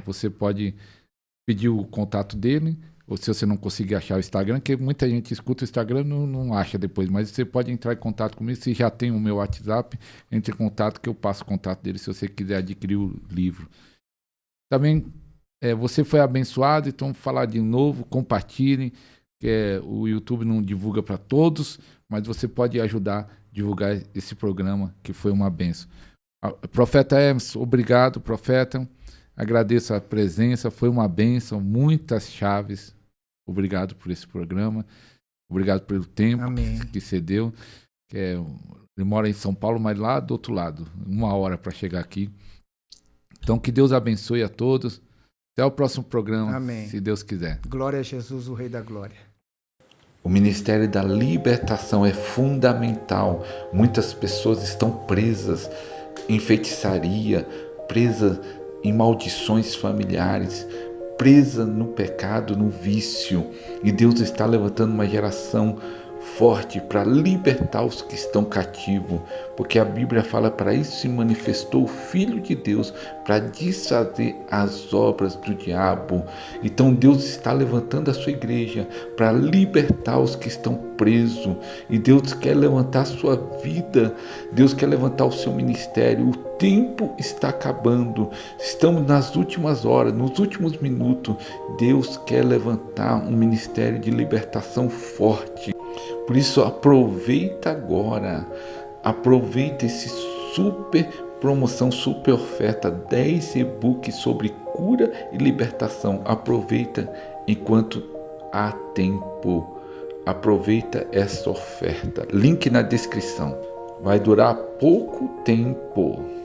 Você pode pedir o contato dele, ou se você não conseguir achar o Instagram, que muita gente escuta o Instagram e não acha depois, mas você pode entrar em contato comigo. Se já tem o meu WhatsApp, entre em contato que eu passo o contato dele se você quiser adquirir o livro. Também, você foi abençoado, então falar de novo, compartilhem, que o YouTube não divulga para todos, mas você pode ajudar a divulgar esse programa, que foi uma bênção. Profeta Emerson, obrigado, profeta. Agradeço a presença, foi uma bênção, muitas chaves. Obrigado por esse programa. Obrigado pelo tempo que você deu. Ele mora em São Paulo, mas lá do outro lado, 1 hora para chegar aqui. Então, que Deus abençoe a todos. Até o próximo programa, se Deus quiser. Glória a Jesus, o Rei da Glória. O Ministério da Libertação é fundamental. Muitas pessoas estão presas em feitiçaria, presas em maldições familiares, presa no pecado, no vício. E Deus está levantando uma geração forte para libertar os que estão cativos, porque a Bíblia fala: para isso se manifestou o Filho de Deus, para desfazer as obras do diabo. Então Deus está levantando a sua igreja para libertar os que estão presos, e Deus quer levantar a sua vida, Deus quer levantar o seu ministério. O tempo está acabando, estamos nas últimas horas, nos últimos minutos. Deus quer levantar um ministério de libertação forte. Por isso, aproveita agora, aproveita esse super promoção, super oferta, 10 e-books sobre cura e libertação. Aproveita enquanto há tempo, aproveita essa oferta, link na descrição, vai durar pouco tempo.